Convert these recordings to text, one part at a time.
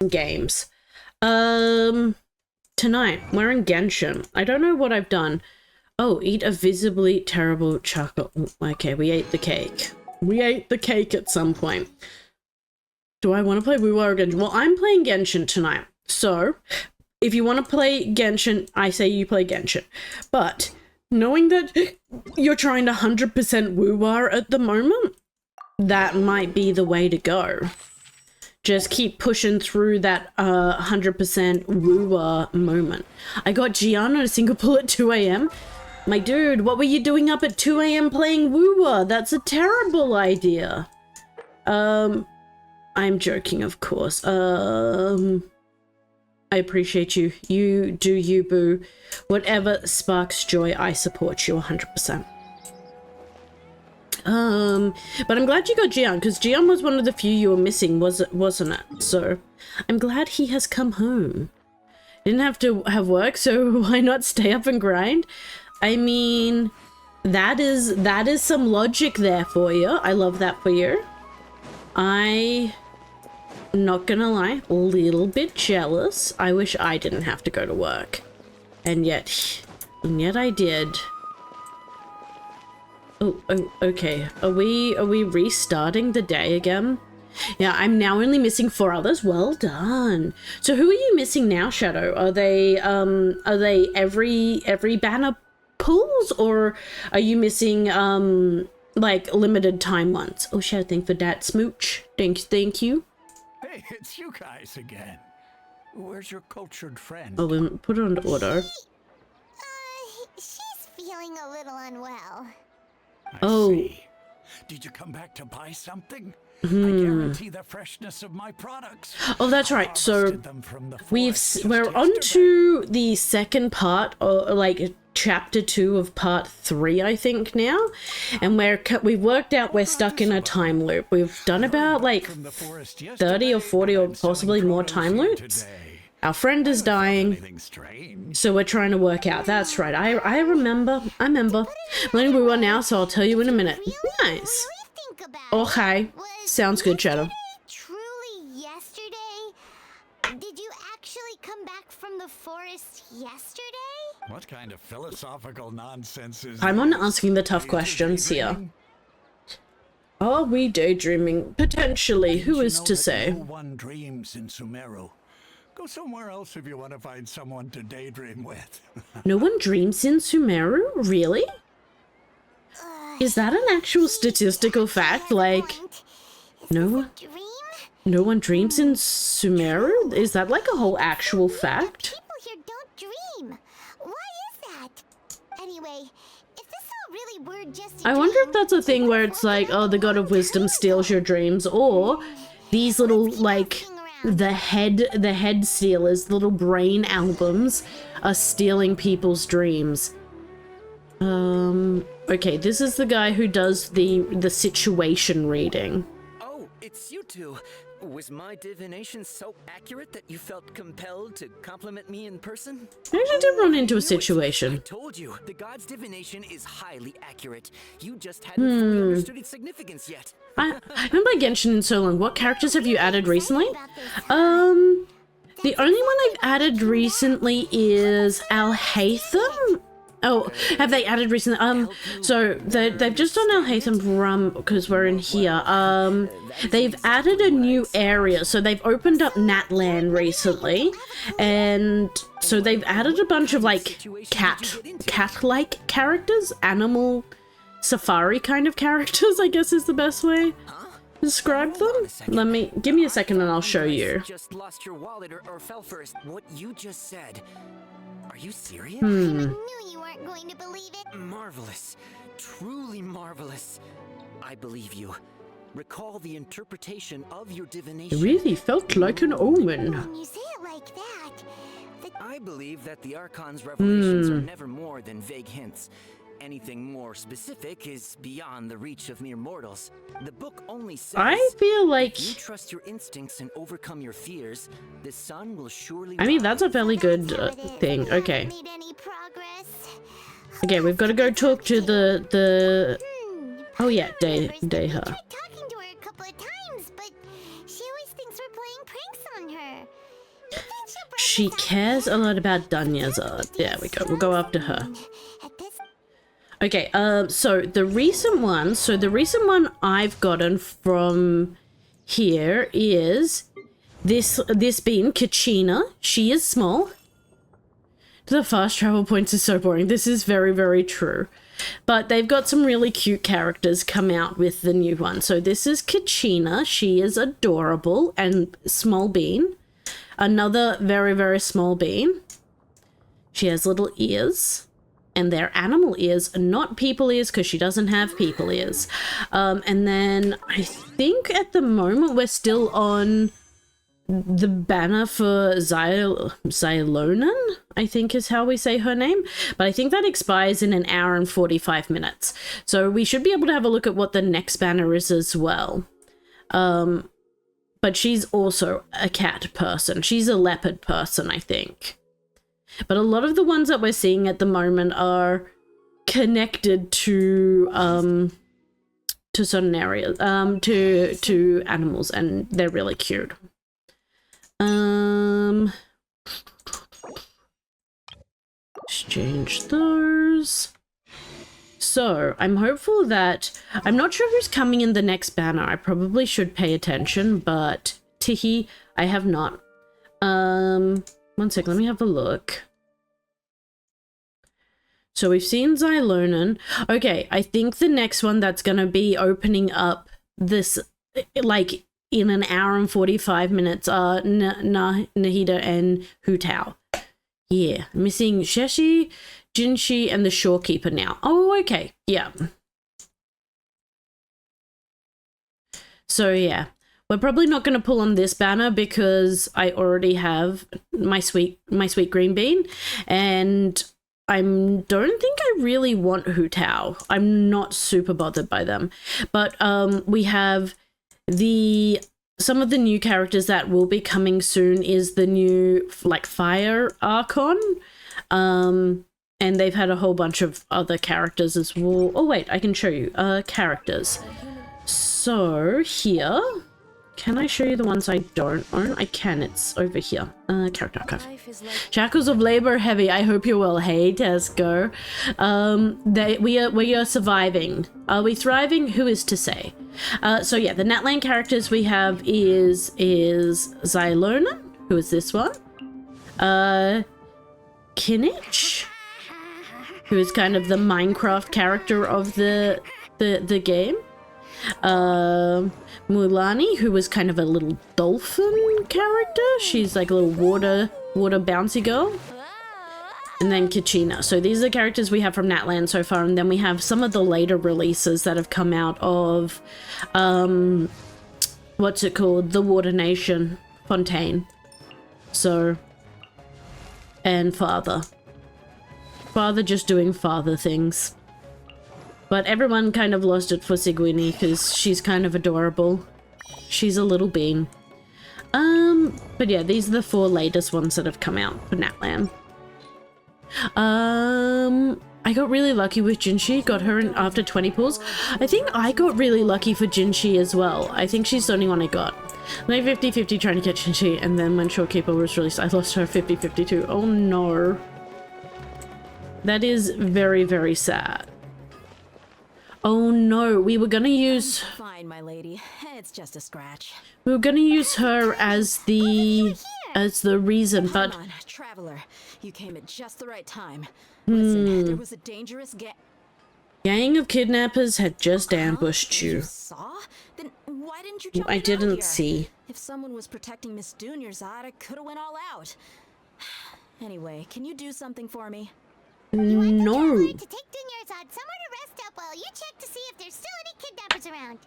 games. Tonight, we're in Genshin. I don't know what I've done. Oh, eat a visibly terrible chocolate. Okay, we ate the cake. We ate the cake at some point. Do I want to play Wu or Genshin? Well, I'm playing Genshin tonight. So, if you want to play Genshin, I say you play Genshin. But, knowing that you're trying to 100% Wu-War at the moment, that might be the way to go. Just keep pushing through that 100% Wu-War moment. I got Gian on a single pull at 2 AM. My dude, what were you doing up at 2 AM playing Wu-War? That's a terrible idea. I'm joking, of course. I appreciate you. You do you, boo. Whatever sparks joy, I support you 100%. But I'm glad you got Gian, because Gian was one of the few you were missing, wasn't it? So, I'm glad he has come home. Didn't have to have work, so why not stay up and grind? I mean, that is some logic there for you. I love that for you. I'm not gonna lie, a little bit jealous. I wish I didn't have to go to work. And yet I did. Oh, okay. Are we restarting the day again? Yeah, I'm now only missing 4 others. Well done. So who are you missing now, Shadow? Are they every banner pulls, or are you missing like limited time ones? Oh, Shadow, thank for that smooch. Thank you. Hey, it's you guys again. Where's your cultured friend? Oh, we'll put it on auto. She's feeling a little unwell. I see. Did you come back to buy something? I guarantee the freshness of my products. Oh, that's right. So we're on to the second part, or like chapter 2 of part 3, I think now, and we've worked out we're stuck in a time loop. We've done about like 30 or 40 or possibly more time loops. Our friend is dying, so we're trying to work out. That's right. I remember. I'm learning Wu now, so I'll tell you in a minute. Nice. Okay. Sounds good, Shadow. Truly yesterday? Did you actually come back from the forest yesterday? What kind of philosophical nonsense is I'm on asking the tough questions here. Are we daydreaming? Potentially. Who is to say? No one dreams in Sumeru. Go somewhere else if you want to find someone to daydream with. No one dreams in Sumeru? Really? Is that an actual statistical fact? Like, no one dreams in Sumeru? Is that like a whole actual fact? People here don't dream. Why is that? Anyway, if this all really were just I wonder if that's a thing where it's like, oh, the god of wisdom steals your dreams, or these little, like, the head stealers, little brain albums are stealing people's dreams. Okay, this is the guy who does the situation reading. Oh, it's you two. Was my divination so accurate that you felt compelled to compliment me in person? I actually did run into a situation. I told you, the god's divination is highly accurate. You just hadn't fully understood its significance yet. I haven't played Genshin in so long. What characters have you added recently? The only one I've added recently is Alhaitham. Oh, have they added recently? So they've just done Alhaitham because we're in here. They've added a new area. So they've opened up Natlan recently, and so they've added a bunch of like cat-like characters, animal safari kind of characters, I guess is the best way to describe them. Give me a second and I'll show you. Just lost your wallet or fell first. What you just said. Are you serious? I knew you weren't going to believe it. Marvelous. Truly marvelous. I believe you. Recall the interpretation of your divination. It really felt like an omen. When you say it like that, I believe that the Archon's revelations are never more than vague hints. Anything more specific is beyond the reach of mere mortals. The book only says, I feel like if you trust your instincts and overcome your fears, the sun will surely I mean, that's a fairly good thing. Okay. made any progress. Okay, we've got to go talk to the oh yeah, Deha. Tried talking to her a couple of times, but she always thinks we're playing pranks on her. she cares a lot about Danya's art. There we go. We'll go after her. At this Okay, so the recent one I've gotten from here is this being Kachina. She is small. The fast travel points is so boring. This is very, very true. But they've got some really cute characters come out with the new one. So this is Kachina. She is adorable and small bean. Another very, very small bean. She has little ears. And they're animal ears, not people ears, because she doesn't have people ears. And then I think at the moment we're still on the banner for Xylonan, I think is how we say her name. But I think that expires in 1 hour and 45 minutes. So we should be able to have a look at what the next banner is as well. But she's also a cat person. She's a leopard person, I think. But a lot of the ones that we're seeing at the moment are connected to certain areas, to animals, and they're really cute. Exchange those. So I'm hopeful that I'm not sure who's coming in the next banner. I probably should pay attention, but Tihi, I have not. 1 sec, let me have a look. So we've seen Xylonan. Okay, I think the next one that's going to be opening up this, like, in 1 hour and 45 minutes are Nahida and Hu Tao. Yeah, missing Sheshi, Jinshi, and the Shorekeeper now. Oh, okay, yeah. So, yeah. We're probably not going to pull on this banner because I already have my sweet green bean, and I don't think I really want Hu Tao. I'm not super bothered by them. But we have some of the new characters that will be coming soon is the new like Fire Archon. And they've had a whole bunch of other characters as well. Oh wait, I can show you characters. So here, can I show you the ones I don't own? I can, it's over here. Character archive. Shackles of labor heavy. I hope you're well. Hey, Tesco. We are surviving. Are we thriving? Who is to say? So yeah, the Natlan characters we have is Xylonan, who is this one. Kinich, who is kind of the Minecraft character of the game. Mulani, who was kind of a little dolphin character. She's like a little water bouncy girl. And then Kachina. So these are the characters we have from Natlan so far. And then we have some of the later releases that have come out of, what's it called? The Water Nation, Fontaine. So, and Father. Father just doing father things. But everyone kind of lost it for Sigwini because she's kind of adorable. She's a little bean. But yeah, these are the 4 latest ones that have come out for Natlan. I got really lucky with Jinshi, got her in after 20 pulls. I think I got really lucky for Jinshi as well. I think she's the only one I got. Like 50-50 trying to get Jinshi, and then when Shorekeeper was released, I lost her 50-50 too. Oh no. That is very, very sad. Oh no, we were gonna use... Fine, my lady. It's just a scratch. We were gonna use her as the reason, but... Come on, traveler. You came at just the right time. Listen, there was a dangerous gang of kidnappers had just ambushed you. You saw? Then why didn't you jump I in out didn't here? see. If someone was protecting Miss Dunyarzad, I could have went all out. Anyway, can you do something for me? You want the No. traveler to take Dunyarzad somewhere to rest up while you check to see if there's still any kidnappers around.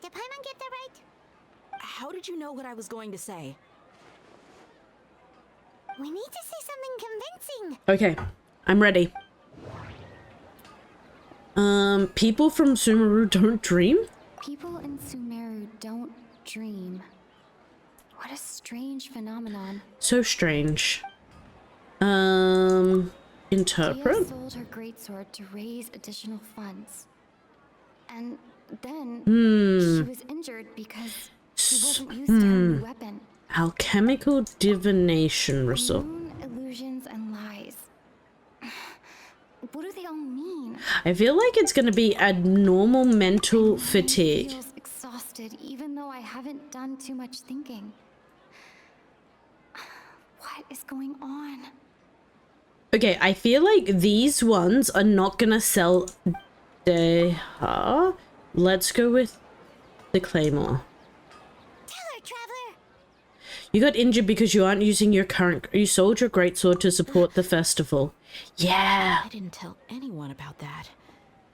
Did Paimon get that right? How did you know what I was going to say? We need to say something convincing. Okay, I'm ready. People from Sumeru don't dream? People in Sumeru don't dream. What a strange phenomenon. So strange. Interpret? Dia sold her greatsword to raise additional funds. And then she was injured because she wasn't used to her new weapon. Alchemical divination The result. moon what do they all mean? I feel like it's gonna be abnormal mental fatigue. Feels exhausted, even though I haven't done too much thinking. What is going on? Okay, I feel like these ones are not gonna sell Deha. Let's go with the Claymore. Tell her, Traveler. You got injured because you aren't using your current... You sold your greatsword to support the festival. Yeah. I didn't tell anyone about that,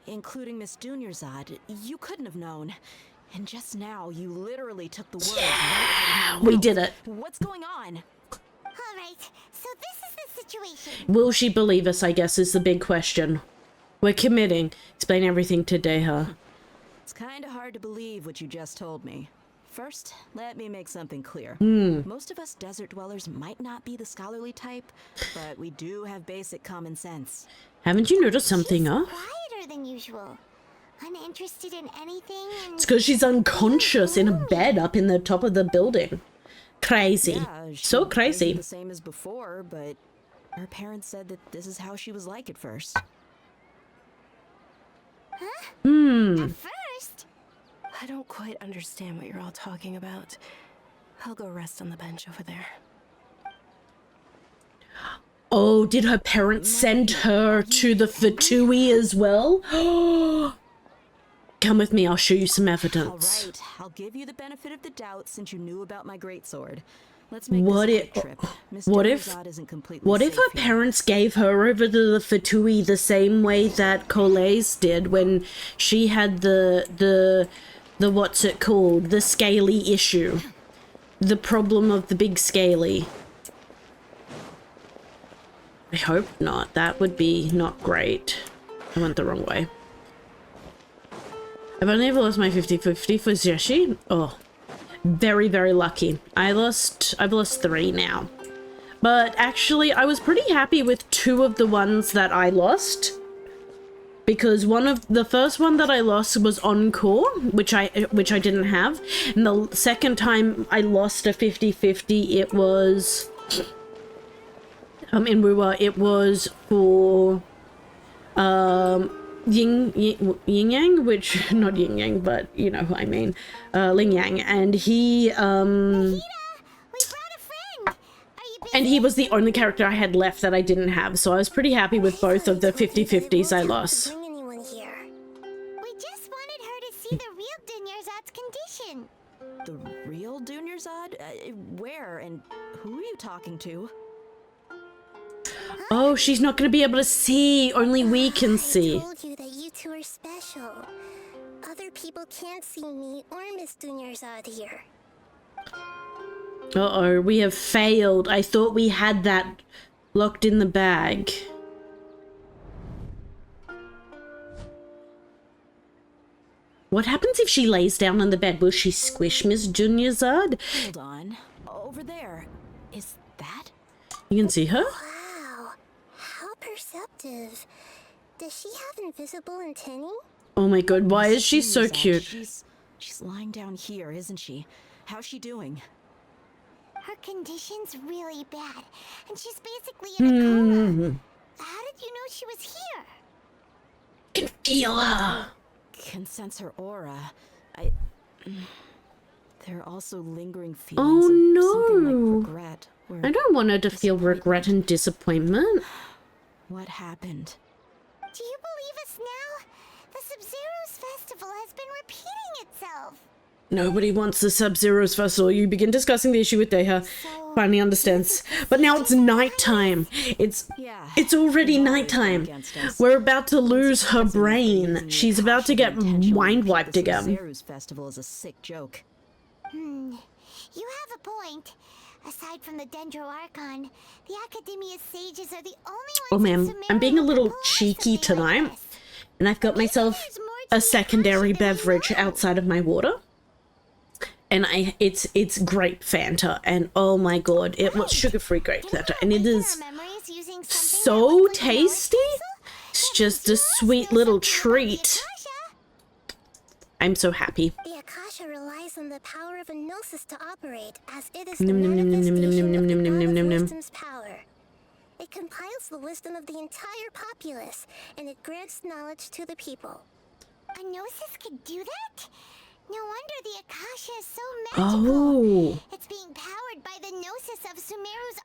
including Miss Dunyarzad. You couldn't have known. And just now, you literally took the words right out of my We mouth. did it. What's going on? All right, so this is the situation. Will she believe us, I guess, is the big question. We're committing. Explain everything to Deha. It's kind of hard to believe what you just told me. First, let me make something clear. Most of us desert dwellers might not be the scholarly type, but we do have basic common sense. Haven't you noticed something She's off? quieter than usual. Uninterested in anything. And It's because she's unconscious in a bed up in the top of the building. Crazy. Yeah, So she crazy. isn't the same as before, but her parents said that this is how she was like at first. At first, I don't quite understand what you're all talking about. I'll go rest on the bench over there. Oh, did her parents send her to the Fatui as well? Come with me, I'll show you some All evidence. right, I'll give you the benefit of the doubt since you knew about my greatsword. Let's make What this a if- quick trip. Miss what if- Dunyarzad isn't completely What if safe her here. parents gave her over to the Fatui the same way that Coles did when she had the what's it called? The scaly issue. The problem of the big scaly. I hope not. That would be not great. I went the wrong way. I've only ever lost my 50-50 for Zeshi. Oh, very, very lucky. I've lost 3 now. But actually, I was pretty happy with 2 of the ones that I lost. Because the first one that I lost was Encore, which I didn't have. And the second time I lost a 50-50, it was... in Wuwa, it was for... Yin Yang, which not Yin Yang, but you know who I mean, Ling Yang, and he we brought a friend. Are you busy? and he was the only character I had left that I didn't have, so I was pretty happy with both of the 50-50s I lost. Bring anyone here. We just wanted her to see the real Dunyarzad's condition. The real Dunyarzad? Where and who are you talking to? Oh, she's not gonna be able to see. Only we can see. I told you that you two are special. Other people can't see me or Miss Dunyarzad here. Uh-oh, we have failed. I thought we had that locked in the bag. What happens if she lays down on the bed? Will she squish Miss Dunyarzad? Hold on. Over there. Is that? You can see her? Wow, how perceptive. Does she have invisible antennae? Oh my god, why is she so Dunyarzad, cute? She's lying down here, isn't she? How's she doing? Her condition's really bad, and she's basically in a coma. How did you know she was here? Can feel her. Can sense her aura. There are also lingering feelings of something no. like regret. Or I don't want her to feel regret and disappointment. what happened? Do you believe us now? The Sub-Zero's festival has been repeating itself. Nobody wants the Sub-Zero's festival. You begin discussing the issue with Deha. Finally understands. But now it's nighttime. It's already nighttime. We're about to lose her brain. She's about to get mind wiped again. Zeru's festival is a sick joke. You have a point. Aside from the Dendro Archon, the Academia's sages are the only ones Oh in man, I'm being a Sumeria little who pull off cheeky something like tonight. this. And I've got myself a secondary beverage outside of my water. And it's grape Fanta, and oh my god, it was sugar-free grape Fanta, and it is so tasty. It's just a sweet little treat. I'm so happy. The Akasha relies on the power of a gnosis to operate, as it is Nim, the nim, nim, nim, nim, nim, nim, manifestation nim, of nim, the nim, God nim, of nim. wisdom's power. It compiles the wisdom of the entire populace, and it grants knowledge to the people. A Gnosis could do that? No wonder the Akasha is so magical. Oh. It's being powered by the Gnosis of Sumeru's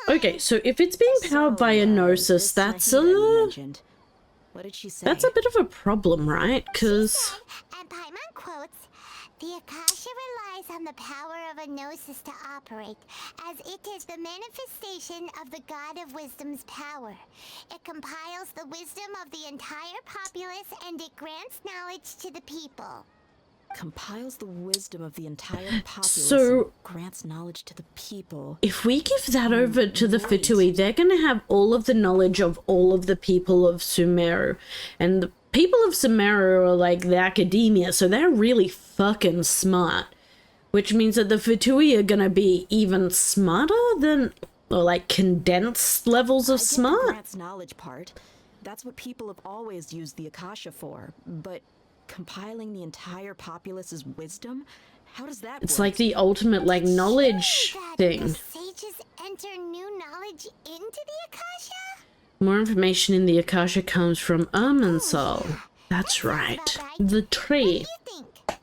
Archon. Okay, so if it's being powered by a Gnosis, this that's Nahida you a... mentioned. What did she say? That's a bit of a problem, right? Because... And Paimon quotes, the Akasha relies on the power of a Gnosis to operate, as it is the manifestation of the God of Wisdom's power. It compiles the wisdom of the entire populace, and it grants knowledge to the people. Compiles the wisdom of the entire populace So- and grants knowledge to the people. if we give that over to the Fatui, they're going to have all of the knowledge of all of the people of Sumeru. And the people of Sumeru are like the academia, so they're really fucking smart. Which means that the Fatui are going to be even smarter than, or like condensed levels of I get the smart. grants knowledge part. That's what people have always used the Akasha for. But compiling the entire populace's wisdom? How does that It's work? like the ultimate like knowledge That thing. the sages enter new knowledge into the Akasha? More information in the Akasha comes from Irminsul. That's right. The tree. What do you think?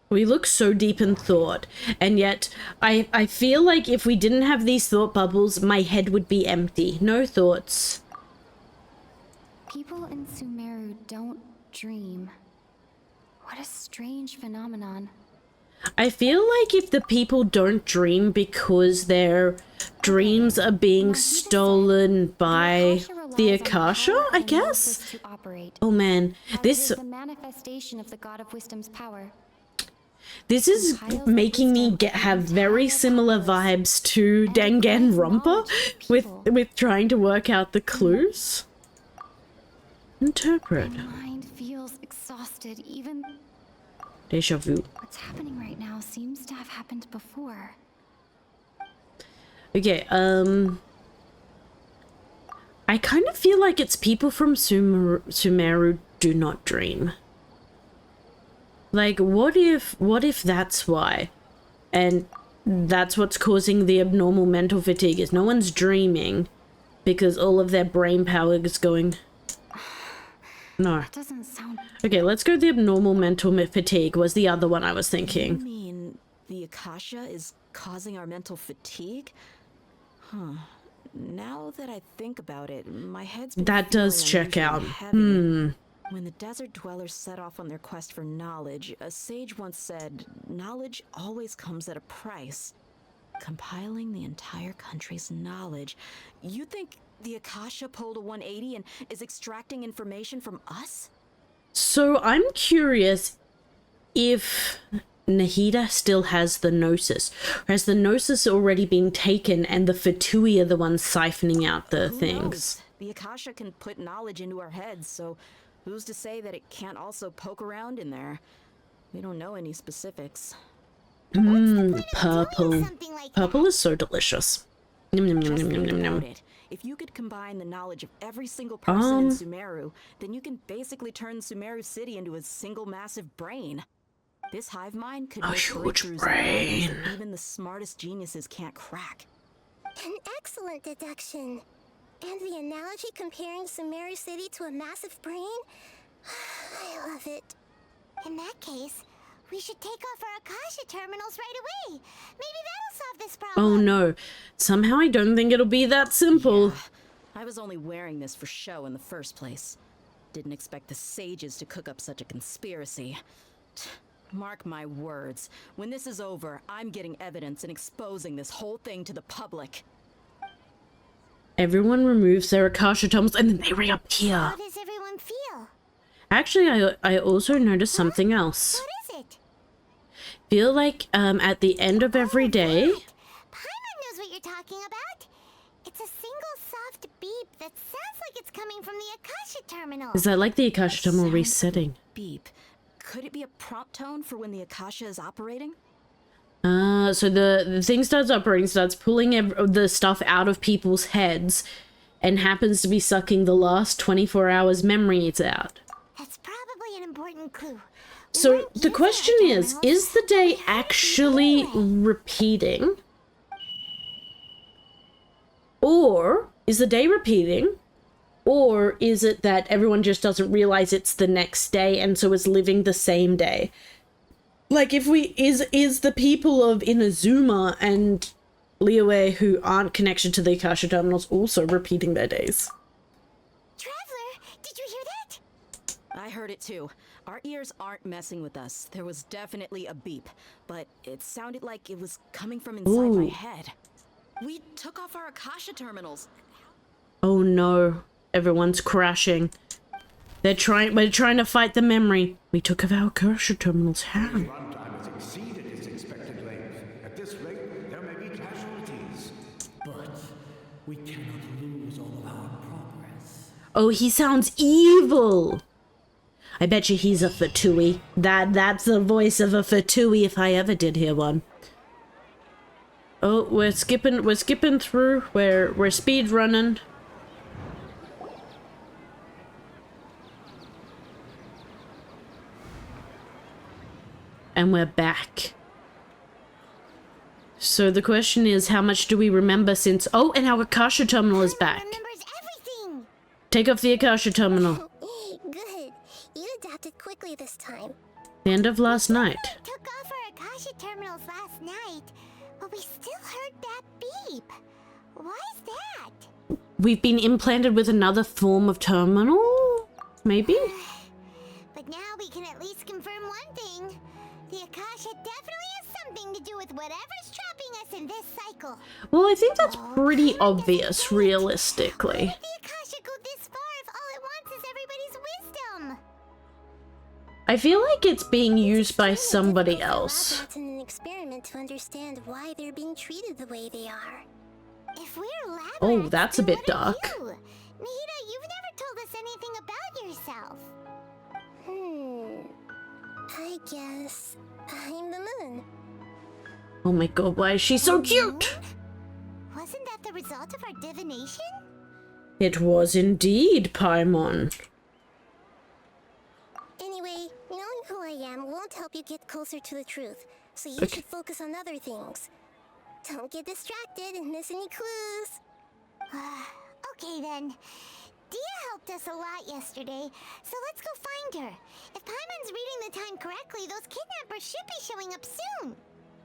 We look so deep in thought, and yet I feel like if we didn't have these thought bubbles, my head would be empty. No thoughts. People in Sumeru don't dream. What a strange phenomenon. I feel like if the people don't dream because their dreams are being stolen by the Akasha, I guess? To operate, Oh man, as it this is the manifestation of the God of Wisdom's power. this is making me have very similar vibes to Danganronpa with trying to work out the clues. Interpret. My mind feels exhausted. Even Deja vu. what's happening right now seems to have happened before. Okay, I kind of feel like it's people from Sumeru do not dream. Like, what if that's why? And that's what's causing the abnormal mental fatigue, is no one's dreaming because all of their brain power is going... No. That doesn't sound. Okay, let's go the abnormal mental fatigue was the other one I was You thinking. mean the Akasha is causing our mental fatigue? Huh. Now that I think about it, my head's been That does feeling check out. unusually heavy. When the desert dwellers set off on their quest for knowledge, a sage once said, knowledge always comes at a price. Compiling the entire country's knowledge. You think the Akasha pulled a 180 and is extracting information from us? So I'm curious if Nahida still has the Gnosis. Or has the Gnosis already been taken and the Fatui are the ones siphoning out the Who things? knows? The Akasha can put knowledge into our heads, so who's to say that it can't also poke around in there? We don't know any specifics. Purple. Something like Purple is so delicious. Nom, nom, nom, Just nom, nom, think nom, about nom. it. If you could combine the knowledge of every single person in Sumeru, then you can basically turn Sumeru City into a single massive brain. This hive mind could A make huge breakthroughs in brain. areas that even the smartest geniuses can't crack. An excellent deduction. And the analogy comparing Sumeru City to a massive brain? I love it. In that case, we should take off our Akasha terminals right away. Maybe that'll solve this problem. Oh no. Somehow I don't think it'll be that simple. I was only wearing this for show in the first place. Didn't expect the sages to cook up such a conspiracy. Mark my words. When this is over, I'm getting evidence and exposing this whole thing to the public. Everyone removes their Akasha terminals and then they reappear. How does everyone feel? Actually, I also noticed something else. What is it? Feel like at the end of every day... Look, Paimon knows what you're talking about. It's a single soft beep that sounds like it's coming from the Akasha terminal. Is that like the Akasha terminal Sound resetting? Beep. Could it be a prompt tone for when the Akasha is operating? So the thing starts operating, starts pulling the stuff out of people's heads, and happens to be sucking the last 24 hours memories out. That's probably an important clue. So the question is the day actually repeating? Or is the day repeating? Or is it that everyone just doesn't realize it's the next day and so is living the same day? Like, if we, is the people of Inazuma and Liyue who aren't connected to the Akasha terminals also repeating their days? Traveler, did you hear that? I heard it too. Our ears aren't messing with us. There was definitely a beep, but it sounded like it was coming from inside my head. We took off our Akasha terminals. Oh no, everyone's crashing. We're trying to fight the memory. We took off our Akasha terminals. How? Runtime has exceeded its expected length. At this rate, there may be casualties. But we cannot lose all of our progress. Oh, he sounds evil. I bet you he's a Fatui. That's the voice of a Fatui if I ever did hear one. Oh, we're skipping through. We're speed running. And we're back. So the question is, how much do we remember since... Oh, and our Akasha terminal is back. Remembers everything. Take off the Akasha terminal. Good. You adapted quickly this time. The end of last night. Took off our Akasha terminals last night, but we still heard that beep. Why is that? We've been implanted with another form of terminal? Maybe? But now we can at least confirm one thing. The Akasha definitely has something to do with whatever's trapping us in this cycle. Well, I think that's pretty obvious, realistically. Why would the Akasha go this far if all it wants is everybody's wisdom? I feel like it's being used by somebody else. It's an experiment to understand why they're being treated the way they are. If we're lab Oh, rats, that's a then bit what are dark. you? Nahida, you've never told us anything about yourself. I guess I'm the moon. Oh my god, why is she so cute? Wasn't that the result of our divination? It was indeed, Paimon. Anyway, knowing who I am won't help you get closer to the truth, so you Okay. should focus on other things. Don't get distracted and miss any clues. Okay then. Dia helped us a lot yesterday, so let's go find her. If Paimon's reading the time correctly, those kidnappers should be showing up soon.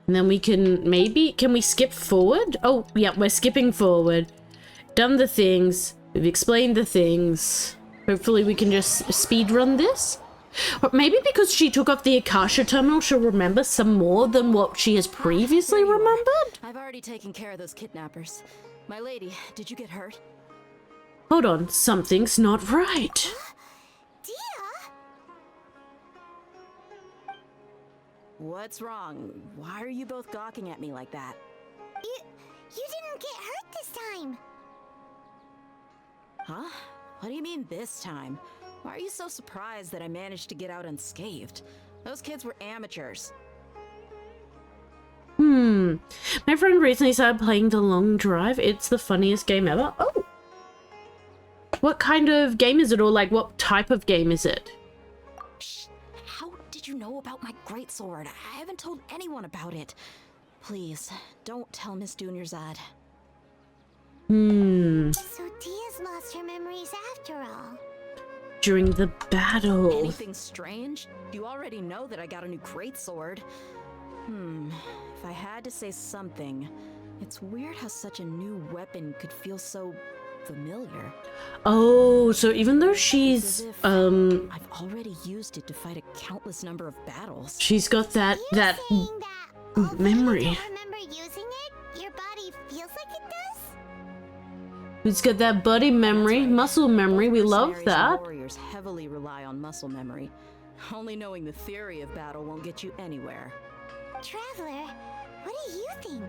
And then we can we skip forward? Oh, yeah, we're skipping forward. Done the things. We've explained the things. Hopefully we can just speed run this. Or maybe because she took off the Akasha terminal, she'll remember some more than what she has previously remembered? I've already taken care of those kidnappers. My lady, did you get hurt? Hold on, something's not right. Dia? What's wrong? Why are you both gawking at me like that? You didn't get hurt this time. Huh? What do you mean this time? Why are you so surprised that I managed to get out unscathed? Those kids were amateurs. My friend recently started playing The Long Drive. It's the funniest game ever. Oh! What kind of game is it, or like what type of game is it? Shh! How did you know about my greatsword? I haven't told anyone about it. Please, don't tell Miss Dunyarzad. So Dia's lost her memories after all. During the battle. Anything strange? You already know that I got a new greatsword. If I had to say something, it's weird how such a new weapon could feel so familiar. Oh, so even though It's she's, as if I've already used it to fight a countless number of battles. she's got that Saying that although memory. you don't remember using it, your body feels like it does? It's got that body memory, That's right. muscle memory, we Both love mercenaries and that. Warriors heavily rely on muscle memory. Only knowing the theory of battle won't get you anywhere. Traveler, what do you think?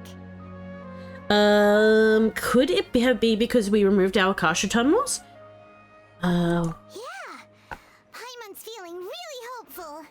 Could it be because we removed our Akasha terminals? Yeah, Paimon's feeling really hopeful.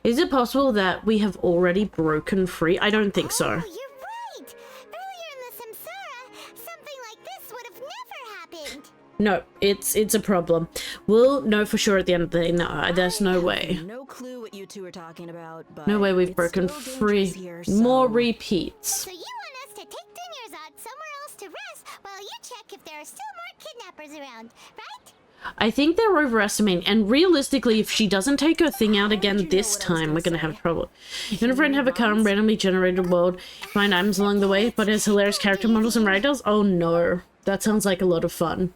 Is it possible that we have already broken free? I don't think so. Oh, you're right. Earlier in the Samsara, something like this would have never happened. No, it's a problem. We'll know for sure at the end of the day. No, there's no way. No clue what you two are talking about, but No way we've it's broken still free. dangerous here, More so- repeats. So you want us to take Dunyarzad somewhere else to rest while you if there are still more kidnappers around, right? I think they're overestimating, and realistically, if she doesn't take her thing out again this time, we're gonna have trouble. You and a friend have a calm, randomly generated world, find items along the way, but it has hilarious character models and writers? Oh no, that sounds like a lot of fun.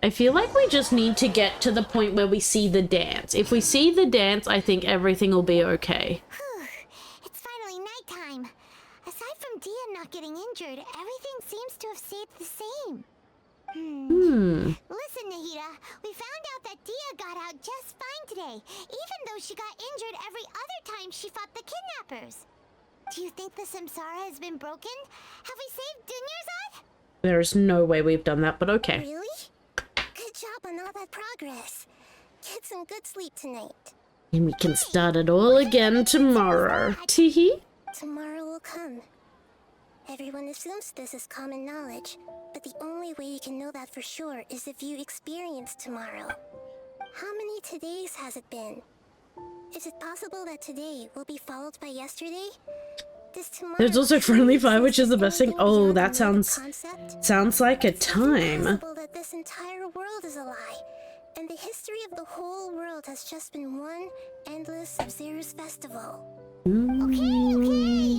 I feel like we just need to get to the point where we see the dance. If we see the dance, I think everything will be okay. It's finally nighttime. Aside from Dia not getting injured, everything seems to have stayed the same. Listen, Nahida, we found out that Dia got out just fine today, even though she got injured every other time she fought the kidnappers. Do you think the Samsara has been broken? Have we saved Dunyarzad? There is no way we've done that, but okay. Really? Good job on all that progress. Get some good sleep tonight. And we can start it all again tomorrow. Teehee. Tomorrow will come. Everyone assumes this is common knowledge, but the only way you can know that for sure is if you experience tomorrow. How many todays has it been? Is it possible that today will be followed by yesterday? There's also friendly fire, which is the best thing. Oh, that sounds like a time. That this entire world is a lie, and the history of the whole world has just been one endless Sub-Zero's festival. Okay, no more.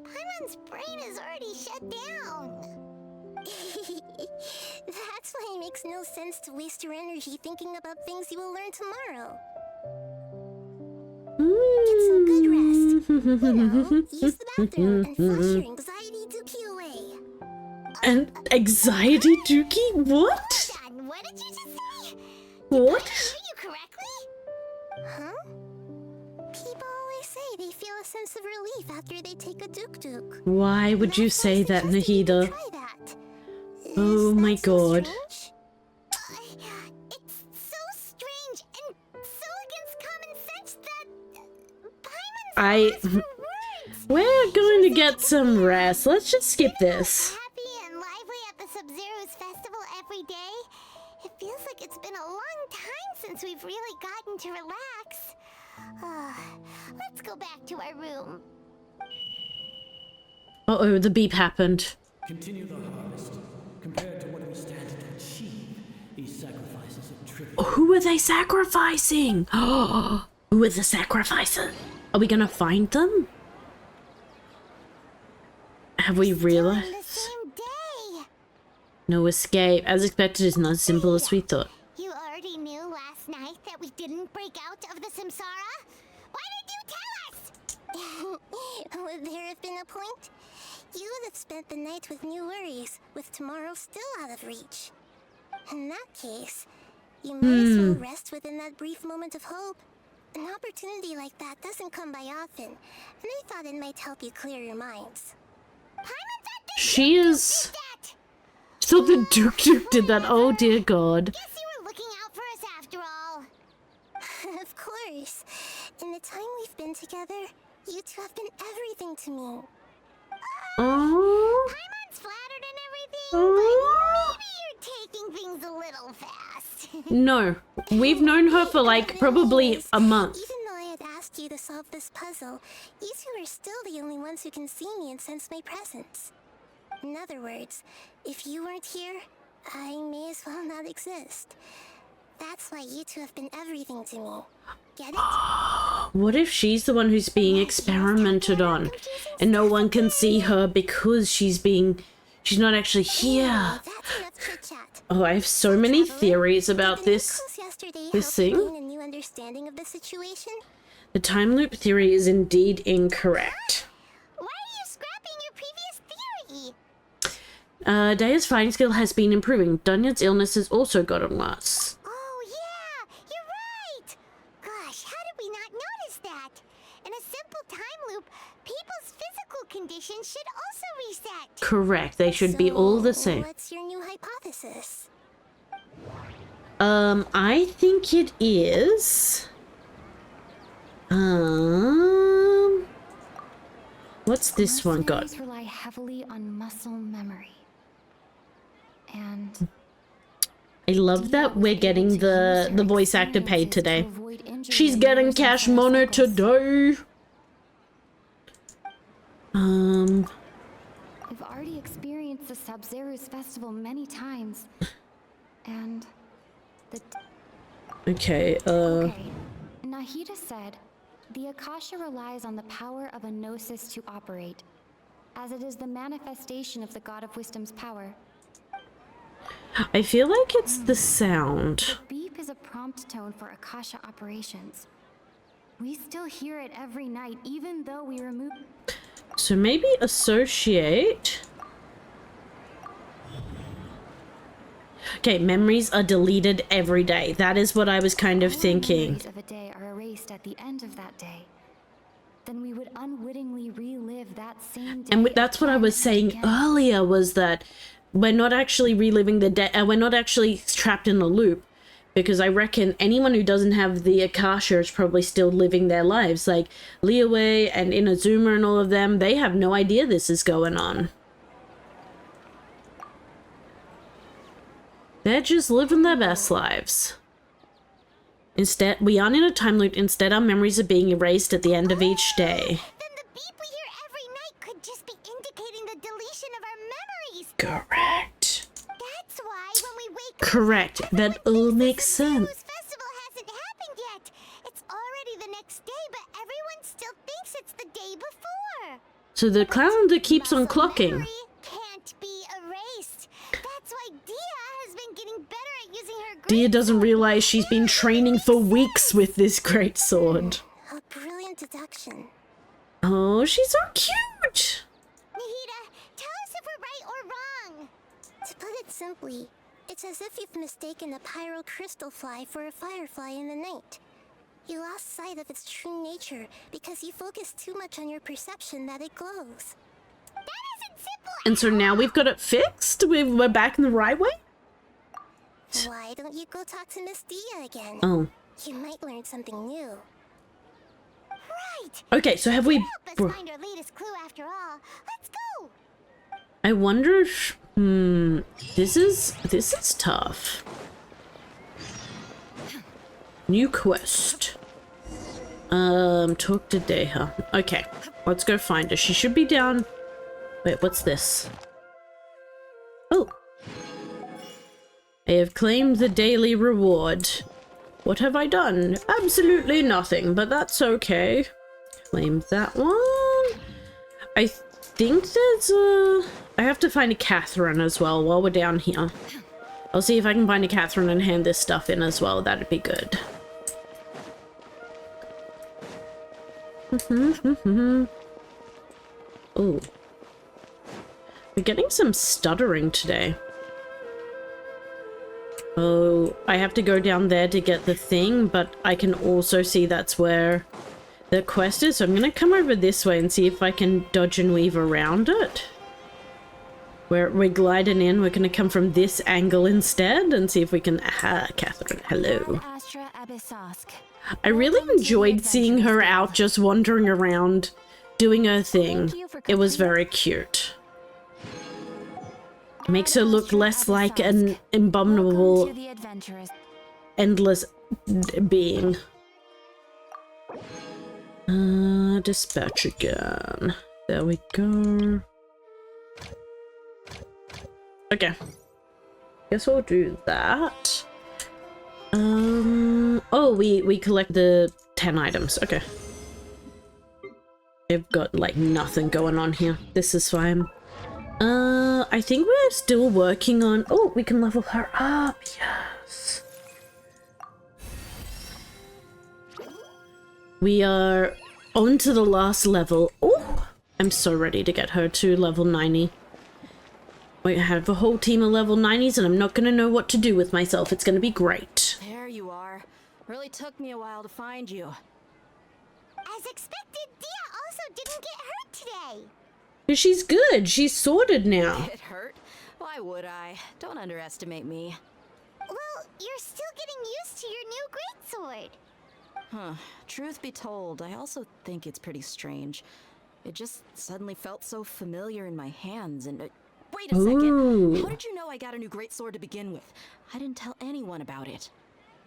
Paimon's brain is already shut down. That's why it makes no sense to waste your energy thinking about things you will learn tomorrow. Get some good rest. You know, use the bathroom and flush your anxiety dookie away. And anxiety dookie? What? Hold on, what did you just say? What? Did I hear you correctly? Huh? People always say they feel a sense of relief after they take a duk-duk. Why would you say that, Nahida? Try that. Oh my god. It's so strange and so against common sense that We're going to get some rest. Let's just skip this. Happy and lively at the Sub-Zero's festival every day. It feels like it's been a long time since we've really gotten to relax. Let's go back to our room. Uh-oh, the beep happened. Continue the harvest. Compared to what we stand to achieve, these sacrifices are trivial. Who are they sacrificing? Oh, who are the sacrificers? Are we gonna find them? Have we realized? The same day. No escape. As expected, it's not as simple as we thought. You already knew last night that we didn't break out of the Samsara? Why did you tell us? Would there have been a point? You would have spent the night with new worries, with tomorrow still out of reach. In that case, you might as well rest within that brief moment of hope. An opportunity like that doesn't come by often, and I thought it might help you clear your minds. She is... So the Duke did that. Oh dear god. Guess you were looking out for us after all. Of course. In the time we've been together, you two have been everything to me. Oh. Paimon's flattered and everything, but maybe you're taking things a little fast. No, we've known her for like probably a month. Even though I had asked you to solve this puzzle, you two are still the only ones who can see me and sense my presence. In other words, if you weren't here, I may as well not exist. That's why you two have been everything to me. Get it? What if she's the one who's being experimented on and no one can see her because she's not actually here? That's enough chit-chat. Oh, I have so many theories about Did this thing. gain a new understanding of the situation? The time loop theory is indeed incorrect. Why are you scrapping your previous theory? Daya's fighting skill has been improving. Dunyan's illness has also gotten worse. Oh yeah, you're right! Gosh, how did we not notice that? In a simple time loop, people's physical conditions should also reset. Correct, they should be all the same. What's your new hypothesis? I think it is... What's this one got? Mercenaries rely heavily on muscle memory. And I love that we're getting the voice actor paid today. To avoid injury. She's getting lingers on cash her money cycles. today. I've already experienced the Sub-Zero's festival many times. And the... Okay, Okay. Nahida said, the Akasha relies on the power of a gnosis to operate, as it is the manifestation of the God of Wisdom's power. I feel like it's the sound. The beep is a prompt tone for Akasha operations. We still hear it every night, even though we remove... So maybe associate. Okay, memories are deleted every day. That is what I was kind of Our thinking. memories of a day are erased at the end of that day. Then we would unwittingly relive that same day. And that's what I was saying earlier, was that we're not actually reliving the day. We're not actually trapped in a loop. Because I reckon anyone who doesn't have the Akasha is probably still living their lives. Like Liyue and Inazuma and all of them, they have no idea this is going on. They're just living their best lives. Instead, we aren't in a time loop. Instead, our memories are being erased at the end of each day. Then the beep we hear every night could just be indicating the deletion of our memories. Correct. That's why when we wake up, Correct. That all makes sense. Zero's festival hasn't happened yet. It's already the next day, but everyone still thinks it's the day before. So the calendar keeps on Muscle clocking. memory can't be erased. That's why Dia has been getting better at using her great Dia doesn't sword. realize she's been training for weeks with this great sword. A brilliant deduction. Oh, she's so cute. Nahida, tell us if we're right or wrong. To put it simply, it's as if you've mistaken a pyro crystal fly for a firefly in the night. You lost sight of its true nature because you focused too much on your perception that it glows. That isn't simple. And so now we've got it fixed? We're back in the right way? Why don't you go talk to Miss Dia again? Oh. You might learn something new. Right. Okay, so have we... Help us find our latest clue after all. Let's go. I wonder if... This is tough. New quest. Talk to Deha. Okay, let's go find her. She should be down... Wait, what's this? Oh. I have claimed the daily reward. What have I done? Absolutely nothing, but that's okay. Claim that one. I think there's a... I have to find a Catherine as well while we're down here. I'll see if I can find a Catherine and hand this stuff in as well. That'd be good. Oh. We're getting some stuttering today. Oh, I have to go down there to get the thing, but I can also see that's where the quest is. So I'm going to come over this way and see if I can dodge and weave around it. We're gliding in. We're going to come from this angle instead and see if we can... Aha, Catherine, hello. Astra Abyssask. I really enjoyed seeing her out just wandering around, doing her thing. It was very cute. Makes her look less like an abominable, Welcome to the adventurous. endless being. Dispatch again. There we go. Okay. Guess we'll do that. Oh, we collect the 10 items. Okay. I've got, like, nothing going on here. This is fine. I think we're still working on... Oh, we can level her up. Yes. We are on to the last level. Oh, I'm so ready to get her to level 90. We have a whole team of level 90s and I'm not going to know what to do with myself. It's going to be great. There you are. Really took me a while to find you. As expected, Dia also didn't get hurt today. She's good. She's sorted now. It hurt? Why would I? Don't underestimate me. Well, you're still getting used to your new greatsword. Huh. Truth be told, I also think it's pretty strange. It just suddenly felt so familiar in my hands and... wait a second. Ooh. How did you know I got a new greatsword to begin with? I didn't tell anyone about it.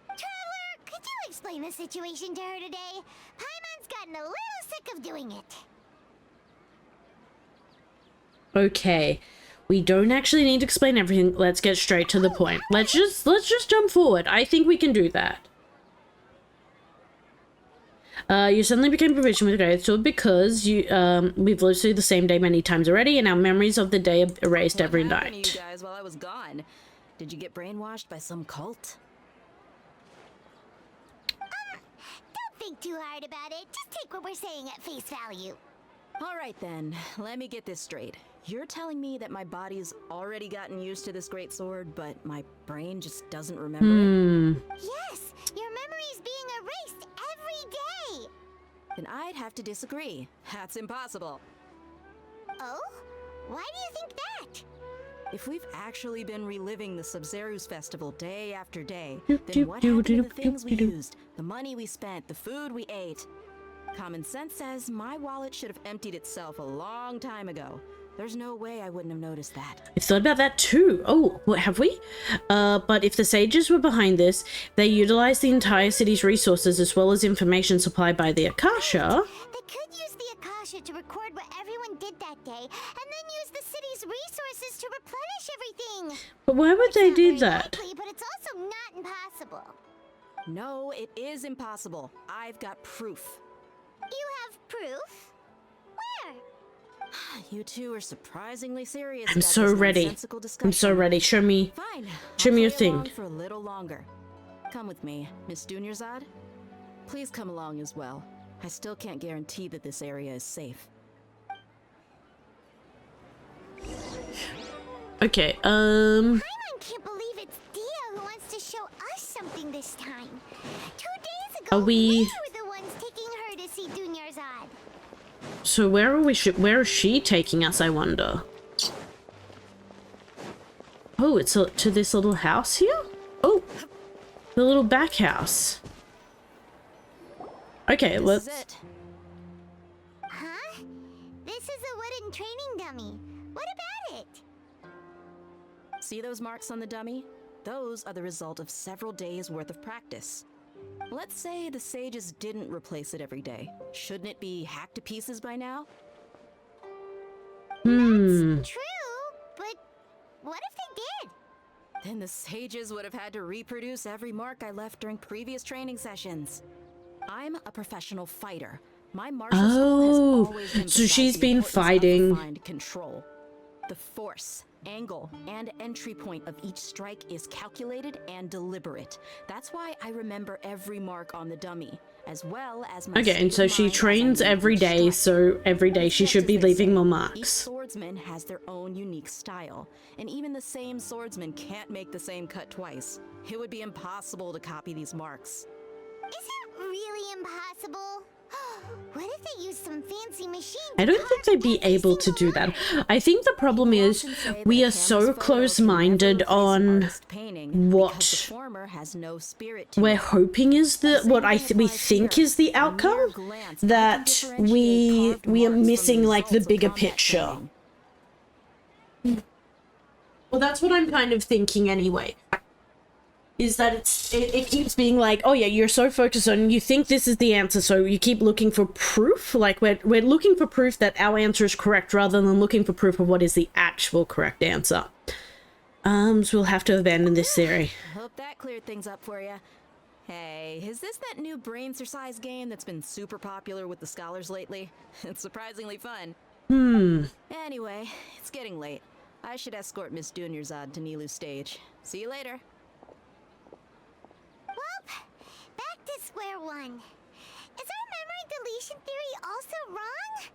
Traveler, could you explain the situation to her today. Paimon's gotten a little sick of doing it. Okay. We don't actually need to explain everything. Let's get straight to the point. Let's just jump forward. I think we can do that. You suddenly became proficient with Great Sword because we've lived through the same day many times already, and our memories of the day are erased every What happened to night. you guys while I was gone? Did you get brainwashed by some cult? Don't think too hard about it. Just take what we're saying at face value. All right then, let me get this straight. You're telling me that my body's already gotten used to this great sword, but my brain just doesn't remember it? Yes, your memory's being erased every day. Then I'd have to disagree. That's impossible. Oh? Why do you think that? If we've actually been reliving the Sub-Zeru's festival day after day, Doop, then doop, what doop, happened to the doop, things we doop, doop. used, the money we spent, the food we ate? Common sense says my wallet should have emptied itself a long time ago. There's no way I wouldn't have noticed that. I've thought about that too. Oh, what have we? But if the sages were behind this, they utilized the entire city's resources as well as information supplied by the Akasha. They could use the Akasha to record what everyone did that day, and then use the city's resources to replenish everything. But why would they Not do very that? likely, but it's also not impossible. No, it is impossible. I've got proof. You have proof? Where? You two are surprisingly serious. I'm about so this ready. nonsensical I'm so discussion. ready. Show me. Fine. Show I'll me your play along thing. for a little longer. Come with me, Miss Dunyarzad. Please come along as well. I still can't guarantee that this area is safe. Okay, Paimon can't believe it's Dia who wants to show us something this time. 2 days ago, Are we- were the ones taking her to see Dunyarzad. so where are we? Where is she taking us, I wonder? Oh, it's to this little house here? Oh, the little back house. Okay, This let's... is it. Huh? This is a wooden training dummy. What about it? See those marks on the dummy? Those are the result of several days worth of practice. Let's say the sages didn't replace it every day. Shouldn't it be hacked to pieces by now? Hmm. True, but what if they did? Then the sages would have had to reproduce every mark I left during previous training sessions. I'm a professional fighter. My martial school has Oh, always so emphasized she's the been importance of fighting. refined control. The force, angle, and entry point of each strike is calculated and deliberate. That's why I remember every mark on the dummy, as well as my Okay, and state so of she mind as I trains move every each day, strike. so every day she It's should just be as they leaving say, more Each marks. swordsman has their own unique style, and even the same swordsman can't make the same cut twice. It would be impossible to copy these marks. Is it really impossible? What if they use some fancy machine? I don't think they'd be able to do that. I think the problem is we are so close-minded on what we're hoping is what we think is the outcome, that we are missing like the bigger picture. Well, that's what I'm kind of thinking anyway. Is that it keeps being like, oh yeah, you're so focused on, you think this is the answer, so you keep looking for proof. Like we're looking for proof that our answer is correct rather than looking for proof of what is the actual correct answer. So we'll have to abandon this theory. Hope that cleared things up for you. Hey, is this that new brain exercise game that's been super popular with the scholars lately? It's surprisingly fun. Anyway, it's getting late. I should escort Miss Dunyarzad to Nilu's stage. See you later. Well, back to square one. Is our memory deletion theory also wrong?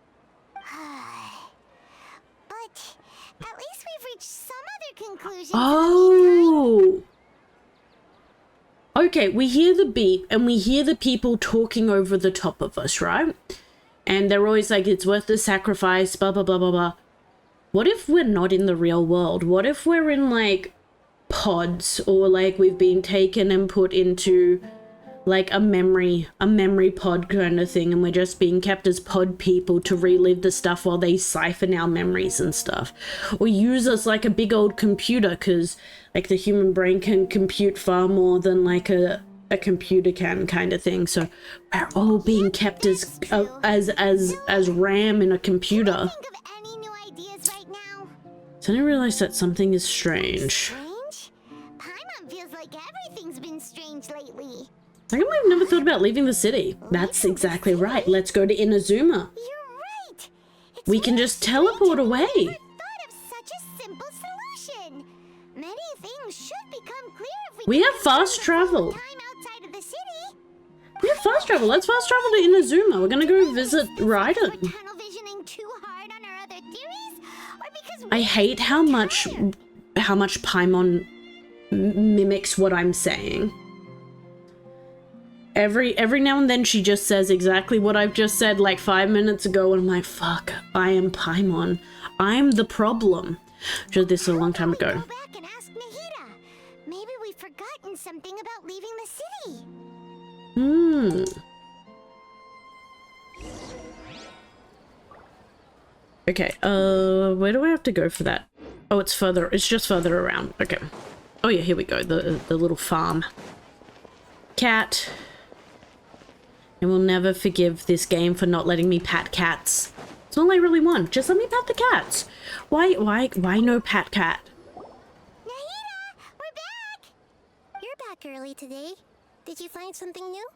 But at least we've reached some other conclusions. Oh! Okay, we hear the beat and we hear the people talking over the top of us, right? And they're always like, it's worth the sacrifice, blah, blah, blah, blah, blah. What if we're not in the real world? What if we're in, like, pods, or, like, we've been taken and put into, like, a memory pod kind of thing, and we're just being kept as pod people to relive the stuff while they siphon our memories and stuff? Or use us like a big old computer, because, like, the human brain can compute far more than, like, a a computer can kind of thing. So we're all being kept as RAM in a computer. Think of any new ideas right now? So I didn't realize that something is strange. Strange? Paimon feels like everything's been strange lately. How come we've never thought about leaving the city? That's exactly right. Let's go to Inazuma. You're right. It's We can really just teleport strange away. I never thought of such a simple solution. Many things should become clear if We can have fast consume the full travel. time outside of the city. We have fast travel. Let's fast travel to Inazuma. We're gonna go visit We're Raiden. tunnel visioning too hard on our other theories, or because I hate how much Paimon mimics what I'm saying. Every now and then she just says exactly what I've just said like 5 minutes ago, and I'm like, fuck, I am Paimon. I'm the problem. Just this a long time ago. Go back and ask Nahida. Maybe we've forgotten something about leaving the city. Okay, where do I have to go for that? Oh, it's just further around. Okay. Oh yeah, here we go. The little farm. Cat. I will never forgive this game for not letting me pat cats. It's all I really want. Just let me pat the cats. Why no pat cat? Nahida, we're back. You're back early today. Did you find something new?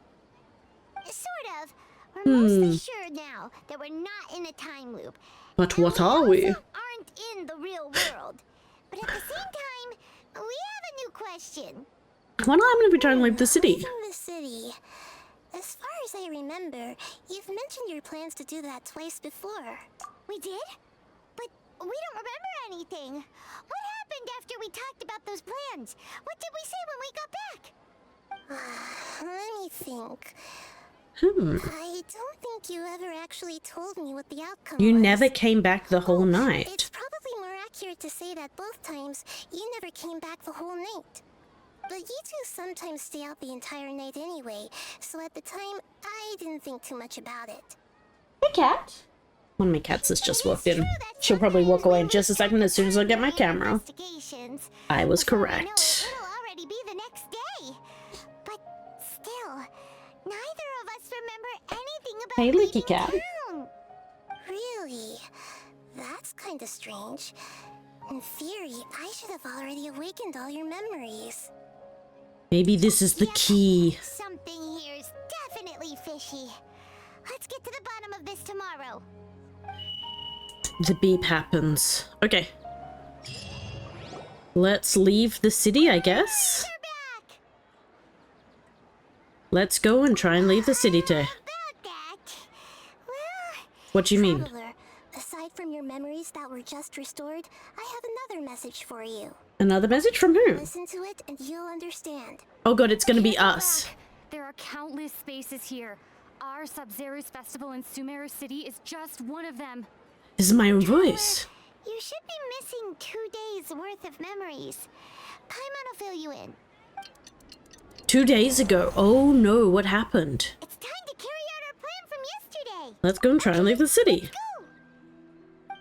Sort of. We're mostly sure now that we're not in a time loop. But what And are we? also aren't in the real world. But at the same time, we have a new question. What happened if we try and leave the city? Leaving the city. As far as I remember, you've mentioned your plans to do that twice before. We did? But we don't remember anything. What happened after we talked about those plans? What did we say when we got back? Let me think. I don't think you ever actually told me what the outcome You was. never came back the whole night. It's probably more accurate to say that both times you never came back the whole night. But you two sometimes stay out the entire night anyway, so at the time, I didn't think too much about it. Hey, cat. One of my cats has just walked in. She'll probably walk away in just a second as soon as I get my camera. Investigations. I was Before I know it, correct. it'll already be the next day. But still, neither of us remember anything about Hey, Licky leaving Cat. town. Really? That's kind of strange. In theory, I should have already awakened all your memories. Maybe this is the key. Something here's definitely fishy. Let's get to the bottom of this tomorrow. The beep happens. Okay. Let's leave the city, I guess. They're back. Let's go and try and leave the city today. About that. Well, What do you mean? Traveler, aside from your memories that were just restored, I have another message for you. Another message from who? Listen to it and you'll understand. Oh god, it's gonna be us. There are countless spaces here. Our Sub-Zero's festival in Sumeru City is just one of them. This is my own voice. You should be missing 2 days worth of memories. Paimon will fill you in. 2 days ago. Oh no, what happened? It's time to carry out our plan from yesterday. Let's go and try and leave the city. Go.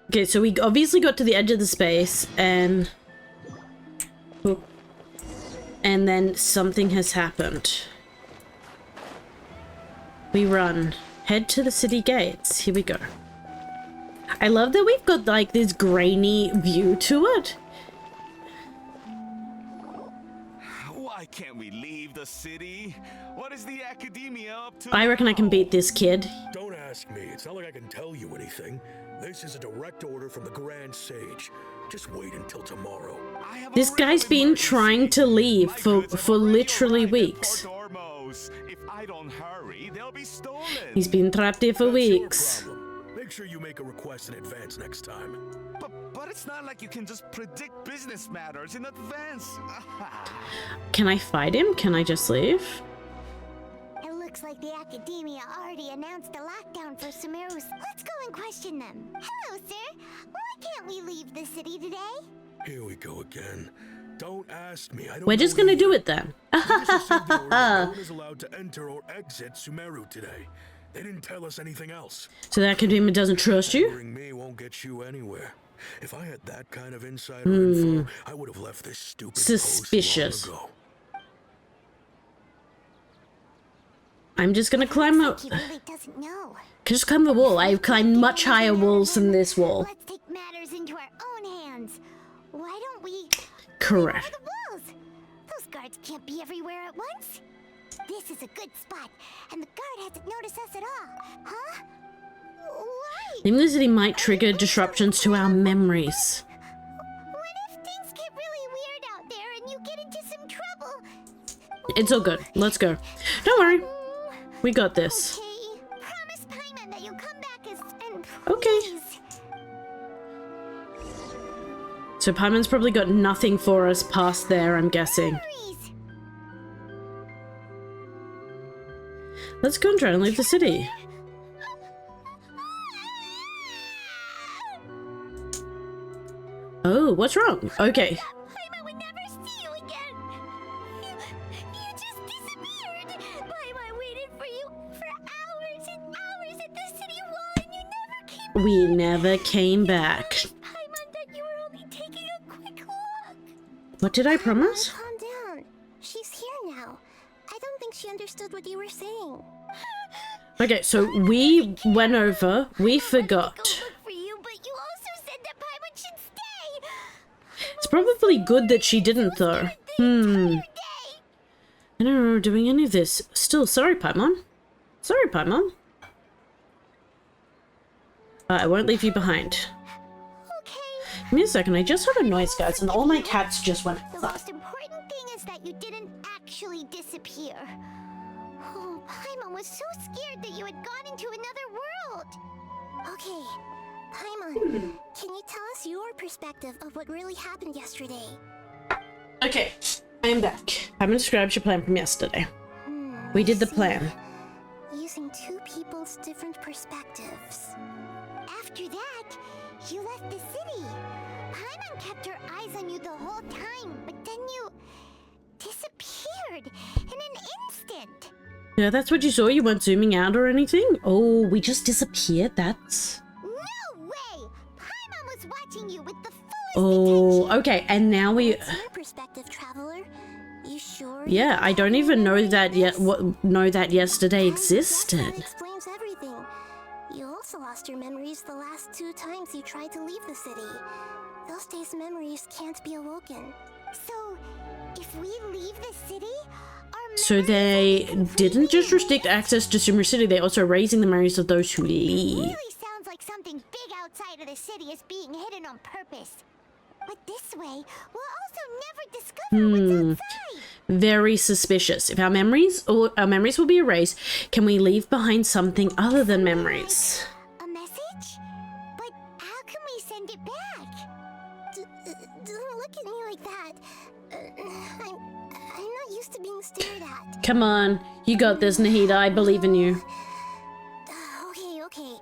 Okay, so we obviously got to the edge of the space and... Oh. And then something has happened. We run. Head to the city gates. Here we go. I love that we've got like this grainy view to it. Why can't we leave the city? What is the academia up to? I reckon I can beat this kid. Don't ask me. It's not like I can tell you anything. This is a direct order from the Grand Sage. Just wait until tomorrow. I have a This guy's real been emergency. trying to leave My for goods have already literally arrived at weeks. Port Ormos. If I don't hurry, they'll be stolen. He's been trapped here for That's your weeks. problem. Make sure you make a request in advance next time. But it's not like you can just predict business matters in advance. Can I fight him? Can I just leave? It looks like the Academia already announced a lockdown for Sumerus. Let's go and question them. Hello, sir. Why can't we leave the city today? Here we go again. Don't ask me. I don't We're just know gonna do either. it then. We just received the order that no one is allowed to enter or exit Sumeru today. They didn't tell us anything else. So the academia doesn't trust you? Angering me won't get you anywhere. If I had that kind of insider info, I would have left this stupid Suspicious. post long ago. I'm just gonna climb up. He really doesn't know. Just climb the wall. I've climbed much higher walls than this wall. Let's take matters into our own hands. Why don't we Correct. clear the walls? Those guards can't be everywhere at once. This is a good spot, and the guard hasn't noticed us at all, huh? Why? Leaving the city might trigger disruptions to our memories. What if things get really weird out there and you get into some trouble? It's all good. Let's go. Don't worry. We got this. Okay. Promise Paimon that you'll come back and Okay. please. So Paimon's probably got nothing for us past there, I'm guessing. Memories. Let's go and try and leave the city. Oh, what's wrong? Okay. Paimon would never see you again. You just disappeared. Paimon waited for you for hours and hours at the city wall, and you never came. We never came back. Paimon that you were only taking a quick walk. What did I promise? Calm down. She's here now. I don't think she understood what you were saying. Okay, so we went over, we Go forgot. look for you, but you also said that Paimon should stay. It's probably good that she didn't though. Day. I don't remember doing any of this. Still, sorry Paimon. Sorry Paimon. I won't leave you behind. Okay. Give me a second, I just heard a noise, guys, and all my cats just went The outside. most important thing is that you didn't actually disappear. Oh, Paimon was so scared that you had gone into another world. Okay, Paimon, can you tell us your perspective of what really happened yesterday? Okay, I am back. Paimon described your plan from yesterday. We did the plan. Using two people's different perspectives. After that, you left the city. Paimon kept her eyes on you the whole time, but then you disappeared in an instant. Yeah, that's what you saw? You weren't zooming out or anything? Oh, we just disappeared? That's... No way! Paimon was watching you with the fullest Oh, attention. okay, and now we... What's your perspective, traveler? You sure? Yeah, I don't even know that yet. Know that yesterday Yes, that existed. explains everything. You also lost your memories the last 2 times you tried to leave the city. Those days' memories can't be awoken. So, if we leave the city, our So they didn't just restrict access to Sumer City, they're also raising the memories of those who leave. really sounds like something big outside of the city is being hidden on purpose. But this way, we'll also never discover what's outside. Very suspicious. If our memories will be erased, can we leave behind something other than memories? A message? But how can we send it back? Don't look at me like that. I'm not used to being stared at. Come on, you got this, Nahida. I believe in you. Okay.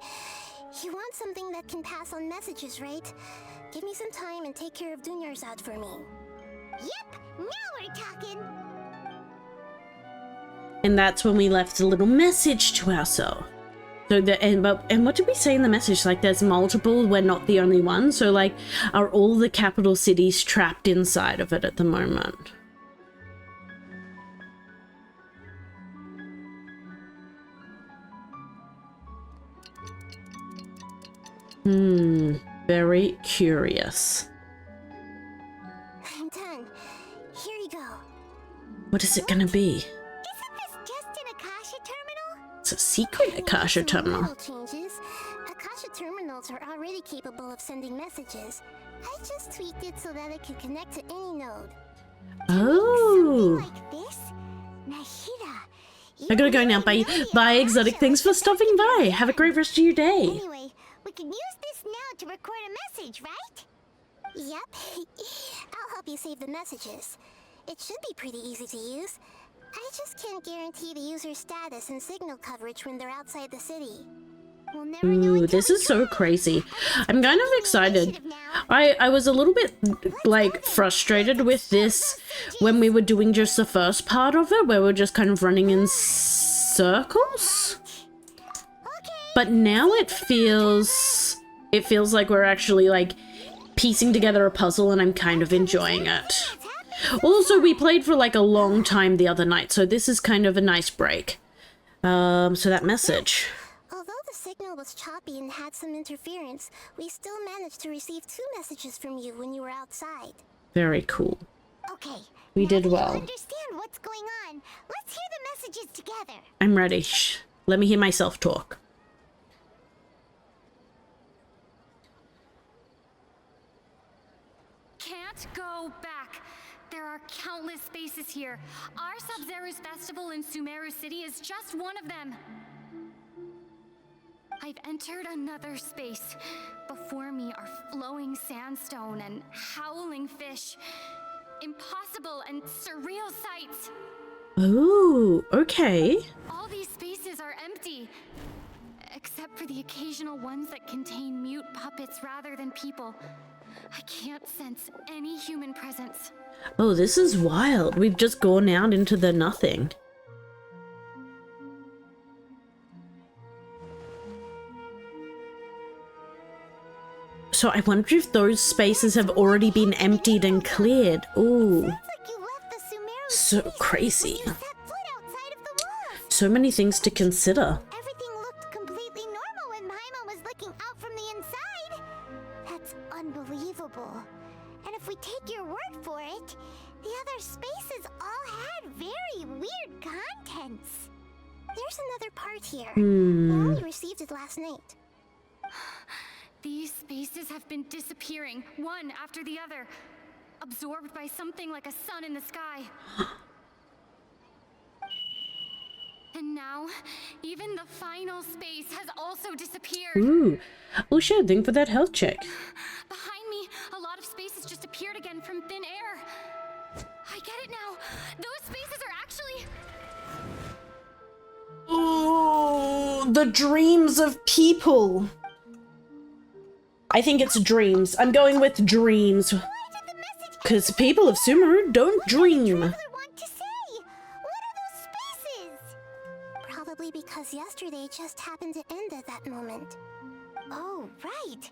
You want something that can pass on messages, right? Give me some time and take care of Dunyarzad for me. Yep, now we're talking. And that's when we left a little message to ourselves. So and what did we say in the message? Like, there's multiple, we're not the only one. So like, are all the capital cities trapped inside of it at the moment? Very curious. I'm done. Here you go. What is it gonna be? Isn't this just an Akasha terminal? It's a secret Akasha terminal. Little changes. Akasha terminals are already capable of sending messages. I just tweaked it so that it could connect to any node. Oh. Something like this? Nahida, I gotta go now. Bye, bye, exotic. Thanks for stopping by. Have a great rest of your day. Anyway, we can use this now to record a message, right? Yep. I'll help you save the messages. It should be pretty easy to use. I just can't guarantee the user's status and signal coverage when they're outside the city. We'll never know Ooh, until this we is so try. crazy. I'm kind of excited. I was a little bit like frustrated with this when we were doing just the first part of it, where we're just kind of running in circles. But now it feels like we're actually like piecing together a puzzle, and I'm kind of enjoying it. Also, we played for like a long time the other night, so this is kind of a nice break. So that message. Although the signal was choppy and had some interference, we still managed to receive 2 messages from you when you were outside. Very cool. Okay. We now did that well. You understand what's going on. Let's hear the messages together. I'm ready. Shh. Let me hear myself talk. Can't go back. There are countless spaces here. Our Sub-Zero's festival in Sumeru City is just one of them. I've entered another space. Before me are flowing sandstone and howling fish. Impossible and surreal sights. Oh, okay. All these spaces are empty. Except for the occasional ones that contain mute puppets rather than people. I can't sense any human presence. Oh, this is wild. We've just gone out into the nothing. So I wonder if those spaces have already been emptied and cleared. Ooh. Sounds like you left the Sumeru So space crazy. when you set foot outside of the walls. So many things to consider. Everything looked completely normal when Paimon was looking out from the inside. That's unbelievable. And if we take your word for it, the other spaces all had very weird contents. There's another part here. We only received it last night. These spaces have been disappearing, one after the other, absorbed by something like a sun in the sky. And now, even the final space has also disappeared. Ooh. Oh shit, thank for that health check. Behind me, a lot of spaces just appeared again from thin air. I get it now. Those spaces are actually... Ooh, the dreams of people. I think it's dreams. I'm going with dreams. Why did the message Because people of Sumeru don't dream. Traveler want to say? What are those spaces? Probably because yesterday just happened to end at that moment. Oh, right.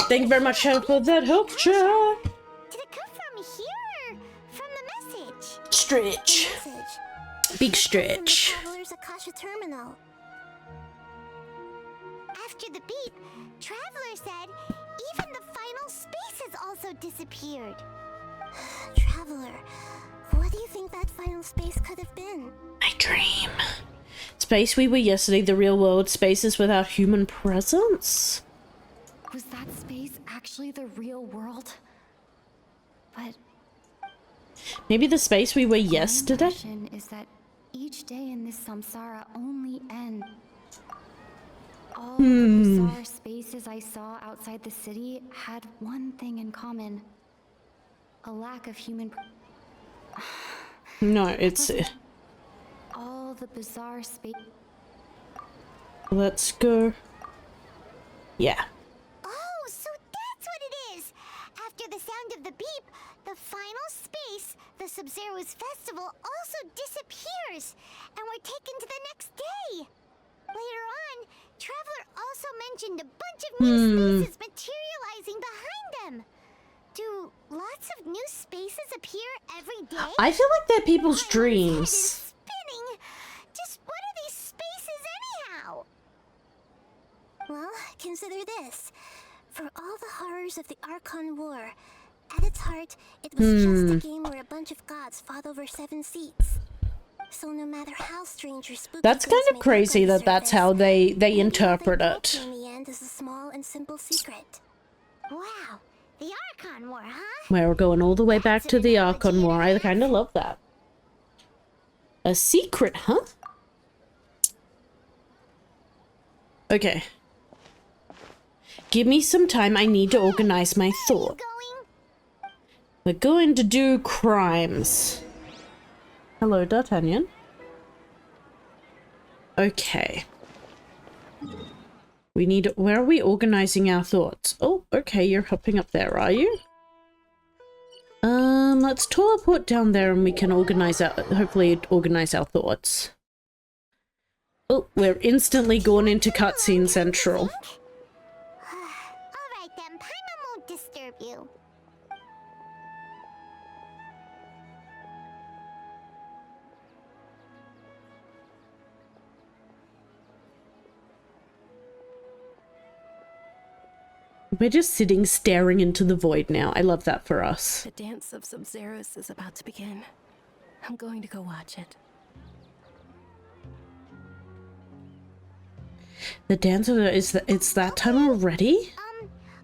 Thank you very much for that health check. Did it come from here or from the message? Stretch. Message. Big From the stretch. Traveler's Akasha Terminal. After the beep, Traveler said even the final spaces also disappeared. Traveler, what do you think that final space could have been? I dream. Space we were yesterday, the real world. Spaces without human presence. Was that space actually the real world? But Maybe the space we were my yesterday? impression is that each day in this samsara only ends. All the bizarre spaces I saw outside the city had one thing in common. A lack of human... No, it's... All the bizarre space... Let's go. Yeah. Oh, so that's what it is! After the sound of the beep, the final space, the Sub-Zero's festival, also disappears, and we're taken to the next day. Later on, Traveler also mentioned a bunch of new spaces materializing behind them. Do lots of new spaces appear every day? I feel like they're people's My head is dreams. spinning. Just what are these spaces anyhow? Well, consider this. For all the horrors of the Archon War, at its heart, it was just a game where a bunch of gods fought over 7 seats. So no matter how strange or spooky That's kind things of may look crazy on the that that's surface, how they maybe interpret what they it. built In the end is a small and simple secret. Wow, the Archon War, huh? We're going all the way back to the Archon War. I kind of love that. A secret, huh? Okay. Give me some time. I need to organize my thought. Going? We're going to do crimes. Hello, D'Artagnan. Okay. We need... Where are we organizing our thoughts? Oh, okay, you're hopping up there, are you? Let's teleport down there and we can organize our... Hopefully organize our thoughts. Oh, we're instantly gone into cutscene central. Alright then, Paimon won't disturb you. We're just sitting staring into the void now. I love that for us. The dance of Sub-Zeros is about to begin. I'm going to go watch it. The dance of it's that time already?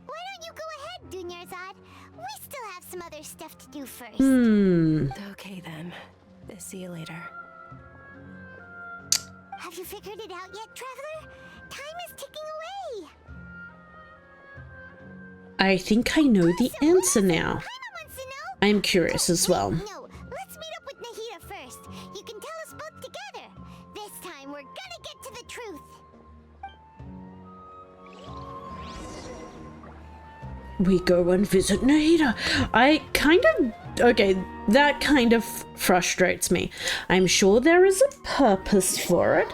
Why don't you go ahead, Dunyarzad? We still have some other stuff to do first. Okay then. See you later. Have you figured it out yet, Traveler? Time is ticking away. I think I know the answer now. Paimon wants to know. I'm curious as well. No, let's meet up with Nahida first. You can tell us both together. This time we're gonna get to the truth. We go and visit Nahida. Okay, that kind of frustrates me. I'm sure there is a purpose for it,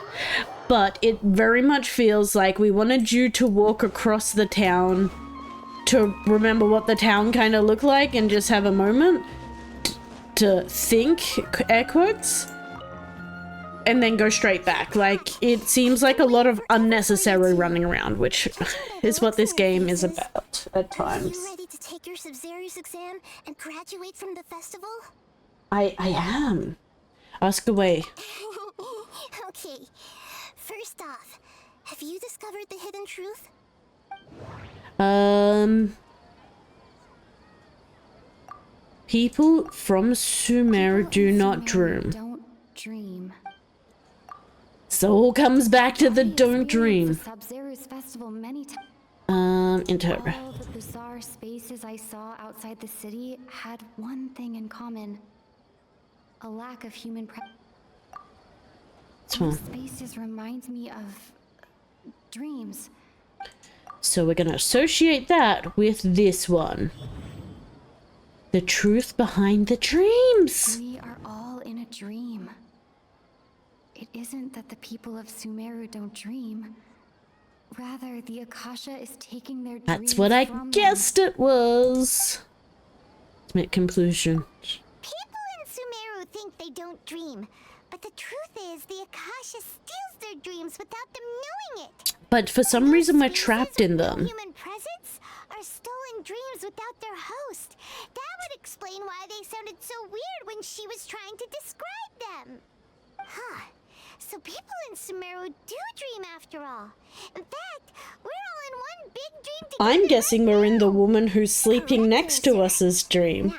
but it very much feels like we wanted you to walk across the town to remember what the town kind of looked like and just have a moment to think, air quotes, and then go straight back. Like, it seems like a lot of unnecessary running around, which is what this game is about at times. Are you ready to take your Sub-Zeros exam and graduate from the festival? I am. Ask away. Okay. First off, have you discovered the hidden truth? People from Sumeru do not dream. Don't dream. So all comes back to the don't dream. Sub-Zero's festival many times. Interpret. All the bizarre spaces I saw outside the city had one thing in common. A lack of human It's fine. Spaces remind me of dreams. So we're gonna associate that with this one. The truth behind the dreams. We are all in a dream. It isn't that the people of Sumeru don't dream. Rather, the Akasha is taking their dreams. That's what I from guessed it was. Ultimate conclusion. People in Sumeru think they don't dream, but the truth is the Akasha steals their dreams without them knowing it. But for some reason we're Spaces trapped in of no them. human presence are stolen dreams without their host. That would explain why they sounded so weird when she was trying to describe them. Huh. So people in Sumeru do dream after all. In fact, we're all in one big dream together. I'm guessing we're in the now. woman who's sleeping Correct next to answer. us's dream. Now,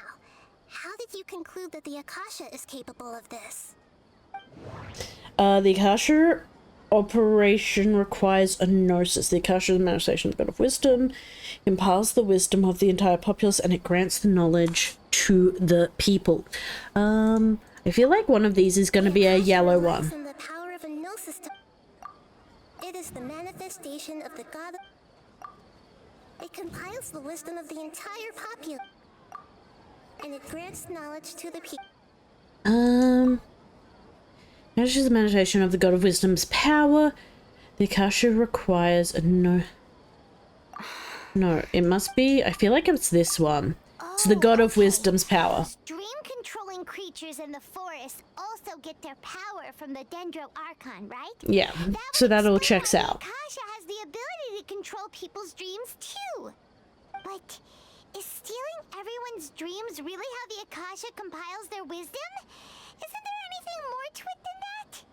how did you conclude that the Akasha is capable of this? The Akasha operation requires a gnosis. The Akasha is the manifestation of the God of Wisdom, imparts the wisdom of the entire populace, and it grants the knowledge to the people. I feel like one of these is going to be a yellow one. The power of a gnosis. It is the manifestation of the God. It compiles the wisdom of the entire populace, and it grants knowledge to the people. Knowledge is the manifestation of the God of Wisdom's power. The Akasha requires a no, it must be, I feel like it's this one. It's the God of Wisdom's power. Dream-controlling creatures in the forest also get their power from the Dendro Archon, right? Yeah, so that all checks out. The Akasha has the ability to control people's dreams too. But is stealing everyone's dreams really how the Akasha compiles their wisdom? Isn't there anything more to it than that?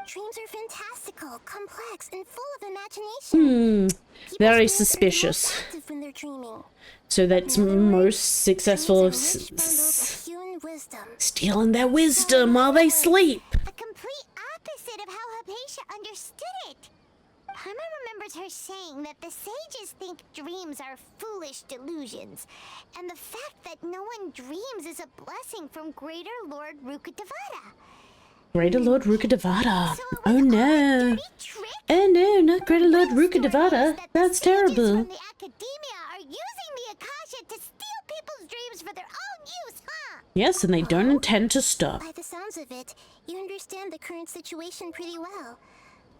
Dreams are fantastical, complex, and full of imagination. People's Very brains are suspicious. most active when they're dreaming. So that's most successful of Dreams are rich bundles of human wisdom. stealing their wisdom while they sleep. A complete opposite of how Hypatia understood it. Paimon remembers her saying that the sages think dreams are foolish delusions, and the fact that no one dreams is a blessing from Greater Lord Rukkhadevata. Greater Lord Rukkhadevata. So it was Oh all a no. dirty trick? Oh no, not Greater Lord Real story is Rukkhadevata. that That's the sages terrible. from the academia are using the Akasha to steal people's dreams for their own use, huh? Yes, and they don't intend to stop. By the sounds of it, you understand the current situation pretty well.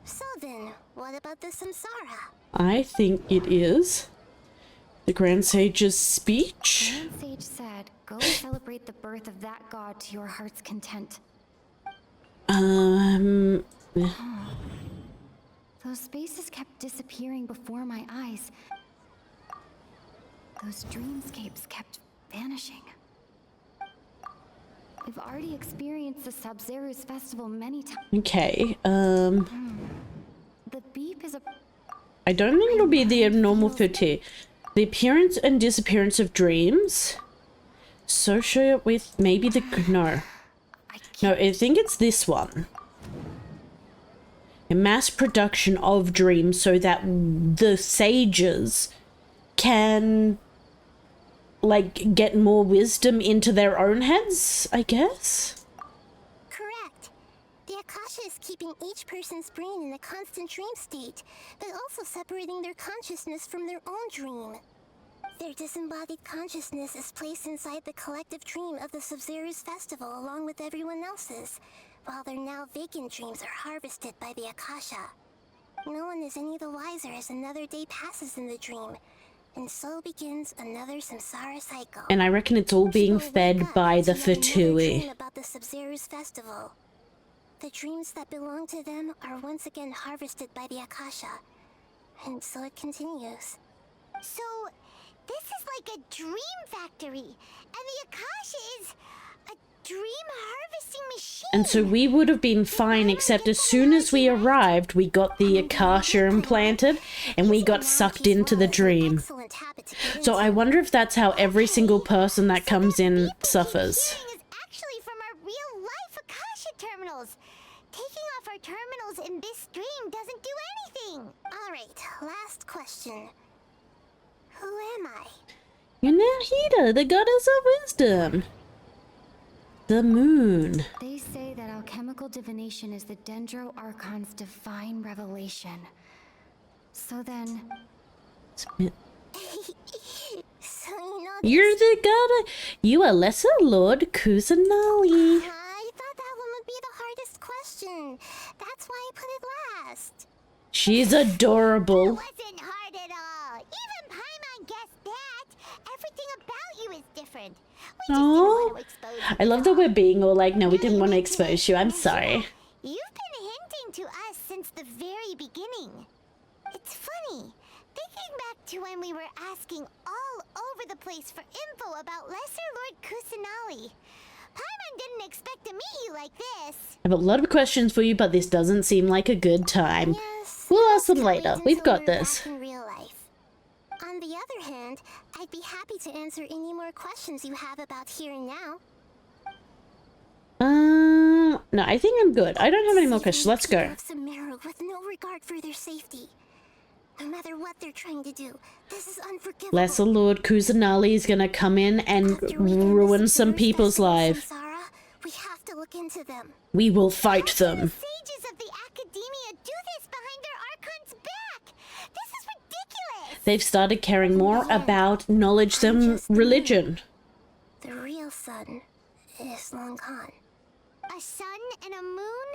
So then, what about the Samsara? I think it is the Grand Sage's speech. Grand Sage said, go celebrate the birth of that god to your heart's content. Those spaces kept disappearing before my eyes. those dreamscapes kept vanishing. We've already experienced the Sub-Zero's festival many times. Okay, The beep is a... I don't think it'll be the abnormal fatigue. The appearance and disappearance of dreams. Associate with maybe the... No. No, I think it's this one. A mass production of dreams so that the sages can, like, get more wisdom into their own heads, I guess? Correct. The Akasha is keeping each person's brain in a constant dream state, but also separating their consciousness from their own dream. Their disembodied consciousness is placed inside the collective dream of the Sub-Zero's festival along with everyone else's, while their now vacant dreams are harvested by the Akasha. No one is any the wiser as another day passes in the dream, and so begins another samsara cycle. And I reckon it's all being People fed wake up by the to yet another Fatui. dream about the Sub-Zero's festival. The dreams that belong to them are once again harvested by the Akasha, and so it continues. So, this is like a dream factory, and the Akasha is a dream harvesting machine. And so we would have been fine, except as soon as we arrived, we got the Akasha implanted, and we got sucked into the dream. So I wonder if that's how every single person that comes in suffers. Is actually from our real life Akasha terminals. Taking off our terminals in this dream doesn't do anything. All right, last question. Who am I? You're Nahida, the goddess of wisdom. The moon. They say that alchemical divination is the Dendro Archon's divine revelation. So then... So you know You're the goddess. You are Lesser Lord Kusanali. I thought that one would be the hardest question. That's why I put it last. She's adorable. Wasn't hard at all. Even Paimon guessed that. Everything about you is different. We just didn't want to expose you. I love that we're being all like, no, we didn't want to expose you. I'm sorry. You've been hinting to us since the very beginning. It's funny. Thinking back to when we were asking all over the place for info about Lesser Lord Kusanali. Paimon didn't expect to meet you like this. I have a lot of questions for you, but this doesn't seem like a good time. Yes. We'll ask them I'll later. wait We've until got we're this. back in real life. On the other hand, I'd be happy to answer any more questions you have about here and now. No, I think I'm good. I don't have any more questions. Let's go. Samara with no regard for their safety. No matter what they're trying to do, this is unforgivable. Lesser Lord Kusanali is gonna come in and After we end ruin this some Sub-Zero's people's festival, lives. Samsara, we have to look into them. We will fight How can them. the sages of the Academia do this behind their Archon's back? This is ridiculous. They've started caring more about knowledge than religion. The real sun is long gone. A sun and a moon?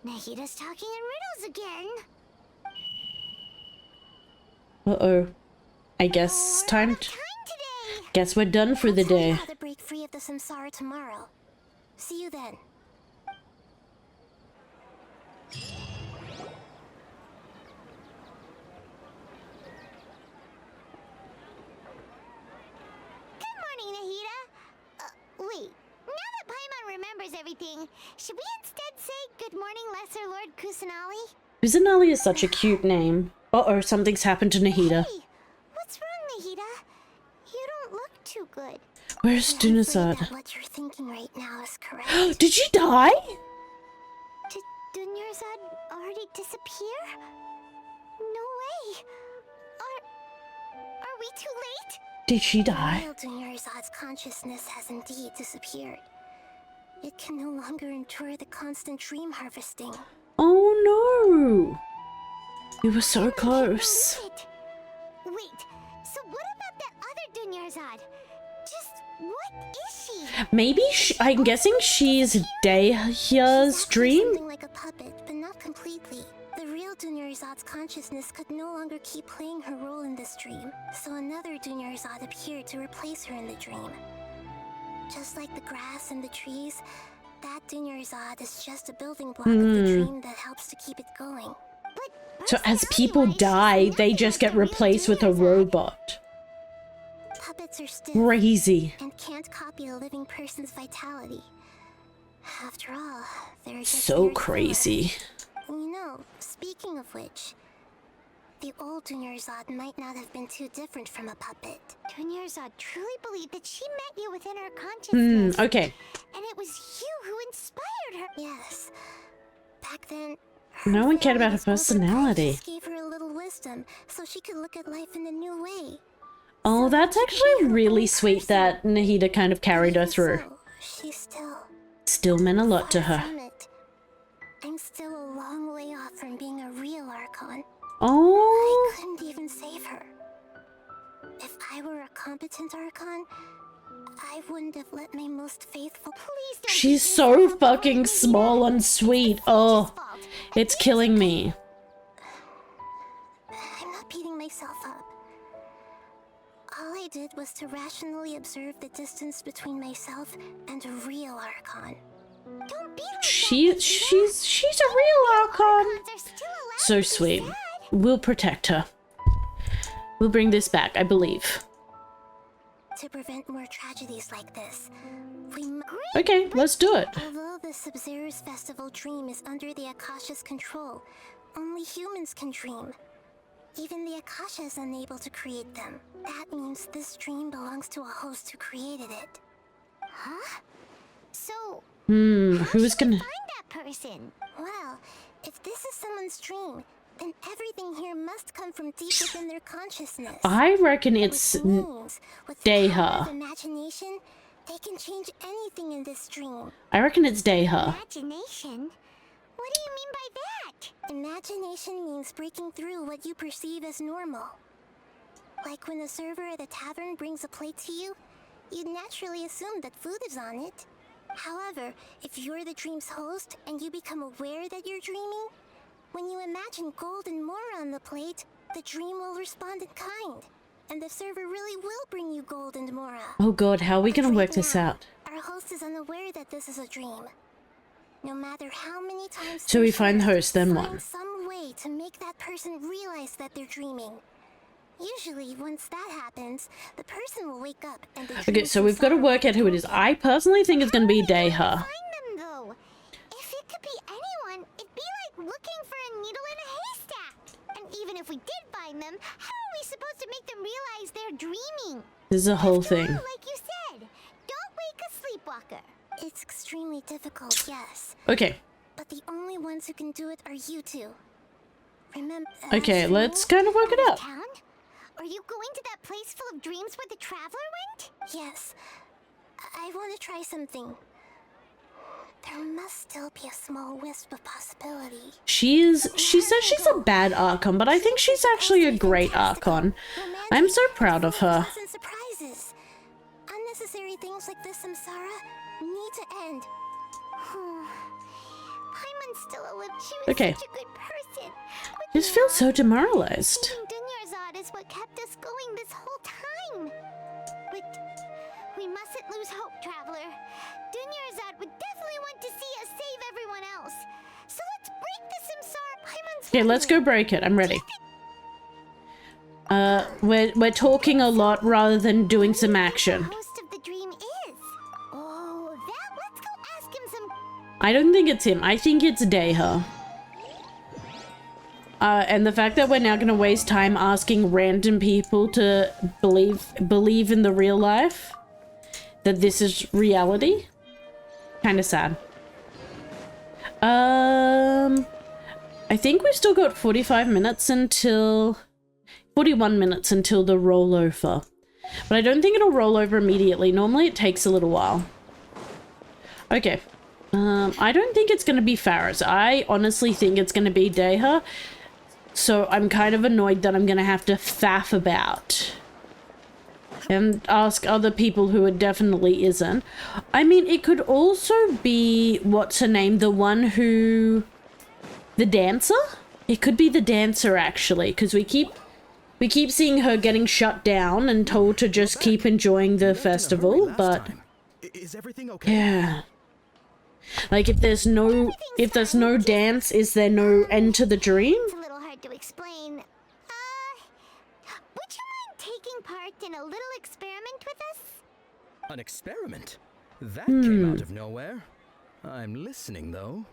Nahida's talking in riddles again. Uh-oh. I guess time to... Time today. Guess we're done for the I'll tell you day. how to break free of the samsara tomorrow. See you then. Good morning, Nahida. Wait. Now that Paimon remembers everything, should we instead say good morning, Lesser Lord Kusanali? Kusanali is such a cute name. Uh-oh, something's happened to Nahida. Hey, what's wrong, Nahida? You don't look too good. Where's I'm afraid Dunazad? that what you're thinking right now is correct. Did she die? Did Dunyarzad already disappear? No way. Are we too late? Did she die? Real Dunyarzad's consciousness has indeed disappeared. It can no longer endure the constant dream harvesting. Oh no! We were so close. Wait, so what about that other Dunyarzad? Just what is she? Maybe I'm guessing she's Daya's dream? Something like a puppet, but not completely. The real Dunyarzad's consciousness could no longer keep playing her role in this dream, so another Dunyarzad appeared to replace her in the dream. Just like the grass and the trees, that Dunyarzad is just a building block of the dream that helps to keep it going. But So as people die, they just get replaced with a robot. Puppets are stiff Crazy. and can't copy a living person's vitality. After all, they're just So mere crazy. filler. You know, speaking of which, the old Dunyarzad might not have been too different from a puppet. Dunyarzad truly believed that she met you within her consciousness. Okay. And it was you who inspired her. Yes. Back then, No one cared about her family's older personality. parents gave her a little wisdom so she could look at life in a new way. Oh, that's actually really sweet that Nahida kind of carried her through. So, she Still meant a lot to far her. from it. I'm still a long way off from being a real Archon. Oh, I couldn't even save her. If I were a competent Archon, I wouldn't have let my most faithful. Please don't. she's so fucking small and sweet. Oh, it's killing me. I'm not beating myself up. All I did was to rationally observe the distance between myself and a real Archon. Don't be like She's a real Archon. Archons are still allowed So to be sweet. sad. We'll protect her. We'll bring this back, I believe. To prevent more tragedies like this, we must. Okay, let's do it. Although the Sub-Zero's festival dream is under the Akasha's control, only humans can dream. Even the Akasha is unable to create them. That means this dream belongs to a host who created it. Huh? So, Who's gonna... find that person? Well, if this is someone's dream, then everything here must come from deep within their consciousness. I reckon it's Which means, with the power of Deha. imagination, they can change anything in this dream. I reckon it's Deha. Imagination? What do you mean by that? Imagination means breaking through what you perceive as normal. Like when the server at a tavern brings a plate to you, you'd naturally assume that food is on it. However, if you're the dream's host and you become aware that you're dreaming, when you imagine gold and more on the plate, the dream will respond in kind. And the server really will bring you gold and mora. Oh god, how are we But gonna work right this now, out? Our host is unaware that this is a dream. No matter how many times So we they find the try, host, then find what? some way to make that person realize that they're dreaming. Usually, once that happens, the person will wake up and the Okay, dream so can we've got to stop. work out who it is. I personally think it's gonna be Deha. Find them though. If it could be anyone, it'd be like looking for a needle in a haystack. And even if we did find them, how are we supposed to make them realize they're dreaming? This is a whole After all, thing. like you said, don't wake a sleepwalker. It's extremely difficult, yes. Okay, But the only ones who can do it are you two. Remember? okay, let's kind of work it out. Town? Are you going to that place full of dreams where the traveler went? Yes. I want to try something. There must still be a small wisp of possibility. She says she's a bad Archon, but I think she's actually a great Archon. I'm so proud of her. Pleasant surprises. Unnecessary things like this samsara need to end. Paimon's still alive. She was Okay. such a good person. But Just feel so demoralized. Saving Dunyarzad is what kept us going this whole time. But we mustn't lose hope, Traveler. Dunyarzad would definitely want to see us save everyone else. So let's break the samsara. Paimon's Okay, let's go break it. I'm ready. We're talking a lot rather than doing some action. The host of the dream is. Oh, let's go ask him some. I don't think it's him. I think it's Deha. And the fact that we're now gonna waste time asking random people to believe in the real life, that this is reality, kind of sad. I think we've still got 41 minutes until the rollover. But I don't think it'll roll over immediately. Normally it takes a little while. Okay. I don't think it's going to be Faris. I honestly think it's going to be Deha. So I'm kind of annoyed that I'm going to have to faff about and ask other people who it definitely isn't. I mean, it could also be, what's her name? The one who... The dancer? It could be the dancer, actually, because we keep seeing her getting shut down and told to just keep enjoying the festival, but... Is everything okay? Yeah. Like, if there's no dance, is there no end to the dream? It's a little hard to little experiment with us? An experiment? That came out of nowhere. I'm listening, though.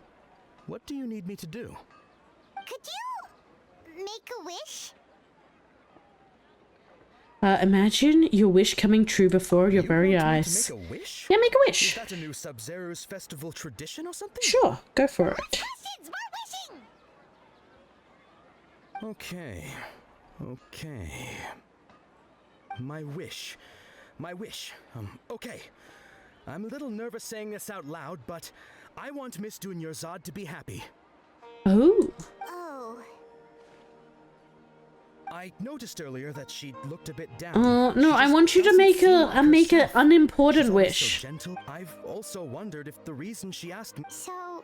What do you need me to do? Could you make a wish? Imagine your wish coming true before your very want me to eyes. make a wish? Yeah, make a Is wish. that a new Sub-Zero's festival tradition or something? Sure, go for it. Questions, more wishing! Okay. Okay. My wish. My wish. Okay. I'm a little nervous saying this out loud, but I want Miss Dunyarzad to be happy. Oh. Oh, I noticed earlier that she looked a bit down. No, I want you to make a unimportant She's always wish. so gentle. I've also wondered if the reason she asked me. so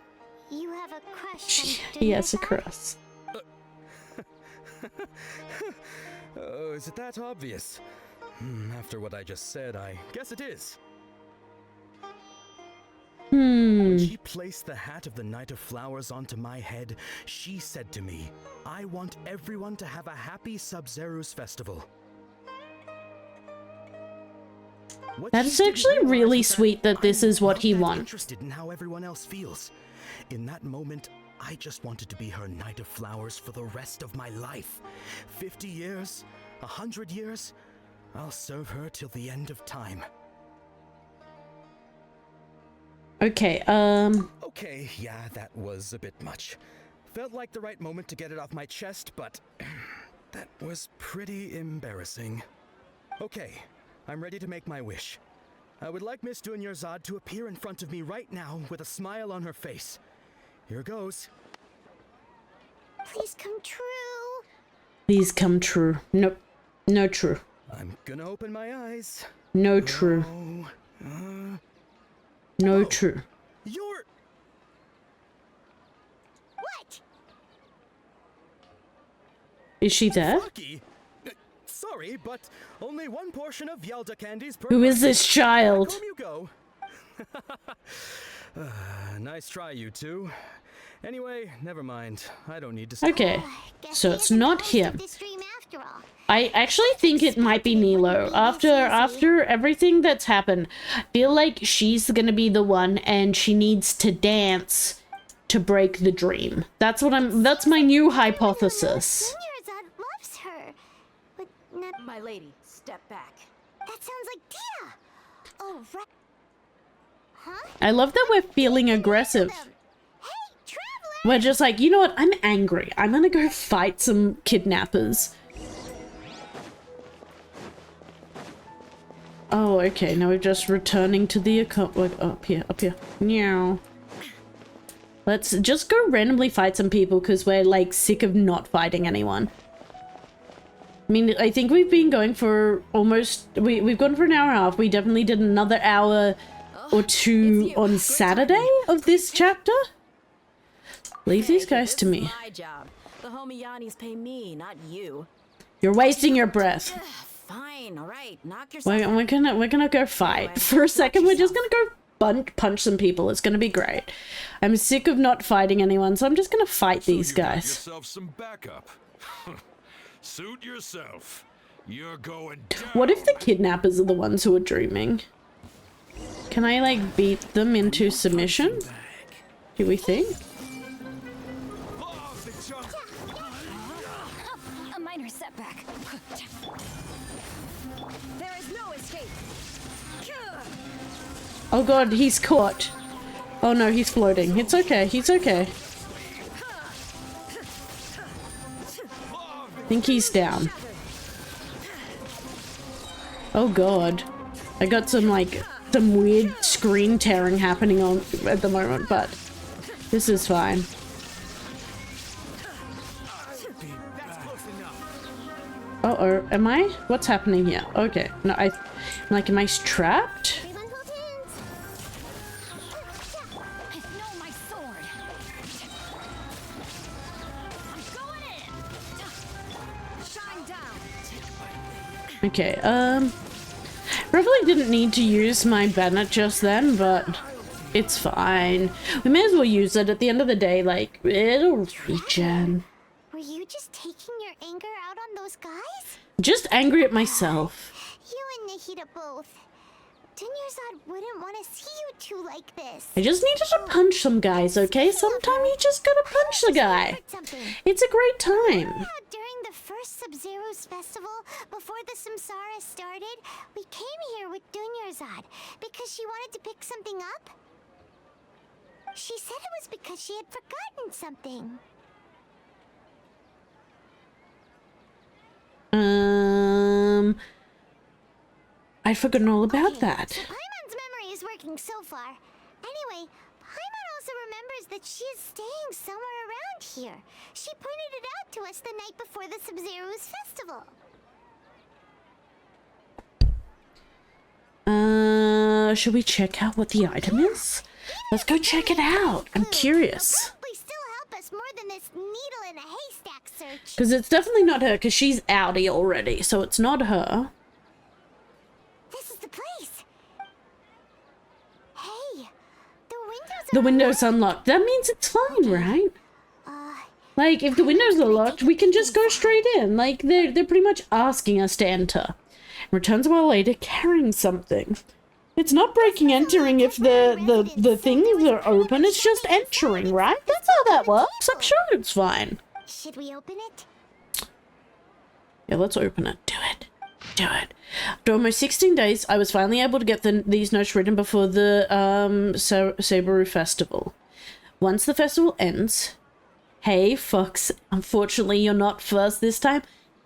you have a crush on He has a Dunyarzad? cross. Oh, is it that obvious? After what I just said, I guess it is. When she placed the hat of the Knight of Flowers onto my head, she said to me, I want everyone to have a happy Sub-Zero's festival. What That she is didn't actually realize really was that sweet that this I'm is what not he that wants. interested in how everyone else feels. In that moment, I just wanted to be her Knight of Flowers for the rest of my life. 50 years, 100 years, I'll serve her till the end of time. Okay, Okay, yeah, that was a bit much. Felt like the right moment to get it off my chest, but that was pretty embarrassing. Okay, I'm ready to make my wish. I would like Miss Dunyarzad to appear in front of me right now with a smile on her face. Here goes. Please come true. please come true. Nope. No true. I'm gonna open my eyes. No true. Oh, No true. you're... What? Is she there? Lucky. Sorry, but only one portion of Yalda candies per Who is person. this child? Back home you go. Nice try, you two. Anyway, never mind. I don't need to. Okay, Guess so he it's isn't the not host of him. this dream after all. I actually think it might be Nilo. After everything that's happened, I feel like she's gonna be the one, and she needs to dance to break the dream. That's my new hypothesis. Dunyarzad loves her. But not... My lady, step back. That sounds like Dia. Oh, right. Huh? I love that we're feeling aggressive. Hey, traveler! We're just like, you know what? I'm angry. I'm gonna go fight some kidnappers. Oh, okay. Now we're just returning to the account. Like, up here. Meow. Let's just go randomly fight some people because we're like sick of not fighting anyone. I mean, I think we've been going for almost... We've gone for an hour and a half. We definitely did another hour or two on Saturday of this chapter. Leave these guys to me. This is my job. The homie Yanni's pay me, not you. You're wasting your breath. Fine, all right. Knock yourself out. We're gonna go fight. For a second, we're just gonna go punch some people. It's gonna be great. I'm sick of not fighting anyone, so I'm just gonna fight these You got guys. yourself some backup. Suit yourself. You're going down. What if the kidnappers are the ones who are dreaming? Can I, like, beat them into submission? Do we think? Oh, the jump. A minor setback. There is no escape. Oh god, he's caught. Oh no, he's floating. It's okay, he's okay. I think he's down. Oh god. I got some, like, some weird screen tearing happening on at the moment, but this is fine. Uh-oh, am I? What's happening here? Okay, no, am I trapped? No, my sword. I'm going in. Shine down. Okay, probably didn't need to use my banner just then, but it's fine. We may as well use it at the end of the day, like, it'll regen. Were you just taking your anger out on those guys? Just angry at myself. You the heat of both. Dunyarzad wouldn't want to see you two like this. I just needed to punch some guys, okay? Sometimes you just gotta punch the guy. It's a great time. During the first Sub-Zero's festival, before the Samsara started, we came here with Dunyarzad because she wanted to pick something up. She said it was because she had forgotten something. I'd forgotten all about that. So Paimon's memory is working so far. Anyway, Paimon also remembers that she is staying somewhere around here. She pointed it out to us the night before the Sub-Zero's festival. Should we check out what the item is? Let's go check it out. I'm curious. Probably still help us more than this needle in a haystack search. Because it's definitely not her, because she's outie already, so it's not her. This is the place. Hey, The window's unlocked. That means it's fine, right? Like, if the windows are locked, we can just go straight in. Like, they're pretty much asking us to enter. Returns a while later carrying something. It's not breaking entering if the things are open, it's just entering, right? That's how that works. I'm sure it's fine. Should we open it? Yeah, let's open it. Do it. Do it. After almost 16 days, I was finally able to get these notes written before the Sabaru festival. Once the festival ends... Hey, Fox, unfortunately you're not first this time,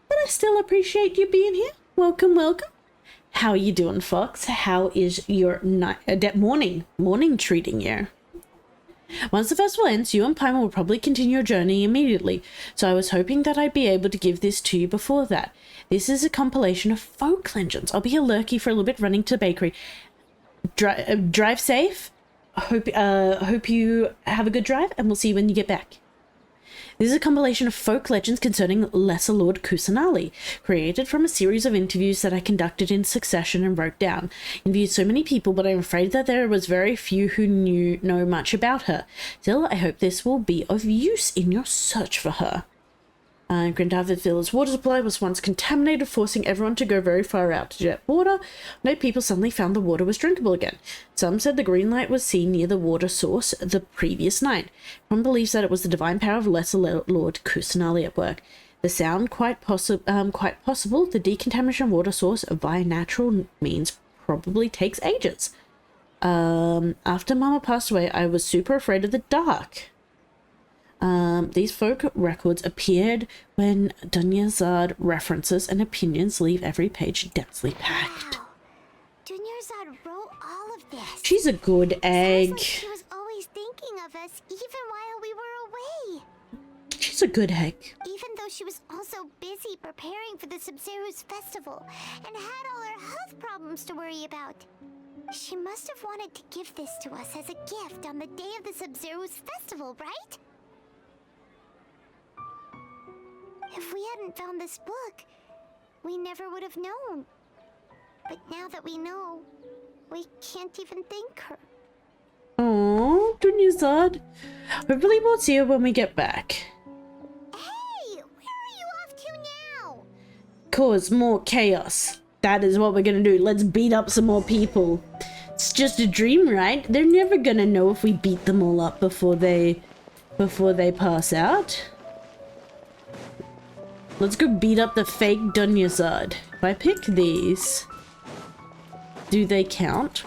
but I still appreciate you being here. Welcome, welcome. How are you doing, Fox? How is your morning treating you? Once the festival ends, you and Paimon will probably continue your journey immediately, so I was hoping that I'd be able to give this to you before that. This is a compilation of folk legends. I'll be a lurky for a little bit running to the bakery. Drive safe. Hope you have a good drive, and we'll see you when you get back. This is a compilation of folk legends concerning Lesser Lord Kusanali, created from a series of interviews that I conducted in succession and wrote down. Interviewed so many people, but I'm afraid that there was very few who know much about her. Still, I hope this will be of use in your search for her. Grandavid Villa's water supply was once contaminated, forcing everyone to go very far out to get water. No people suddenly found the water was drinkable again. Some said the green light was seen near the water source the previous night. One believes that it was the divine power of Lesser Lord Kusanali at work. The sound quite possible. The decontamination of water source via natural means probably takes ages. After Mama passed away, I was super afraid of the dark. These folk records appeared when Dunyarzad references and opinions leave every page densely packed. Wow. Dunyarzad wrote all of this. She's a good egg. Like she was always thinking of us even while we were away. She's a good egg. Even though she was also busy preparing for the Sub-Zero's festival and had all her health problems to worry about. She must have wanted to give this to us as a gift on the day of the Sub-Zero's festival, right? If we hadn't found this book, we never would have known. But now that we know, we can't even thank her. Aww, Dunyarzad. Hopefully we'll see her when we get back. Hey, where are you off to now? Cause more chaos. That is what we're gonna do. Let's beat up some more people. It's just a dream, right? They're never gonna know if we beat them all up before they pass out. Let's go beat up the fake Dunyarzad. If I pick these, do they count?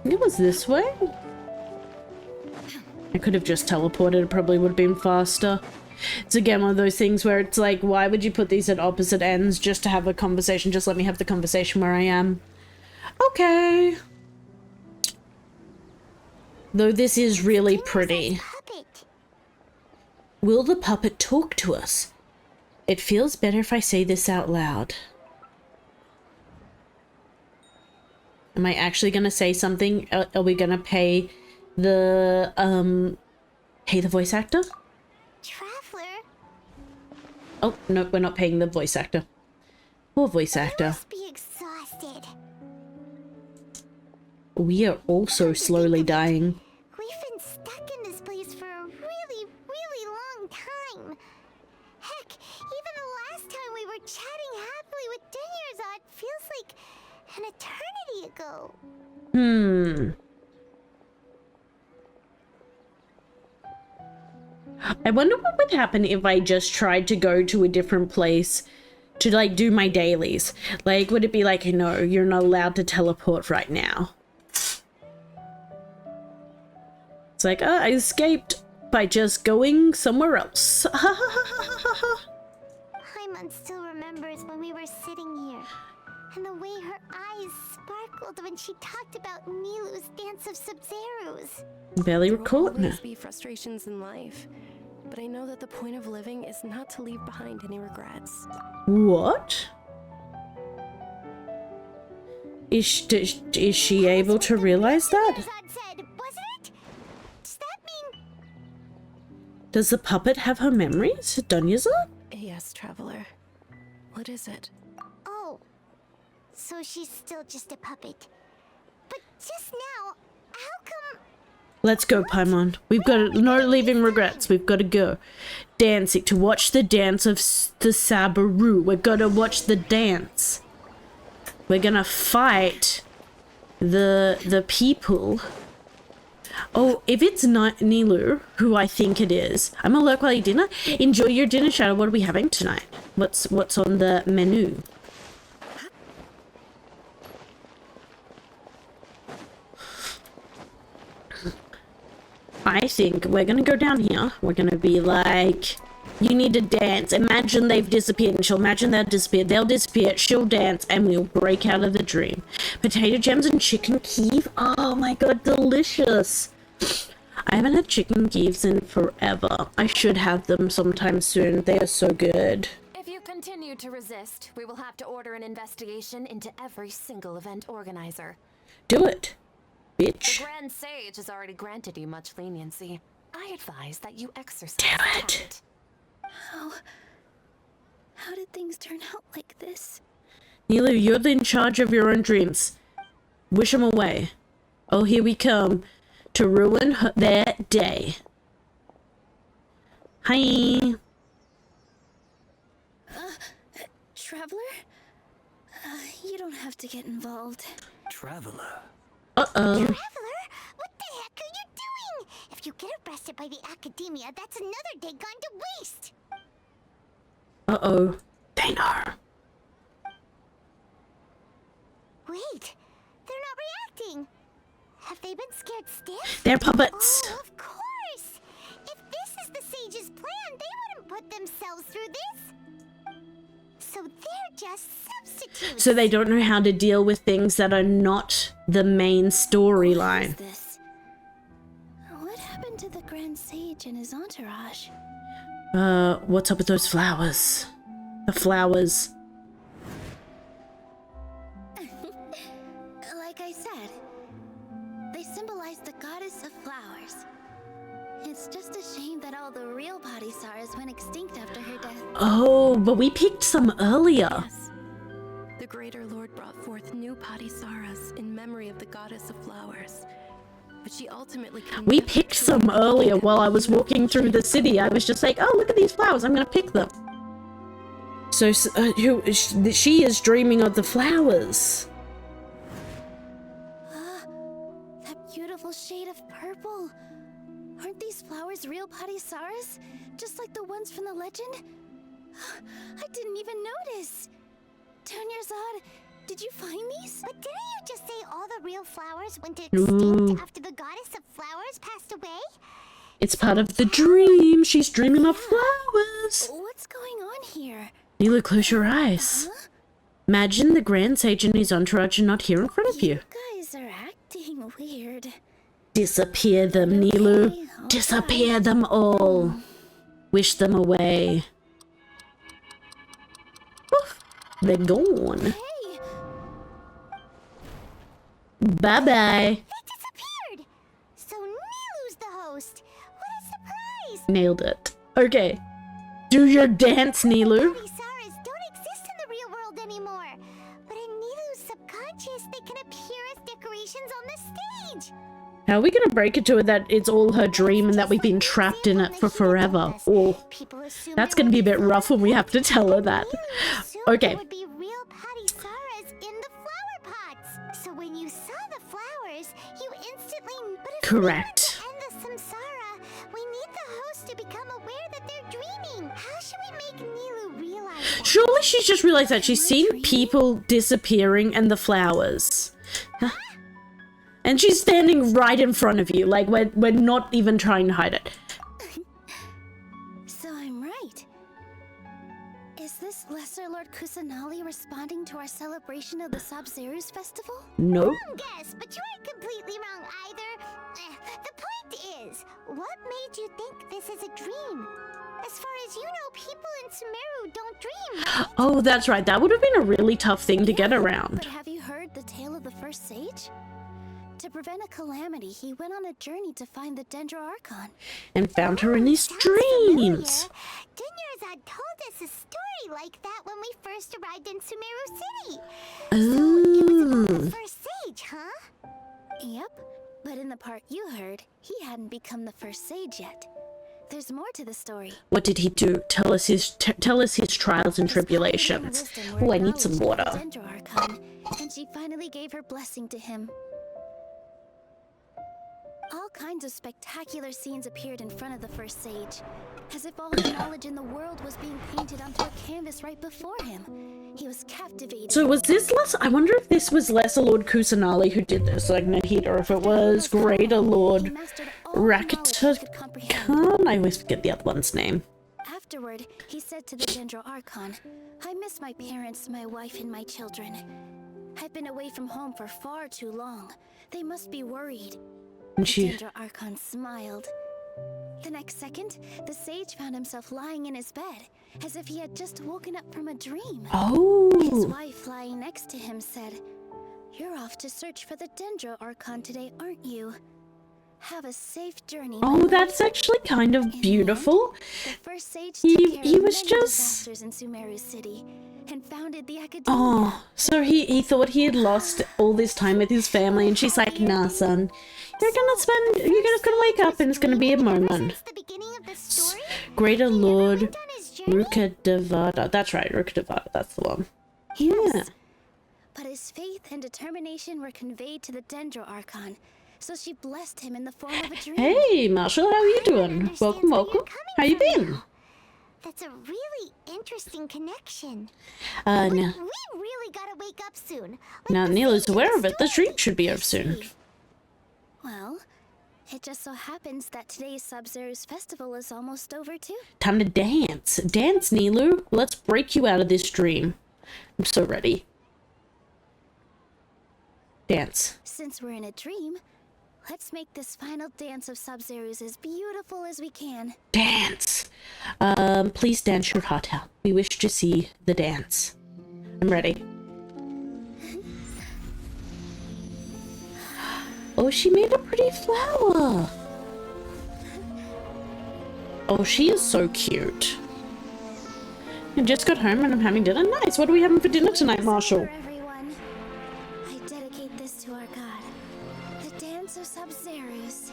It was this way? I could have just teleported, it probably would have been faster. It's again one of those things where it's like, why would you put these at opposite ends just to have a conversation? Just let me have the conversation where I am. Okay. Though this is really pretty. Will the puppet talk to us? It feels better if I say this out loud. Am I actually gonna say something? Are we gonna pay the voice actor? Traveler? Oh, no, we're not paying the voice actor. Poor voice actor. Must be exhausted. We are also slowly dying. We've been stuck in this place for ago. I wonder what would happen if I just tried to go to a different place to like do my dailies. Like, would it be like, no, you're not allowed to teleport right now? It's like, oh, I escaped by just going somewhere else. Paimon still remembers when we were sitting here, and the way her eyes sparkled when she talked about Nilu's dance of Sub-Zeros. Barely There will recall it now. always be frustrations in life, but I know that the point of living is not to leave behind any regrets. What? Is she able to realize that? Zod said, wasn't it? Does that mean... Does the puppet have her memories, Dunyaza? Yes, Traveler. What is it? Oh, so she's still just a puppet. But just now, how come... Let's go, Paimon. We've got no leaving regrets. We've got to go. Dancing to watch the dance of the Sabaru. We're gonna watch the dance. We're gonna fight the people. Oh, if it's not Nilu, who I think it is, I'm gonna lurk while you dinner. Enjoy your dinner, Shadow. What are we having tonight? What's on the menu? I think we're gonna go down here. We're gonna be like, you need to dance. Imagine they've disappeared, and she'll imagine they've disappeared. They'll disappear, she'll dance, and we'll break out of the dream. Potato gems and chicken Kiev. Oh my god, delicious. I haven't had chicken Kievs in forever. I should have them sometime soon. They are so good. If you continue to resist, we will have to order an investigation into every single event organizer. Do it, The bitch. Grand Sage has already granted you much leniency. I advise that you exercise Do it. tact. How did things turn out like this? Nilu, you're in charge of your own dreams. Wish them away. Oh, here we come to ruin their day. Hi. Traveler? You don't have to get involved. Traveler. Uh-oh. Traveler, what the heck are you doing? If you get arrested by the Academia, that's another day gone to waste. Uh-oh. They know. Wait, they're not reacting. Have they been scared stiff? They're puppets. Oh, of course. If this is the Sage's plan, they wouldn't put themselves through this. So they're just substitutes. So they don't know how to deal with things that are not the main What storyline. is this? What happened to the Grand Sage and his entourage? What's up with those flowers? The flowers. Like I said, they symbolize the goddess of flowers. It's just a shame that all the real Padisaras went extinct after her death. Oh, but we picked some earlier. Yes. The Greater Lord brought forth new Padisaras in memory of the goddess of flowers. But she ultimately We picked some earlier while I was walking through the city. I was just like, oh, look at these flowers. I'm going to pick them. So she is dreaming of the flowers. That beautiful shade of purple. Aren't these flowers real Padisaras? Just like the ones from the legend? I didn't even notice. Dunyarzad, did you find these? But didn't you just say all the real flowers went extinct Ooh. after the goddess of flowers passed away? It's part of the dream. She's dreaming of flowers. What's going on here? Nilu, close your eyes. Imagine the Grand Sage and his entourage are not here in front of you. Guys are acting weird. Disappear them, Nilu. Disappear them all. Wish them away. Poof. They're gone. Hey, Bye-bye. They disappeared! So Nilu's the host! What a surprise! Nailed it. Okay. Do your dance, Nilu. Padisaras don't exist in the real world anymore. But in Nilu's subconscious, they can appear as decorations on the stage. How are we gonna break it to her that it's all her dream and that we've been trapped in it for forever? Oh, People assume that's there gonna be a would bit rough when we have to tell her that. Nilu assumed Okay. there would be real Padisaras in the flower pots. So when you saw the flowers, you instantly... But if Correct. we want to end the samsara, we need the host to become aware that they're dreaming. How should we make Nilu realize that? Surely she's just realized that she's seen people disappearing and the flowers. Huh? And she's standing right in front of you, like we're not even trying to hide it. So I'm right. Is this Lesser Lord Kusanali responding to our celebration of the Sabzeruz festival? Nope. Wrong guess, but you aren't completely wrong either. The point is, what made you think this is a dream? As far as you know, people in Sumeru don't dream, right? Oh, that's right. That would have been a really tough thing to get But around. have you heard the tale of the first sage? To prevent a calamity, he went on a journey to find the Dendro Archon. And found her in his Sounds familiar. dreams. Dunyarzad told us a story like that when we first arrived in Sumeru City. Ooh. So it was about the first sage, huh? Yep, but in the part you heard, he hadn't become the first sage yet. There's more to the story. What did he do? Tell us his trials and tribulations. Oh, I need some water. Dendro Archon, and she finally gave her blessing to him. All kinds of spectacular scenes appeared in front of the first sage, as if all the knowledge in the world was being painted onto a canvas right before him. He was captivated. So was this I wonder if this was Lesser Lord Kusanali who did this, like Nahid, or if it was Greater Lord Rakatakan. I always forget the other one's name. Afterward, he said to the Dendro Archon, I miss my parents, my wife, and my children. I've been away from home for far too long. They must be worried. And The she... Dendro Archon smiled. The next second, the sage found himself lying in his bed, as if he had just woken up from a dream. His Oh. wife lying next to him said, You're off to search for the Dendro Archon today, aren't you? Have a safe journey. Oh, that's actually kind of beautiful. The first sage He- took care he of was many just- disasters in Sumeru City and founded the Academia. Oh, so he thought he had lost all this time with his family, and she's like, nah, son. You're just gonna wake up and it's gonna be a moment. Since the beginning of the story, Greater he never Lord went on his journey. Rukadevada. That's right, Rukadevada, that's the one. Yeah. But his faith and determination were conveyed to the Dendro Archon, so she blessed him in the form of a dream. Hey, Marshall, how are you doing? understands Welcome, where you're welcome. coming How you from been? now. That's a really interesting connection. Now, We really gotta wake up soon. Like now the Neil is sage in aware of it. The story. stream should be over soon. Well, it just so happens that today's Sabzeruz festival is almost over too. Time to dance. Dance, Nilu. Let's break you out of this dream. I'm so ready. Dance. Since we're in a dream, let's make this final dance of Sabzeruz as beautiful as we can. Dance. Please dance your heart out. We wish to see the dance. I'm ready. Oh, she made a pretty flower. Oh, she is so cute. I just got home and I'm having dinner. Nice. What are we having for dinner tonight, Marshall? For everyone, I dedicate this to our god, the dance of Sabzeruz.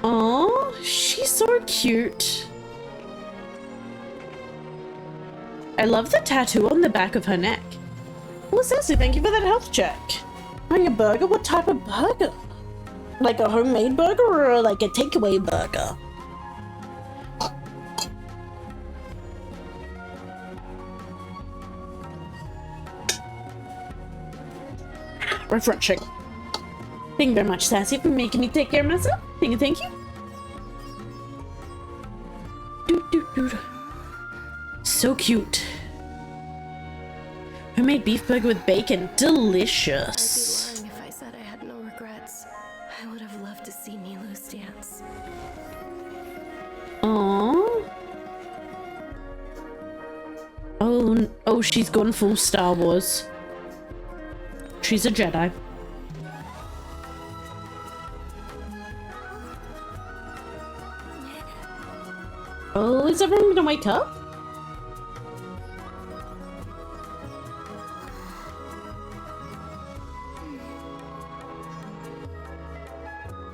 Oh, she's so cute. I love the tattoo on the back of her neck. Well, Cersei, thank you for that health check. Bring a burger? What type of burger? Like a homemade burger or like a takeaway burger? Refreshing. Thank you very much, Sassy, for making me take care of myself. Thank you, thank you. So cute. Homemade beef burger with bacon. Delicious. I'd be lying if I said I had no regrets. I would have loved to see Nilu's dance. Aww. Oh, she's gone full Star Wars. She's a Jedi. Oh, is everyone gonna wake up?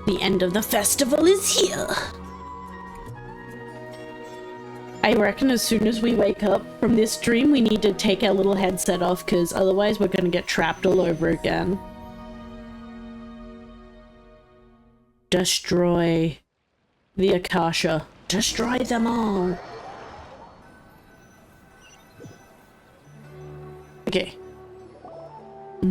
The end of the festival is here. I I reckon as soon as we wake up from this dream, we need to take our little headset off, because otherwise we're going to get trapped all over again. Destroy the Akasha. Destroy them all. Okay. Oh,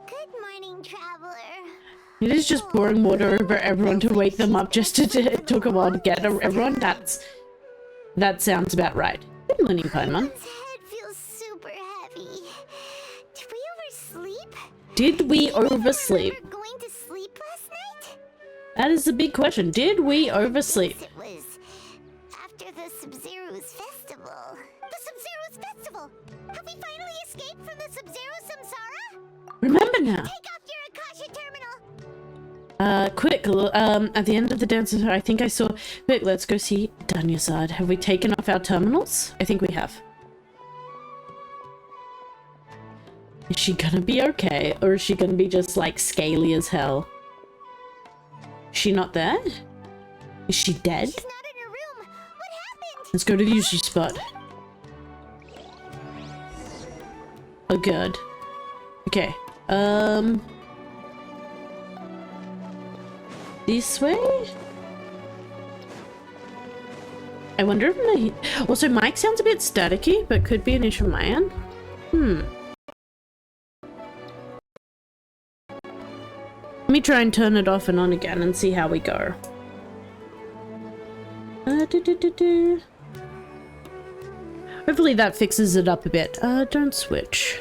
good morning, traveler. It is just pouring water over everyone to wake them up just to took a while to get everyone. That sounds about right. Good morning, Paimon. His head feels super heavy. Did we oversleep? Did we oversleep? Remember going to sleep last night? That is the big question. Did we oversleep? Yes, it was after the Sub-Zero's festival. The Sub-Zero's festival! Have we finally escaped from the Sub-Zero Samsara? Remember now. Take off your Akasha terminal! Quick, at the end of the dance, I think I saw... Quick, let's go see Danyasad. Have we taken off our terminals? I think we have. Is she gonna be okay? Or is she gonna be just, like, scaly as hell? Is she not there? Is she dead? She's not in her room. What happened? Let's go to the usual spot. Oh, good. Okay, this way? I wonder if my... Also, mic sounds a bit staticky, but could be an issue on my end. Let me try and turn it off and on again and see how we go. Hopefully that fixes it up a bit. Don't switch.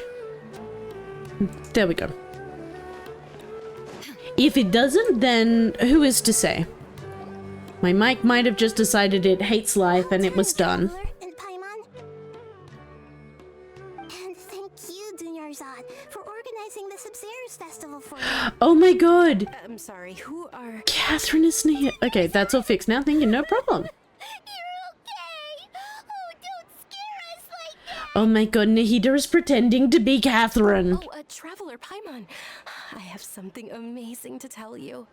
There we go. If it doesn't, then who is to say? My mic might have just decided it hates life and it was done. And Paimon. And thank you, Dunyarzad, for organizing the Sub-Zero's festival for me. Oh my god! I'm sorry, who are... Catherine is here. Okay, that's all fixed now. Thank you, no problem. You're okay! Oh, don't scare us like that! Oh my god, Nahida is pretending to be Catherine. Oh, Traveler Paimon. I have something amazing to tell you.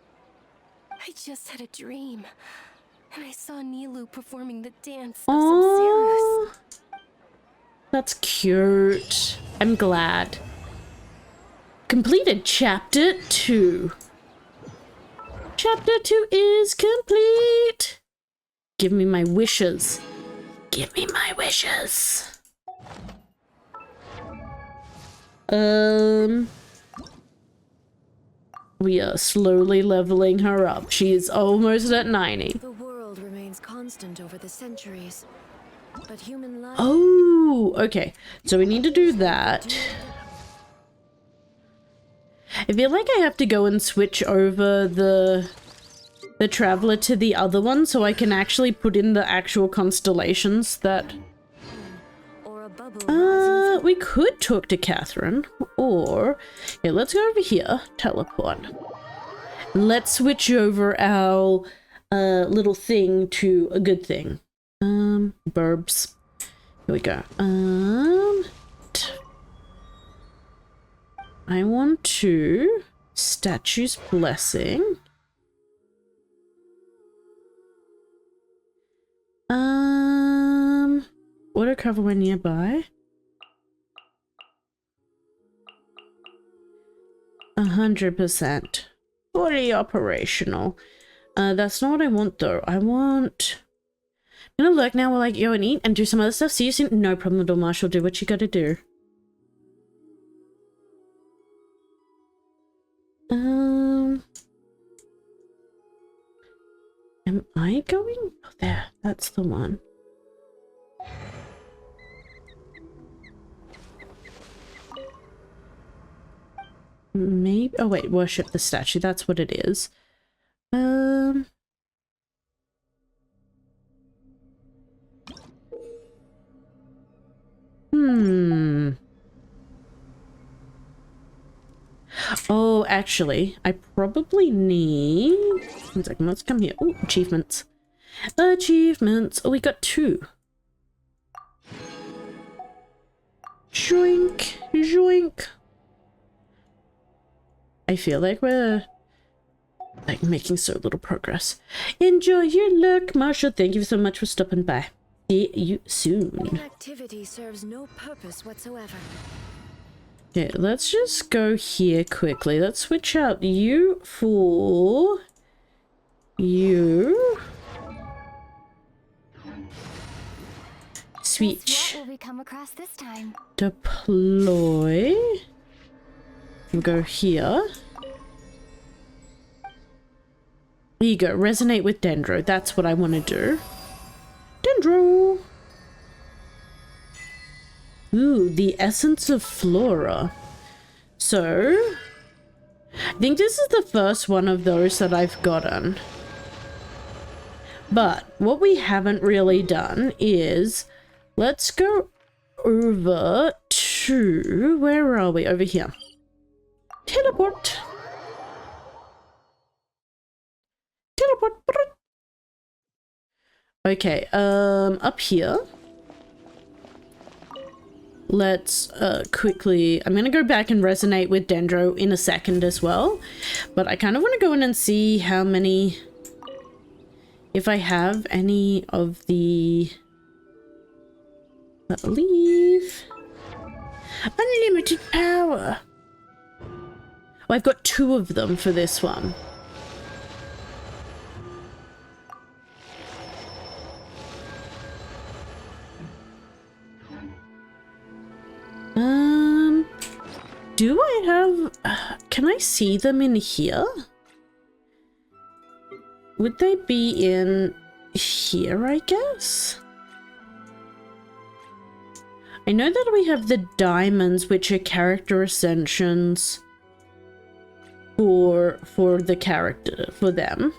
I just had a dream, and I saw Nilu performing the dance of Oh, Sub-Zero's. that's cute. I'm glad. Completed chapter 2. Chapter 2 is complete. Give me my wishes. Give me my wishes. We are slowly leveling her up. She is almost at 90. The world remains constant over the centuries, but human life... Oh, okay. So we need to do that. I feel like I have to go and switch over the traveler to the other one so I can actually put in the actual constellations that... we could talk to Catherine, or... Yeah, let's go over here. Teleport. Let's switch over our little thing to a good thing. Burbs. Here we go. I want to... Statue's Blessing. Auto cover when nearby. 100%. Fully operational. That's not what I want though. I want... I'm gonna look now while I go and eat and do some other stuff. See you soon. No problem at all, Marshall. Do what you gotta do. Am I going? Oh, there. That's the one. Maybe... Oh, wait. Worship the statue. That's what it is. Oh, actually, I probably need... One second, let's come here. Oh, achievements. Achievements. Oh, we got 2. Joink. Joink. I feel like we're Like, making so little progress. Enjoy your look, Marshall. Thank you so much for stopping by. See you soon. Inactivity serves no purpose whatsoever. Okay, let's just go here quickly. Let's switch out you for you. Switch. What will we come across this time? Deploy. We'll go here. There you go. Resonate with Dendro. That's what I want to do. Dendro. Ooh, the essence of Flora. So, I think this is the first one of those that I've gotten. But what we haven't really done is, let's go over to, where are we? Over here. Teleport. Teleport. Okay, up here. Let's quickly, I'm gonna go back and resonate with Dendro in a second as well, but I kind of want to go in and see how many, if I have any of the, I believe, unlimited power. Oh, I've got 2 of them for this one. Do I have... can I see them in here? Would they be in here, I guess? I know that we have the diamonds, which are character ascensions for the character, for them.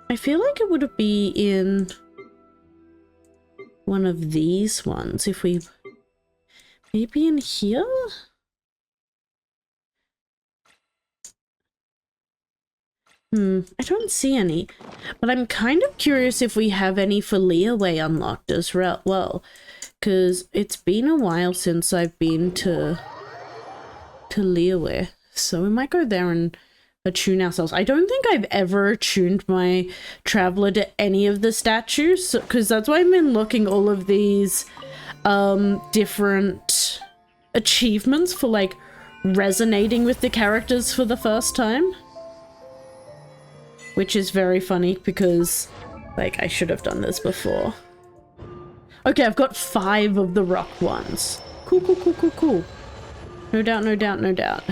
I feel like it would be in one of these ones if we... Maybe in here? I don't see any. But I'm kind of curious if we have any for Leeway unlocked as well. Because it's been a while since I've been to Leeway. So we might go there and attune ourselves. I don't think I've ever attuned my Traveler to any of the statues. Because that's why I've been looking all of these different achievements for like resonating with the characters for the first time, which is very funny because like I should have done this before. Okay, I've got 5 of the rock ones. Cool. No doubt.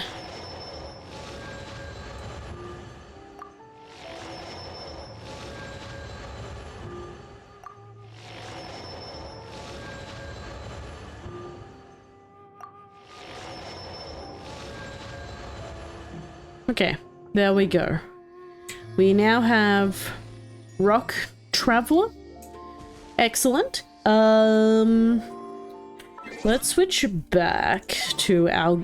Okay, there we go. We now have Rock Traveler. Excellent. Let's switch back to our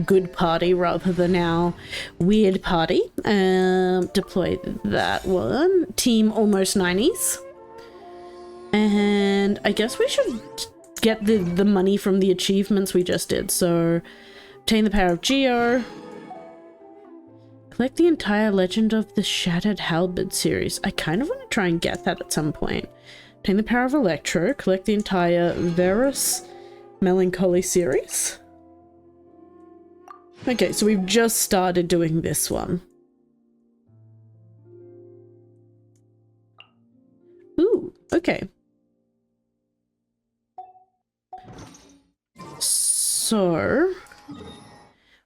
good party rather than our weird party. Deploy that one. Team almost 90s. And I guess we should get the money from the achievements we just did. So, obtain the power of Geo. Collect the entire Legend of the Shattered Halberd series. I kind of want to try and get that at some point. Obtain the power of Electro. Collect the entire Verus Melancholy series. Okay, so we've just started doing this one. Ooh, okay. So...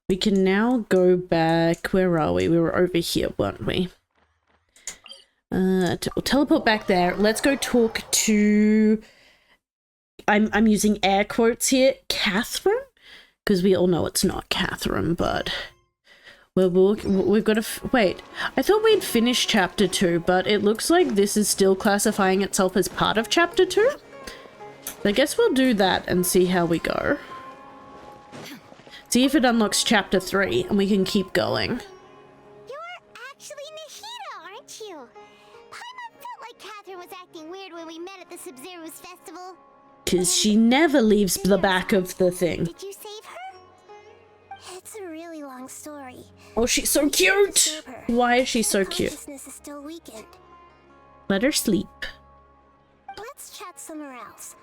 we can now go back. Where are we? We were over here, weren't we? Teleport back there. Let's go talk to... I'm using air quotes here. Catherine? Because we all know it's not Catherine, but... we've got to... wait. I thought we'd finished Chapter 2, but it looks like this is still classifying itself as part of Chapter 2. I guess we'll do that and see how we go. See if it unlocks Chapter 3, and we can keep going. You're actually Nahida, aren't you? Paimon felt like Catherine was acting weird when we met at the Sub-Zero's festival. Because she never leaves the back of the thing. Did you save her? It's a really long long story. Oh, she's so cute! Disturb her. Why is she so Her cute? consciousness is still weakened. Let her sleep. Let's chat somewhere else.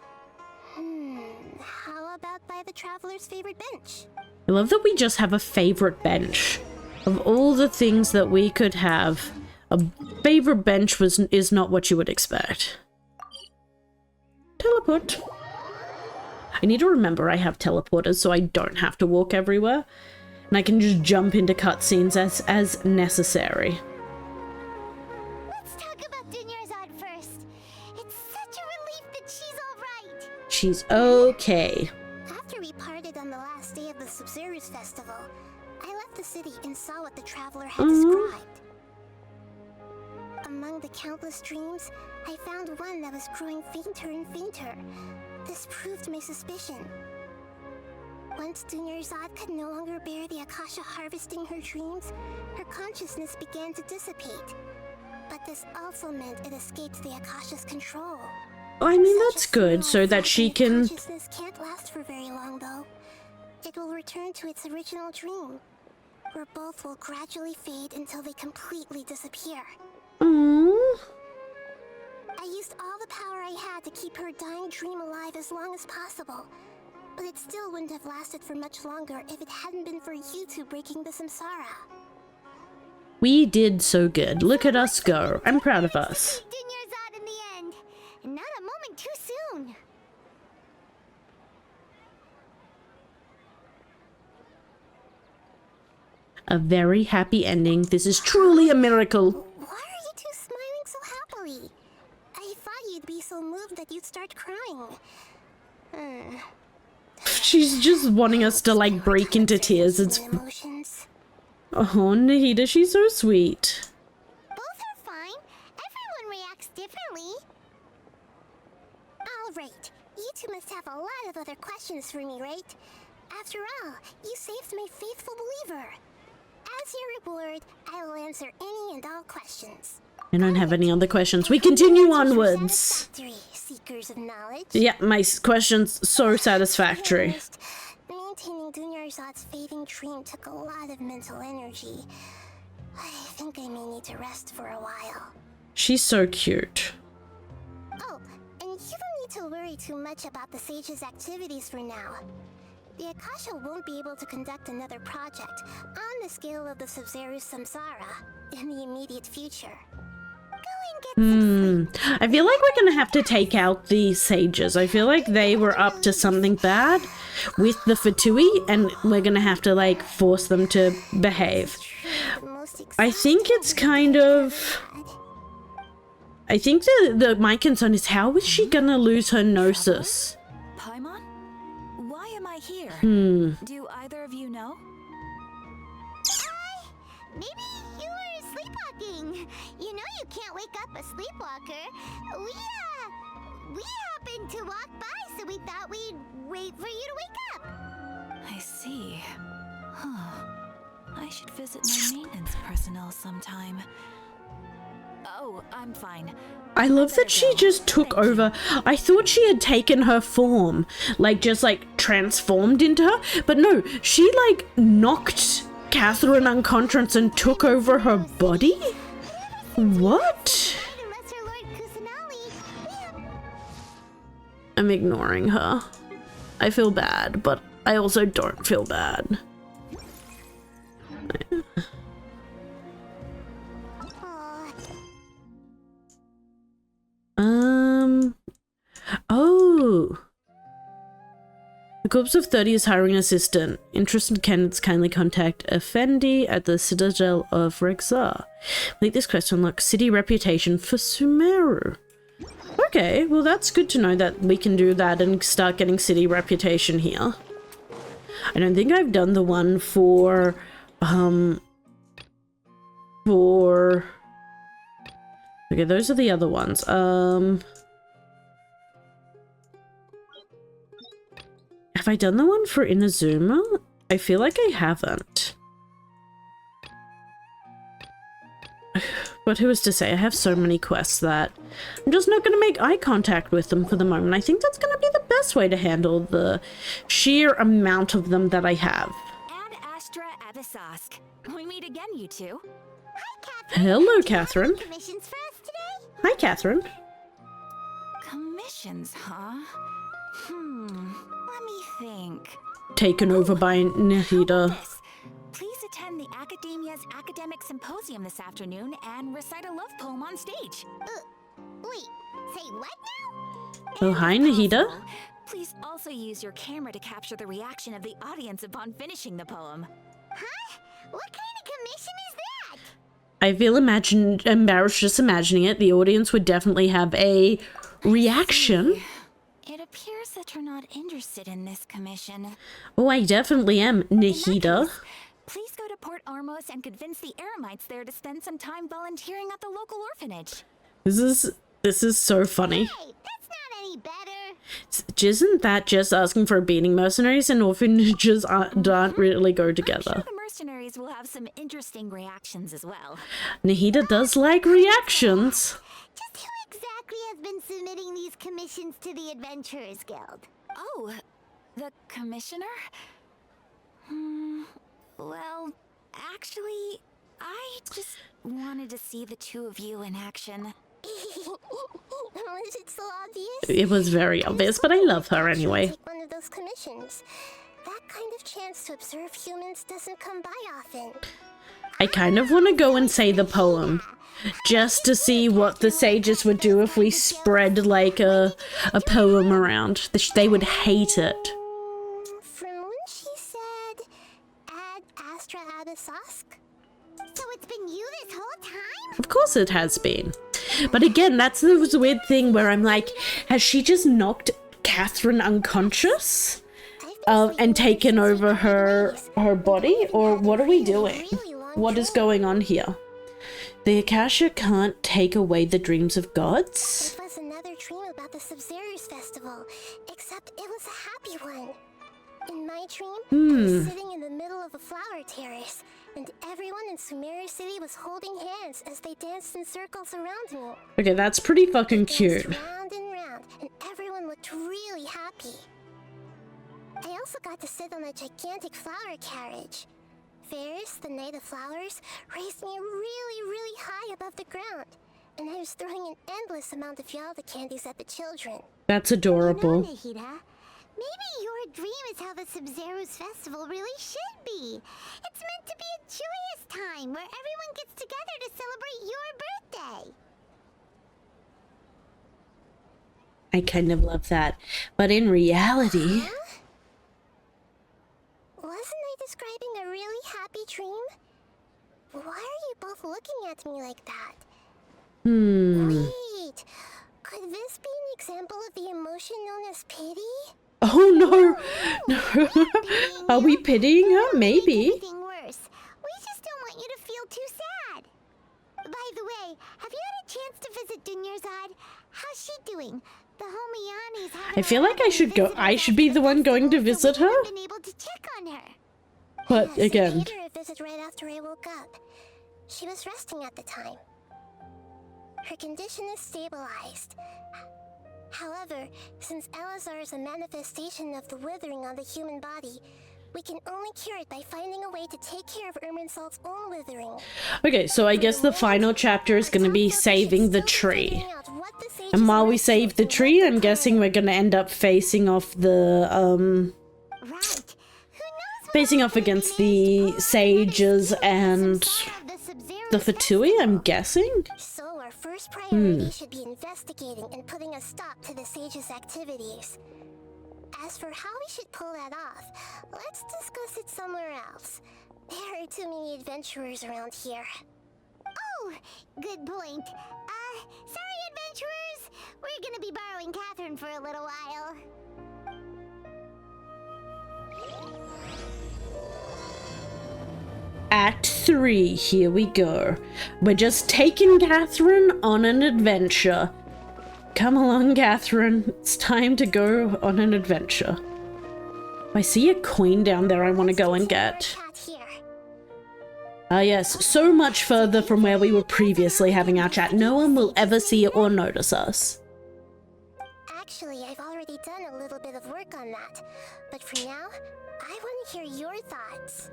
How about by the traveler's favorite bench? I love that we just have a favorite bench. Of all the things that we could have, a favorite bench is not what you would expect. Teleport. I need to remember I have teleporters so I don't have to walk everywhere. And I can just jump into cutscenes as necessary. Let's talk about Dunyarzad first. It's such a relief that she's alright. She's okay. After we parted on the last day of the Sub-Zerus festival, I left the city and saw what the traveler had described. Among the countless dreams, I found one that was growing fainter and fainter. This proved my suspicion. Once Dunyarzad could no longer bear the Akasha harvesting her dreams, her consciousness began to dissipate. But this also meant it escaped the Akasha's control. I mean, that's good, so that she can... Consciousness can't last for very long, though. It will return to its original dream, where both will gradually fade until they completely disappear. Aww. I used all the power I had to keep her dying dream alive as long as possible, but it still wouldn't have lasted for much longer if it hadn't been for you two breaking the samsara. We did so good. Look at us go. I'm proud of us. Dunyarzad in the end, and not a moment too soon. A very happy ending. This is truly a miracle. Why are you two smiling so happily? I thought you'd be so moved that you'd start crying. She's just wanting us to, like, break into tears. It's... Emotions. Oh, Nahida, she's so sweet. Both are fine. Everyone reacts differently. Alright, you two must have a lot of other questions for me, right? After all, you saved my faithful believer. As your reward, I will answer any and all questions. I don't have any other questions. We continue onwards. Satisfactory, seekers of knowledge. Yeah, my question's so satisfactory. First, maintaining Dunyarzad's fading dream took a lot of mental energy. I think I may need to rest for a while. She's so cute. Oh, and you don't need to worry too much about the Sage's activities for now. The Akasha won't be able to conduct another project on the scale of the Sub-Zerus Samsara in the immediate future. Go and get some sleep. I feel like we're gonna have to take out the sages. I feel like they were up to something bad with the Fatui, and we're gonna have to, like, force them to behave. I think it's kind of... I think my concern is, how is she gonna lose her gnosis? Paimon? Why am I here? Do either of you know? Maybe you were sleepwalking. You know you can't wake up a sleepwalker. We happened to walk by, so we thought we'd wait for you to wake up. I see. Huh. I should visit my maintenance personnel sometime. Oh, I'm fine. I love that she just took over. I thought she had taken her form, like, just, like, transformed into her. But no, she, like, knocked Catherine unconscious and took over her body? What? I'm ignoring her. I feel bad, but I also don't feel bad. Oh. The Corps of 30 is hiring an assistant. Interested candidates kindly contact Effendi at the Citadel of Rexar. Make this quest to unlock city reputation for Sumeru. Okay, well that's good to know that we can do that and start getting city reputation here. I don't think I've done the one for okay, those are the other ones. Have I done the one for Inazuma? I feel like I haven't. But who is to say? I have so many quests that I'm just not going to make eye contact with them for the moment. I think that's going to be the best way to handle the sheer amount of them that I have. Ad Astra at Abisask. We meet again, you two. Hi, Catherine. Hello, Catherine. Commissions for us today? Hi, Catherine. Commissions, huh? Let me think. Taken over by Nahida. This. Please attend the Academia's Academic Symposium this afternoon and recite a love poem on stage. Wait, say what now? Oh, hi, Nahida. Please also use your camera to capture the reaction of the audience upon finishing the poem. Huh? What kind of commission is that? I feel embarrassed just imagining it. The audience would definitely have a reaction. It appears that you're not interested in this commission. Oh, I definitely am, Nahida. Please go to Port Armos and convince the Eremites there to spend some time volunteering at the local orphanage. This is so funny. Hey, that's not any better. Isn't that just asking for a beating? Mercenaries and orphanages don't really go I'm together. sure the mercenaries will have some interesting reactions as well. Nahida does like reactions. Just who exactly has been submitting these commissions to the Adventurers Guild? Oh, the commissioner? Well, actually, I just wanted to see the two of you in action. Was it so obvious? It was very obvious, but I love her anyway. Take one of those commissions. That kind of chance to observe humans doesn't come by often. I kind of want to go and say the poem, just to see what the sages would do if we spread like a poem around. They would hate it. From when she said, "Ad Astra Abisask," so it's been you this whole time? Of course it has been. But again, that's the weird thing where I'm like, has she just knocked Catherine unconscious? And taken over her body? Or what are we doing? What is going on here? The Akasha can't take away the dreams of gods? It was another dream about the Sub-Zerus festival, except it was a happy one. In my dream, I was sitting in the middle of a flower terrace, and everyone in Sumeru City was holding hands as they danced in circles around me. Okay, that's pretty fucking cute. Round and round, and everyone looked really happy. I also got to sit on a gigantic flower carriage. Ferris, the Knight of Flowers, raised me really, really high above the ground, and I was throwing an endless amount of Yalda candies at the children. That's adorable. You know, Nahida, maybe your dream is how the Sub-Zerus festival really should be. It's meant to be a joyous time where everyone gets together to celebrate your birthday. I kind of love that. But in reality... Huh? Wasn't I describing a really happy dream? Why are you both looking at me like that? Wait, could this be an example of the emotion known as pity? Oh no! No. Are we pitying her? Maybe. Anything worse. We just don't want you to feel too sad. By the way, have you had a chance to visit Dunyarzad? How's she doing? The Homiani's I feel like I should go. I should be the one going to visit her. been able to check on her. But again, I paid her a visit right after I woke up. She was resting at the time. Her condition is stabilized. However, since Elazar is a manifestation of the withering on the human body, we can only cure it by finding a way to take care of Irminsul's own withering. okay, so I guess the final chapter is going to be saving the tree. And while we save the tree, I'm guessing we're going to end up facing off the, facing off against the sages and the Fatui, I'm guessing? So our first priority should be investigating and putting a stop to the sages' activities. As for how we should pull that off, let's discuss it somewhere else. There are too many adventurers around here. Oh, good point. Sorry, adventurers. We're gonna be borrowing Catherine for a little while. Act 3, here we go. We're just taking Catherine on an adventure. Come along, Catherine. It's time to go on an adventure. I see a coin down there I want to go and get. Ah yes, so much further from where we were previously having our chat. No one will ever see it or notice us. Actually, I've already done a little bit of work on that. But for now, I want to hear your thoughts.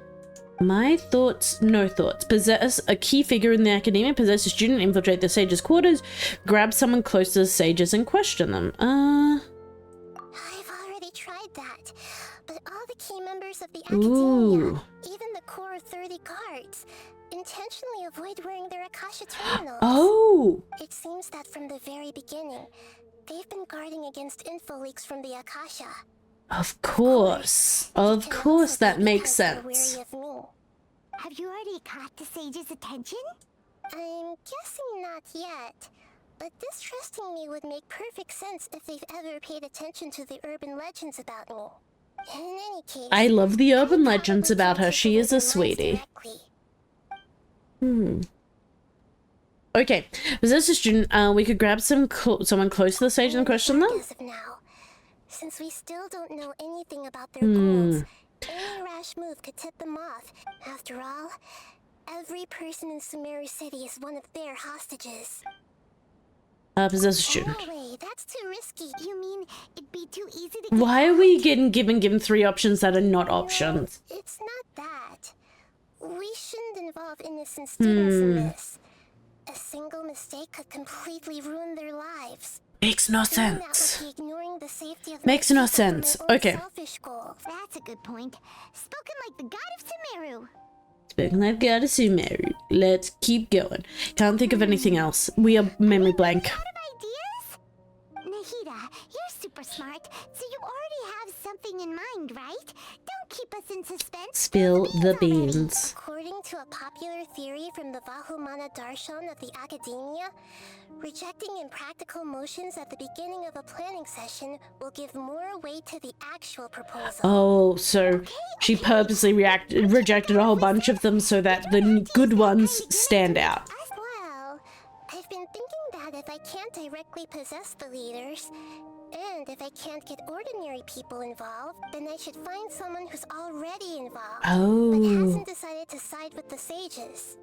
My thoughts, no thoughts. Possess a key figure in the academia, possess a student, infiltrate the sage's quarters, grab someone close to the sages and question them. I've already tried that, but all the key members of the academia, Ooh. even the core 30 guards, intentionally avoid wearing their Akasha terminals. Oh! It seems that from the very beginning, they've been guarding against info leaks from the Akasha. Of course. Of course, that makes sense. Have you already caught the sage's attention? I'm guessing not yet, but distrusting me would make perfect sense if they've ever paid attention to the urban legends about me. In any case, I love the urban legends about her. She is a sweetie. Okay, possess a student. We could grab someone close to the sage and question them. As of now, since we still don't know anything about their goals, any rash move could tip them off. After all, every person in Sumeru City is one of their hostages. Possess a student. No way, that's too risky. You mean it'd be too easy to get Why are we getting given 3 options that are not options? No, it's not that. We shouldn't involve innocent students in this. A single mistake could completely ruin their lives. Makes no Doing that sense. would be ignoring the safety of Makes my no people for sense. my own Okay. selfish goals. That's a good point. Spoken like the god of Sumeru. Spoken like God of Sumeru. Let's keep going. Can't think of anything else. We are memory blank. Out of ideas? Nahida, you're super smart, so you already have something in mind, right? Don't keep us in suspense. Spill the already. beans. According to a popular theory from the Vahumana Darshan of the Academia, rejecting impractical motions at the beginning of a planning session will give more weight to the actual proposal. Oh, so she purposely rejected a whole bunch of them so that the good ones stand out. Well, I've been thinking that if I can't directly possess the leaders, and if I can't get ordinary people involved, then I should find someone who's already involved, but Oh. hasn't decided to side with the sages.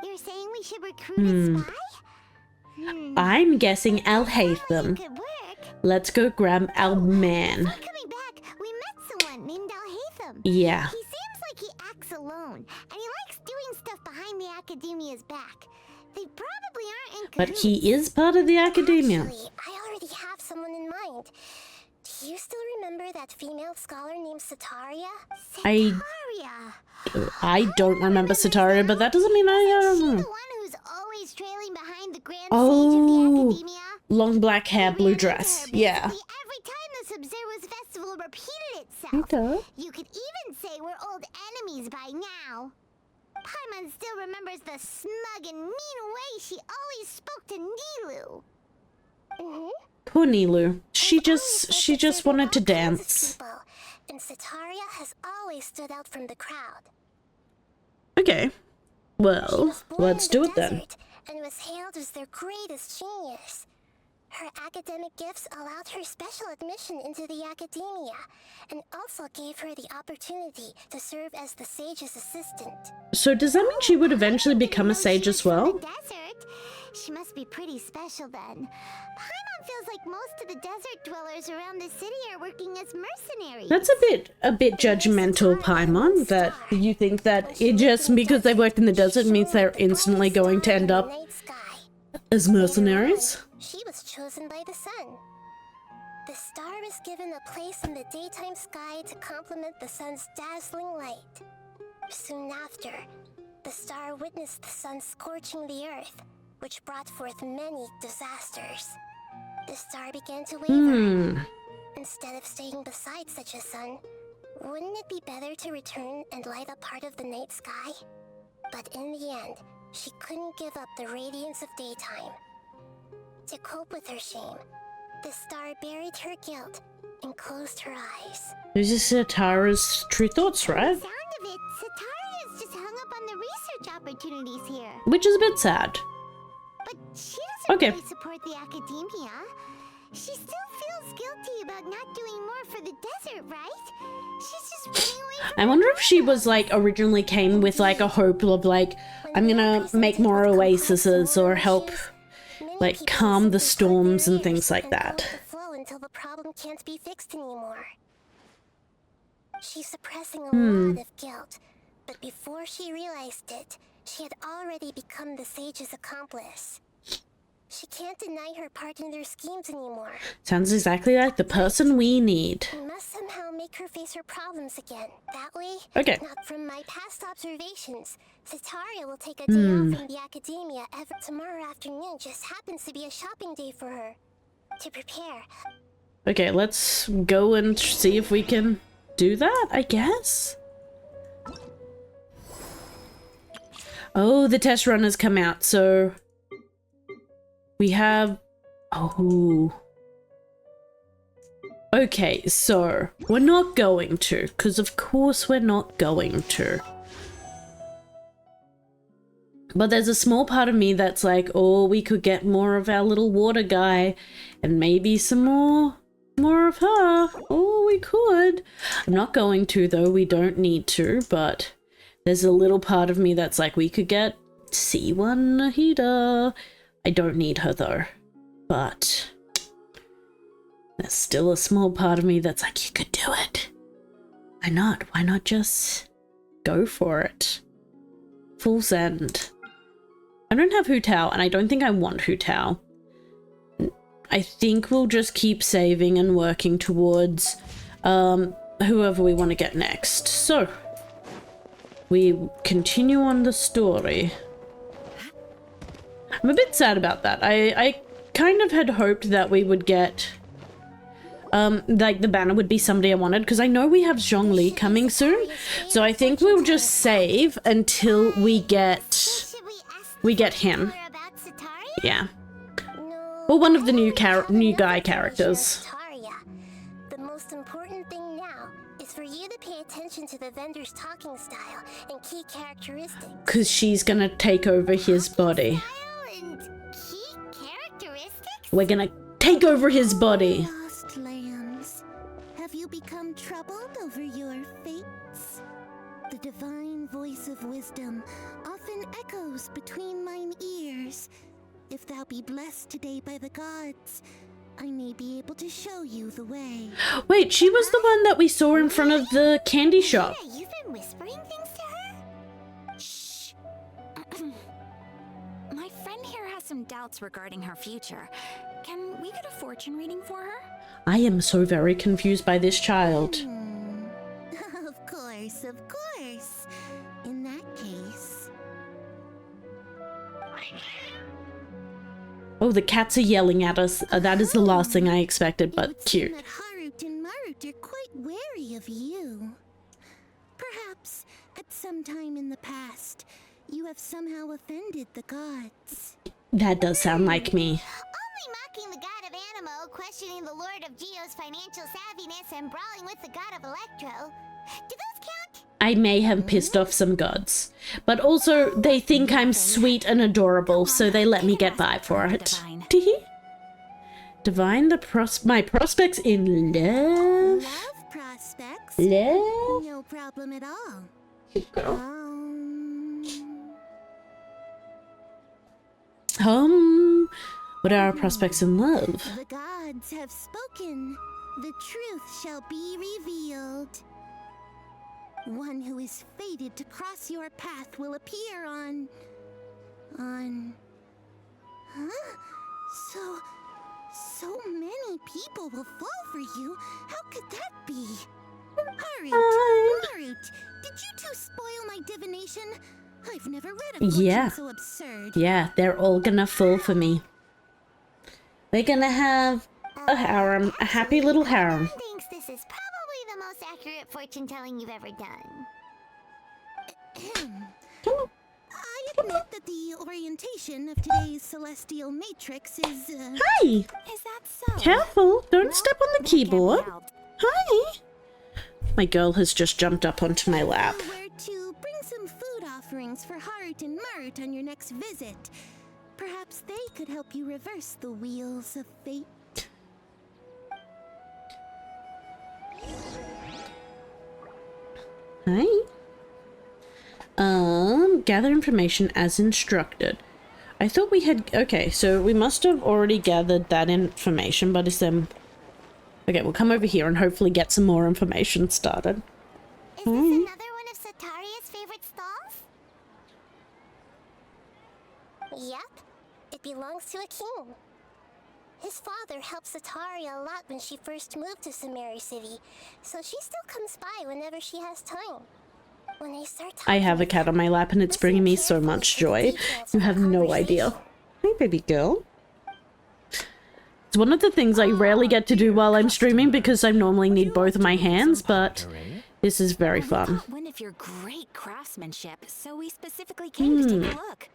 You're saying we should recruit a spy? I'm guessing Al Haytham. Could work. Let's go grab Al Man. Before coming back, we met someone named Al Haytham. Yeah. He seems like he acts alone, and he likes doing stuff behind the Academia's back. They probably aren't in But cahoots. he is part of the academia. Actually, I already have someone in mind. Do you still remember that female scholar named Sataria? I don't remember Sataria, but that doesn't mean She's I the one who's always trailing behind the Grand Sage Oh. of the Academia. long black hair, blue Ran into dress. her Yeah. basically every time the Sub-Zero's festival repeated itself. Okay. You could even say we're old enemies by now. Paimon still remembers the smug and mean way she always spoke to Nilu. Poor Nilu. She just wanted to dance. And Sataria has always stood out from the crowd. Okay. She Well, was born let's in the do it then. desert and was hailed as their greatest genius. Her academic gifts allowed her special admission into the academia, and also gave her the opportunity to serve as the sage's assistant. So does that mean she would eventually become a sage as well? The desert? She must be pretty special then. Paimon feels like most of the desert dwellers around the city are working as mercenaries. That's a bit judgmental, Paimon, that you think that it just because they worked in the desert means they're instantly going to end up Night sky. as mercenaries. She was chosen by the sun. The star was given a place in the daytime sky to complement the sun's dazzling light. Soon after, the star witnessed the sun scorching the earth, which brought forth many disasters. The star began to waver. Instead of staying beside such a sun, wouldn't it be better to return and light up part of the night sky? But in the end, she couldn't give up the radiance of daytime. To cope with her shame, the star buried her guilt and closed her eyes. This is Satara's true thoughts, right? The sound of it, Sataria's just hung up on the research opportunities here. Which is a bit sad. But she doesn't Okay. really support the academia. She still feels guilty about not doing more for the desert, right? She's just running away from I wonder if she was like originally came with like a hope of like, I'm gonna make more oases or help like calm the storms and things like that. Flow until the problem can't be fixed anymore. She's suppressing a lot of guilt, But before she realized it, she had already become the sage's accomplice. She can't deny her part in their schemes anymore. Sounds exactly like the person we need. We must somehow make her face her problems again. That way, Okay. not from my past observations, Setaria will take a day off from the academia tomorrow afternoon. Just happens to be a shopping day for her. To prepare. Okay, let's go and see if we can do that, I guess. Oh, the test run has come out, so we have... Oh. Okay, so we're not going to, because of course we're not going to. But there's a small part of me that's like, oh, we could get more of our little water guy and maybe some more of her. Oh, we could. I'm not going to, though. We don't need to, but there's a little part of me that's like, we could get C1 Nahida. I don't need her, though. But there's still a small part of me that's like, you could do it. Why not? Why not just go for it? Full send. I don't have Hu Tao, and I don't think I want Hu Tao. I think we'll just keep saving and working towards whoever we want to get next. So, we continue on the story. I'm a bit sad about that. I kind of had hoped that we would get... like the banner would be somebody I wanted, because I know we have Zhongli coming soon. So I think we'll just save until we get him. Yeah. Well, one of the new guy characters. The most important thing now is for you to pay attention to the vendor's talking style and key characteristics. Because she's gonna take over his body. We're gonna take over his body. Lost lambs, have you become troubled over your fates? The divine voice of wisdom often echoes between mine ears. If thou be blessed today by the gods, I may be able to show you the way. Wait, she was the one that we saw in front of the candy shop. Yeah, you've been whispering things to her? Shh. My friend here has some doubts regarding her future. Can we get a fortune reading for her? I am so very confused by this child. Of course, of course. In that case... Oh, the cats are yelling at us. That is the last thing I expected, but cute. That Harut and Marut are quite wary of you. Perhaps, at some time in the past, you have somehow offended the gods. That does sound like me. Only mocking the god of Animo, questioning the lord of Geo's financial savviness, and brawling with the god of Electro. Do those count? I may have pissed off some gods, but also they think I'm sweet and adorable, so they let me get by for it. Divine my prospects in love? Love prospects? Love? No problem at all. What are our prospects in love? The gods have spoken. The truth shall be revealed. One who is fated to cross your path will appear on... Huh? So many people will fall for you. How could that be? Harut, Marut, did you two spoil my divination? I've never read a fortune so absurd. Yeah, they're all gonna fall for me. They're gonna have a harem, a happy little harem. Thinks this is probably the most accurate fortune telling you've ever done. I admit that the orientation of today's celestial matrix is. Hi! Is that so? Careful! Don't step on the keyboard. Hi! My girl has just jumped up onto my lap. Where to bring some food offerings for Harut and Marut on your next visit. Perhaps they could help you reverse the wheels of fate. Hi. Gather information as instructed. I thought we had... Okay, so we must have already gathered that information, but is there... Okay, we'll come over here and hopefully get some more information started. Is this another one of Setaria's favorite it belongs to a king. His father helped Sataria a lot when she first moved to Samari City, so she still comes by whenever she has time. When they start I have a cat on my lap and it's bringing me so much joy. You have no idea. Hey, baby girl. It's one of the things I rarely get to do while I'm streaming because I normally need both of my hands, but this is very fun. One of your great craftsmanship, so we specifically came to take a look.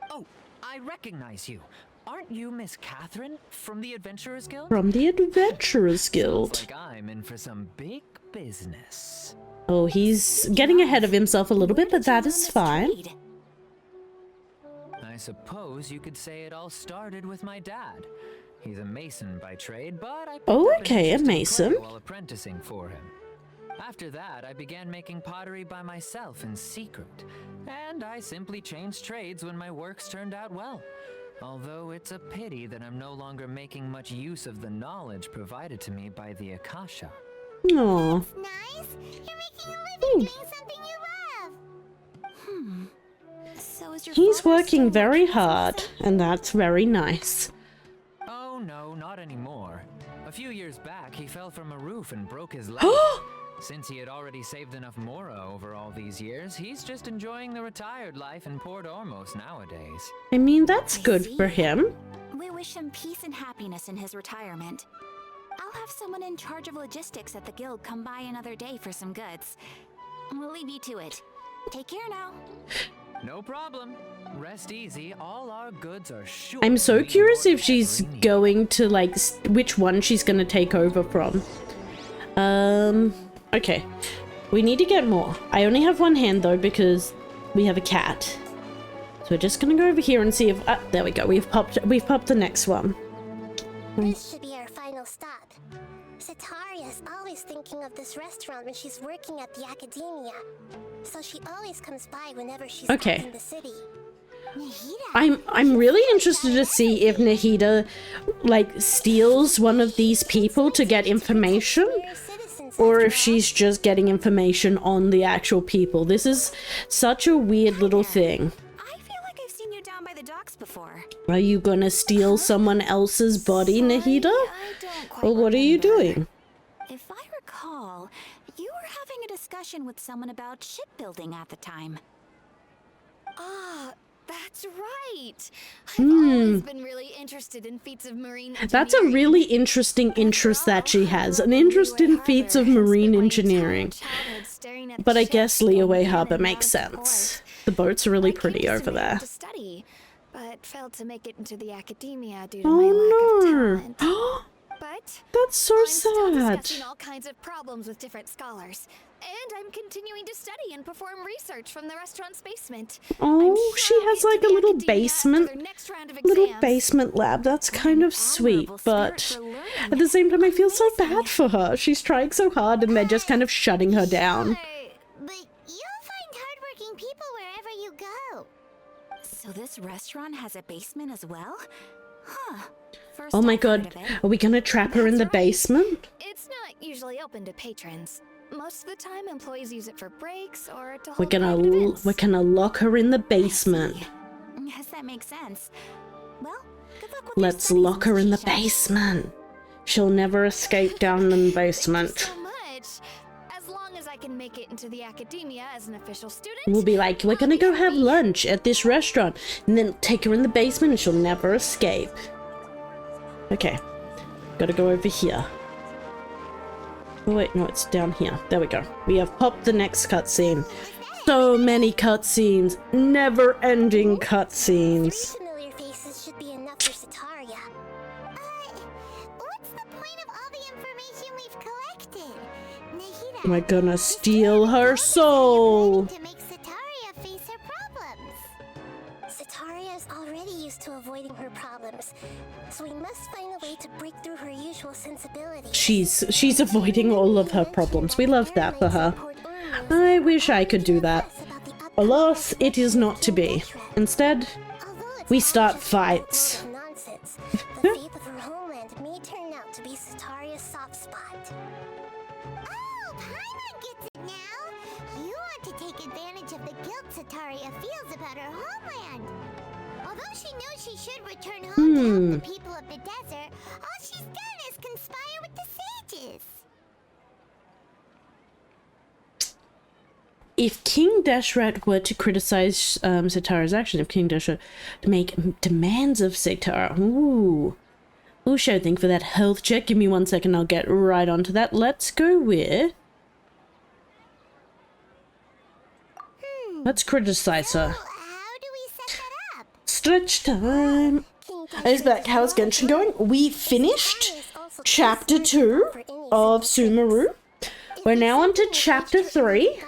Oh, I recognize you. Aren't you Miss Catherine from the Adventurers Guild? From the Adventurers Guild. Sounds like I'm in for some big business. Oh, he's getting ahead of himself a little bit, but that is fine. I suppose you could say it all started with my dad. He's a mason by trade, but I okay, a mason. While apprenticing for him. After that, I began making pottery by myself in secret, and I simply changed trades when my works turned out well. Although it's a pity that I'm no longer making much use of the knowledge provided to me by the Akasha. Aww. Nice. You're making a living doing something you love. So is your He's father working still very working as a hard, mason? and that's very nice. Oh no, not anymore. A few years back, he fell from a roof and broke his leg. Since he had already saved enough Mora over all these years, he's just enjoying the retired life in Port Ormos nowadays. I mean, that's I good see. for him. We wish him peace and happiness in his retirement. I'll have someone in charge of logistics at the guild come by another day for some goods. We'll leave you to it. Take care now. No problem. Rest easy. All our goods are sure. I'm so to be curious your if she's every need. going to, like, which one she's going to take over from. Okay. We need to get more. I only have one hand, though, because we have a cat. So we're just going to go over here and see if... there we go. We've popped the next one. This should be our final stop. Sataria's always thinking of this restaurant when she's working at the academia. So she always comes by whenever she's back in the city. Nahida. I'm really interested to see if Nahida, like, steals one of these people to get information, or if she's just getting information on the actual people. This is such a weird little thing. I feel like I've seen you down by the docks before. Are you gonna steal someone else's body, Nahida? Or what are you doing? If I recall, you were having a discussion with someone about shipbuilding at the time. Ah, that's right. I've always been really interested in feats of marine engineering. That's a really interesting interest that she has. An interest in feats of marine engineering. But I guess Leeway Harbor makes sense. The boats are really pretty over there. To study, but failed to make it into the academia due to my lack of talent. But that's so I'm still sad. discussing all kinds of problems with different scholars, and I'm continuing to study and perform research from the restaurant's basement. Oh, she has like a little basement lab. That's kind of sweet, but at the same time I feel so bad for her. She's trying so hard and they're just kind of shutting her down. But you'll find hardworking people wherever you go. So this restaurant has a basement as well? Huh. First Oh my I've heard god, of it. are we gonna trap her in the basement? It's not usually open to patrons. Most of the time, employees use it for breaks or to We're hold private events. gonna lock her in the basement. Yes, that makes sense. Well, good luck with Let's lock her in the basement. She'll never escape down in the basement. So much. As long as I can make it into the academia as an official student. We'll be like, we're gonna go have lunch at this restaurant, and then take her in the basement and she'll never escape. Okay, gotta go over here. Oh wait, no, it's down here. There we go. We have popped the next cutscene. So many cutscenes. Never-ending cutscenes. 3 familiar faces should be enough for Sataria. What's the point of all the information we've collected? Nahida, We're gonna steal her soul. to make Sataria face her problems. Sataria is already used to avoiding her problems, so we must find a way to break through her usual sensibility. She's avoiding all of her problems. We love that for her. I wish I could do that. Alas, it is not to be. Instead, we start fights. Nonsense. The faith of her homeland may turn out to be Sataria's soft spot. Oh, Paimon gets it now! You want to take advantage of the guilt Sataria feels about her homeland. Although she knows she should return home to help the people of the desert, all she's done is conspire with the sages. If King Dashrat were to criticize Sitara's action, if King Dashrat to make demands of Sitara, ooh. Ooh, should I think for that health check? Give me 1 second, I'll get right onto that. Let's go with... Let's criticize her. How do we set that up? Stretch time. Is back. How's Genshin going? We finished chapter 2 of Sumeru. We're now on to chapter 3.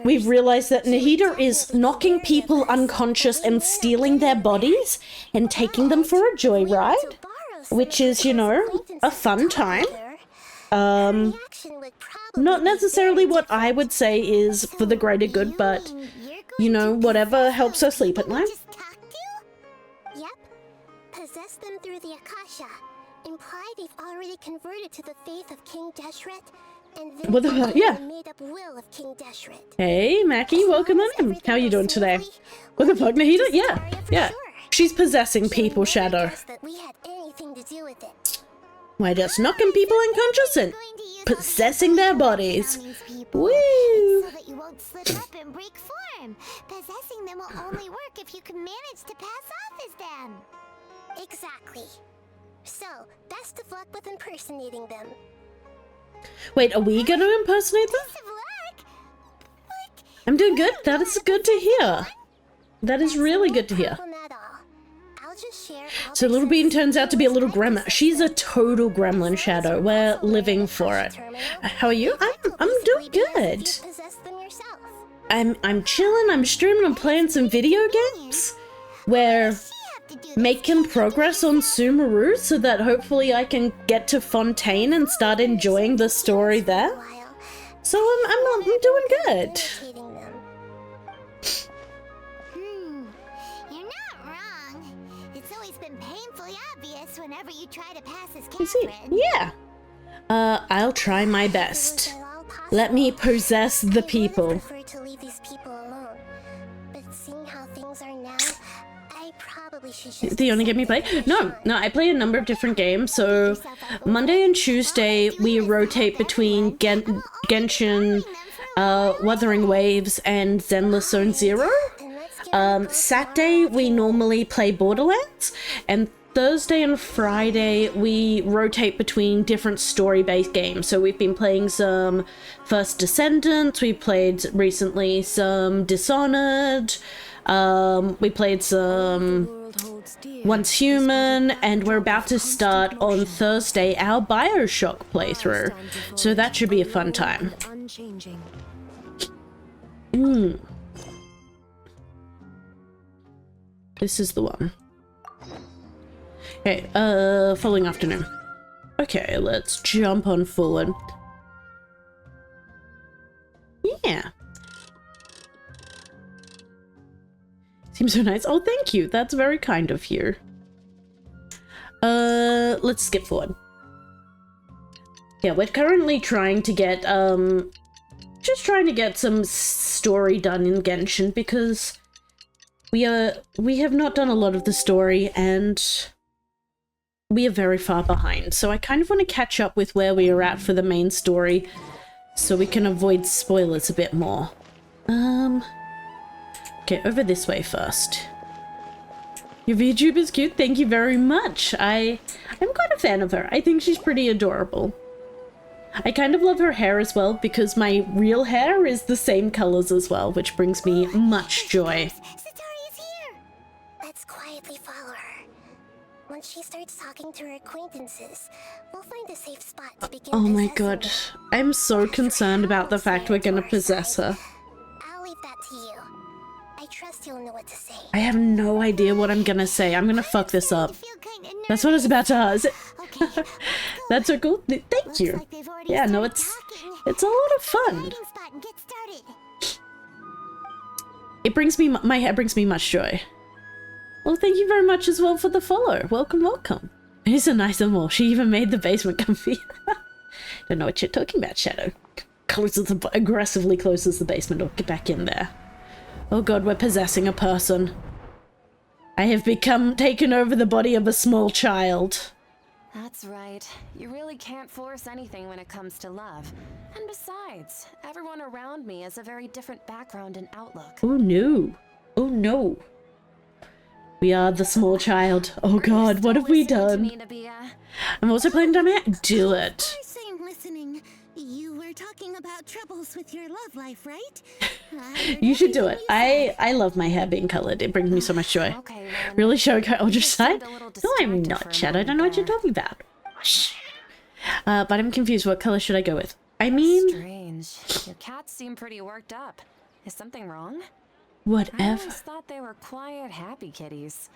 We've realized that Nahida is knocking people unconscious and stealing their bodies and taking them for a joyride, which is, you know, a fun time. Not necessarily what I would say is for the greater good, but, you know, whatever helps her sleep at night. Yep. Possess them through the Akasha. Imply they've already converted to the faith of King Deshret, and then What the fuck? Yeah. made up will of King Deshret. Hey, Mackie, welcome in. How you doing today? What the fuck, Nahida? Yeah. She's possessing people, Shadow. That we had anything to do with it. We're just knocking people unconscious and possessing their bodies. Woo! So that you won't slip up and break form. Possessing them will only work if you can manage to pass off as them. Exactly. So, best of luck with impersonating them. Wait, are we gonna impersonate them? Best of luck? But I'm doing good. That is good to hear. That is really good to hear. problem at all. I'll just share all So the Little Bean senses turns out to be a little with gremlin. She's a total gremlin, Shadow. We're living for it. How are you? I'm doing good. Possess them yourself. I'm chilling, I'm streaming, I'm playing some video games. We're making progress on Sumeru so that hopefully I can get to Fontaine and start enjoying the story there. So I'm doing good. Irritating them. You're not wrong. It's always been painfully obvious whenever you try to pass as You see? Catherine. Yeah. I'll try my best. Let me possess the people. I prefer to leave these people alone. But seeing how things are now, I probably should just The only game you play? No, I play a number of different games. So Monday and Tuesday we rotate between Genshin, Wuthering Waves, and Zenless Zone Zero. Saturday we normally play Borderlands, and Thursday and Friday we rotate between different story-based games. So we've been playing some First Descendants, we played recently some Dishonored, we played some Once Human, and we're about to start on Thursday our Bioshock playthrough. So that should be a fun time. This is the one. Okay, following afternoon. Okay, let's jump on forward. Yeah. Seems so nice. Oh, thank you. That's very kind of you. Let's skip forward. Yeah, we're currently trying to get, just trying to get some story done in Genshin because we have not done a lot of the story and we are very far behind. So I kind of want to catch up with where we are at for the main story so we can avoid spoilers a bit more. Okay, over this way first. Your VTuber is cute. Thank you very much. I'm quite a fan of her. I think she's pretty adorable. I kind of love her hair as well because my real hair is the same colors as well, which brings me much joy. Satori is here. Let's quietly follow her. Once she starts talking to her acquaintances, we'll find a safe spot to begin. Oh my possessing god. them. I'm so concerned about the fact we're gonna possess her. I'll leave that to you. I trust you'll know what to say. I have no idea what I'm gonna say. I'm gonna fuck this up. I feel kinda That's what I was about to ask. Okay, let's go. That's so cool. Thank Looks you. like they've already Yeah, no, started talking. it's a lot of fun. Hiding spot and get started. It brings me my hair brings me much joy. Well, thank you very much as well for the follow. Welcome, welcome. He's a nice animal. She even made the basement comfy. Don't know what you're talking about, Shadow. Aggressively closes the basement door. Get back in there. Oh god, we're possessing a person. I have taken over the body of a small child. That's right. You really can't force anything when it comes to love. And besides, everyone around me has a very different background and outlook. Oh no. Oh no. We are the small child. Oh god, what have we done? I'm also playing dummy. Do it. I'm listening. You were talking about troubles with your love life, right? You should do it. I love my hair being colored. It brings me so much joy. Really showing her older side? No, I'm not, Chad. I don't know what you're talking about. But I'm confused. What color should I go with? I mean... Strange. Your cats seem pretty worked up. Is something wrong? I Whatever. always thought they were quiet, happy kitties.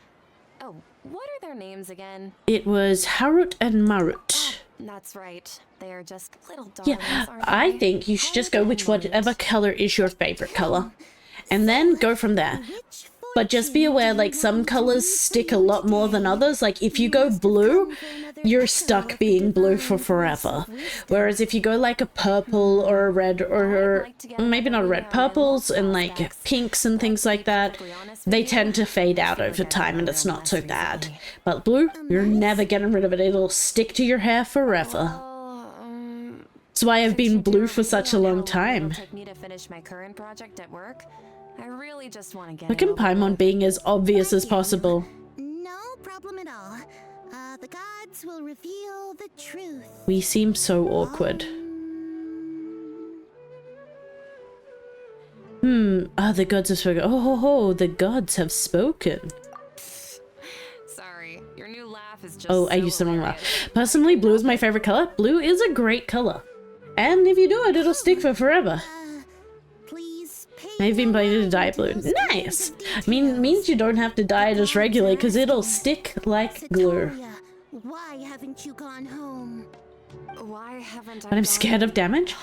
Oh, what are their names again? It was Harut and Marut. That's right. They are just little darlings, aren't I they? think you should just go with whatever color is your favorite color. And then go from there. But just be aware, like, some colors stick a lot more than others. Like, if you go blue, you're stuck being blue for forever. Whereas if you go, like, a purple or a red, or maybe not a red, purples and, like, pinks and things like that, they tend to fade out over time and it's not so bad. But blue, you're never getting rid of it. It'll stick to your hair forever. That's why I've been blue for such a long time. Take me to finish my current project at work. I really just want to get Look at Paimon being as obvious as possible. No problem at all. The gods will reveal the truth. We seem so awkward. The gods have spoken. Oh ho ho, the gods have spoken. Sorry, your new laugh is just Oh, I used the wrong laugh. Personally, blue is my favorite color. Blue is a great color. And if you do it, it'll stick for forever. I've been planning to dye it blue. Nice! Means you don't have to dye it as regularly because it'll stick like glue. Why haven't you gone home? Why haven't I But I'm scared of damage?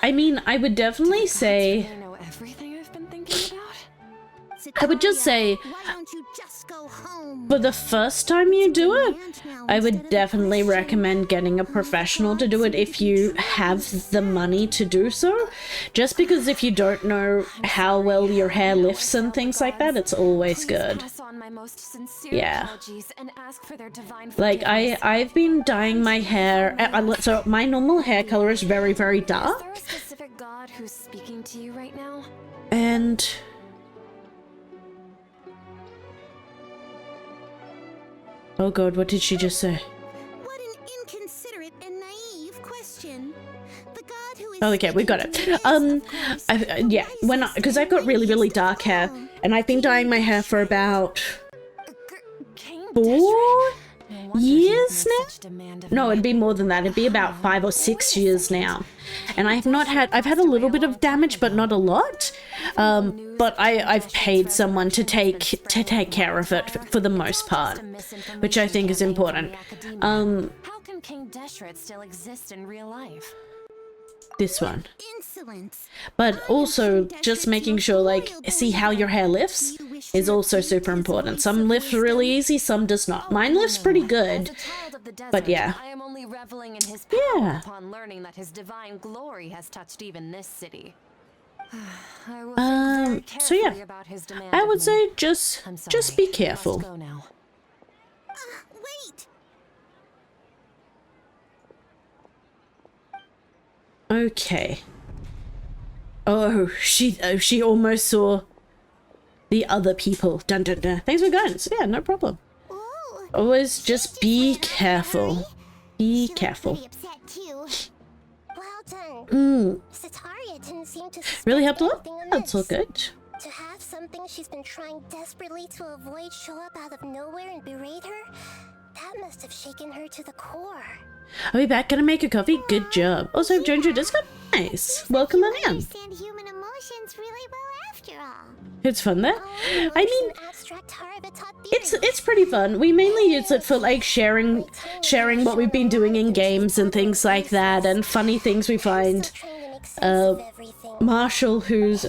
I mean, I would definitely say... I know everything I've been thinking about? I would just say, Why don't you just go home? for the first time you do it, I would definitely recommend getting a professional to do it if you have the money to do so. Just because if you don't know how well your hair lifts and things like that, it's always good. Yeah. Like, I've been dyeing my hair, so my normal hair color is very, very dark. Is there a specific god who's speaking to you right now? And... oh god, what did she just say? What an inconsiderate and naive question. The god who is Oh, okay, we got it. Yeah, because I've got really, really dark hair, and I've been dyeing my hair for about 4 years now? No, it'd be more than that. It'd be about 5 or 6 years now. And I've had a little bit of damage, but not a lot. But I've paid someone to take care of it for the most part, which I think is important. How can King Deshret still exist in real life? This one. insolence. But also, just making sure, like, see how your hair lifts is also super important. Some lifts really easy, some does not. Mine lifts pretty good, but yeah. I am only reveling in his power upon learning that his divine glory has touched even this city. I will think very So yeah, carefully about his demand I of would me. say just be I careful. must go now. Wait! Okay. Oh, she almost saw the other people. Dun dun dun. Thanks for guidance. Yeah, no problem. Always just be careful. Be careful. Well done. Sataria didn't seem to Really helped a lot? anything That's all amiss. good. To have something she's been trying desperately to avoid show up out of nowhere and berate her, that must have shaken her to the core. I'll be back. Gonna make a coffee. Good job. Also, I've joined your Discord. Nice. Welcome on in. Understand human emotions really well after all. It's fun there. I mean, Abstract Harva taught it's pretty fun. We mainly use it for like sharing what we've been doing in games and things like that, and funny things we find. Marshall, who's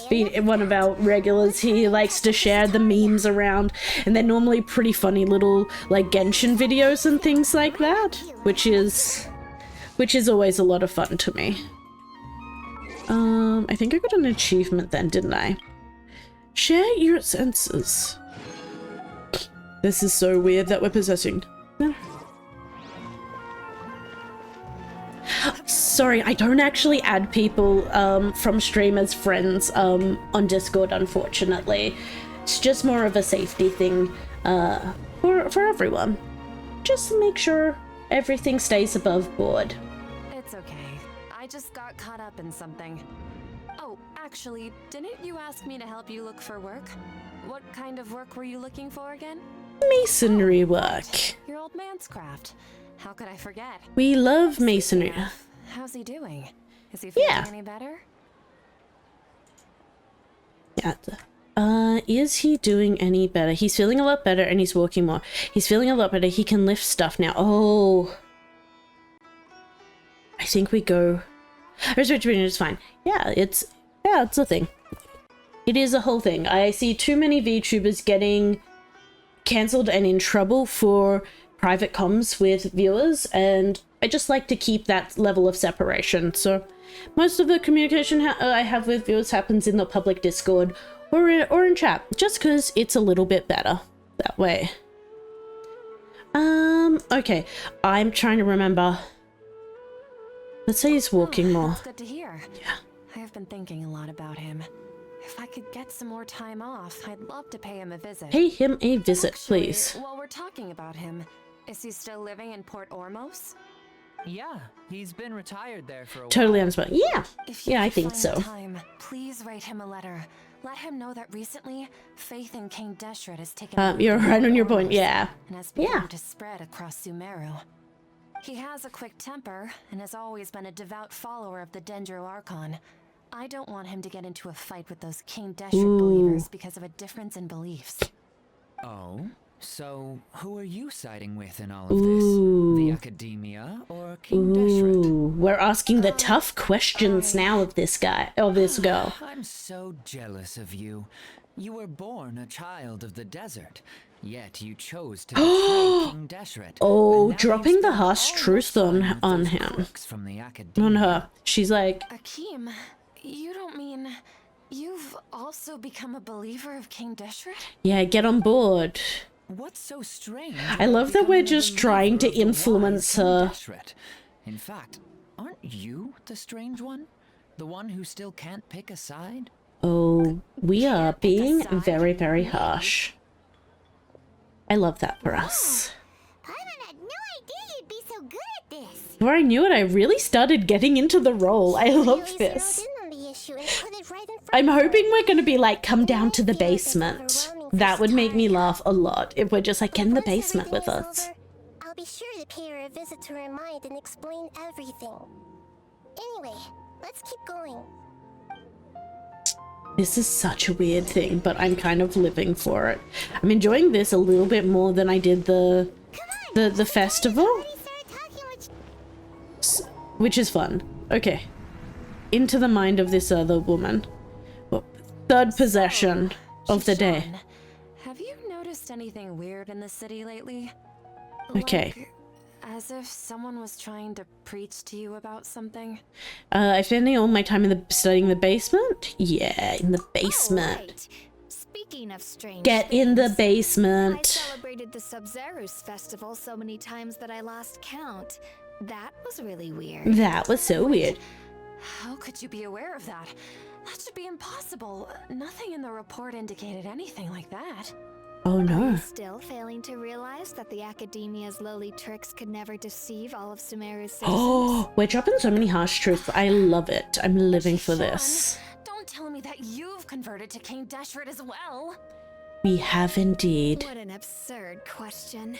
been one of our regulars, he likes to share the memes around, and they're normally pretty funny little like Genshin videos and things like that, which is always a lot of fun to me. I think I got an achievement then, didn't I? Share your senses. This is so weird that we're possessing. Sorry, I don't actually add people from stream as friends on Discord, unfortunately. It's just more of a safety thing for everyone. Just to make sure everything stays above board. It's okay. I just got caught up in something. Oh, actually, didn't you ask me to help you look for work? What kind of work were you looking for again? Masonry work. Your old man's craft. How could I forget? We love masonry. How's he doing? Is he feeling Yeah. any better? Yeah. Is he doing any better? He's feeling a lot better and he's walking more. He's feeling a lot better. He can lift stuff now. Oh. I think we go. Restriction is fine. Yeah, it's a thing. It is a whole thing. I see too many VTubers getting cancelled and in trouble for private comms with viewers, and I just like to keep that level of separation. So most of the communication I have with viewers happens in the public Discord or in chat, just because it's a little bit better that way. Okay, I'm trying to remember. Let's say he's walking more. That's good to hear. Yeah. I have been thinking a lot about him. If I could get some more time off, I'd love to pay him a visit. Pay him a visit, Actually, please. While we're talking about him, is he still living in Port Ormos? Yeah, he's been retired there for a while. Totally understand. Yeah. If you Yeah, I could think find so. the time, please write him a letter. Let him know that recently, faith in King Deshret has taken root You're in right on your Port point. Ormos Yeah. and has begun Yeah. to spread across Sumeru. He has a quick temper and has always been a devout follower of the Dendro Archon. I don't want him to get into a fight with those King Deshret believers because of a difference in beliefs. Oh? So, who are you siding with in all of Ooh. this? The Academia or King Deshret? Ooh, we're asking the tough questions now of this guy, of this girl. I'm so jealous of you. You were born a child of the desert, yet you chose to betray King Deshret. Oh, And now dropping you the spend harsh all truth your time on with those him. crooks from the Academia. On her. She's like, Akeem, you don't mean you've also become a believer of King Deshret? yeah, get on board. What's so strange? I love that we're becoming a just trying to believer of the influence wise King her. Deshret? In fact, aren't you the strange one? The one who still can't pick a side? Oh, we are being very, very harsh. I love that for us. Paimon had no idea you'd be so good at this. Before I knew it, I really started getting into the role. I love Really this. zeroed in on the issue and put it right in front I'm of her. hoping we're gonna be like, come down to the It might feel like it's basement. overwhelming for That would make me Satara. laugh a lot if we're just like, get in the Once basement with everything is us. over, I'll be sure to pay her a visit to her mind and explain everything. Anyway, let's keep going. This is such a weird thing, but I'm kind of living for it. I'm enjoying this a little bit more than I did the festival, Already started talking with which is fun. Okay, into the mind of this other woman. Well, third possession of the day. Sean, have you noticed anything weird in the city lately? Okay. Like, as if someone was trying to preach to you about something? I'm spending all my time in the studying the basement. Yeah, in the basement. Right. Speaking of strange Get in the things, I basement. celebrated the Sub-Zerus festival so many times that I lost count. That was really weird. That was so weird. How could you be aware of that? That should be impossible. Nothing in the report indicated anything like that. Oh no. Still failing to realize that the Academia's lowly tricks could never deceive all of Sumeru's citizens? Oh, we're dropping so many harsh truths. I love it. I'm living for Sean, this. Don't tell me that you've converted to King Deshret as well. We have indeed. What an absurd question.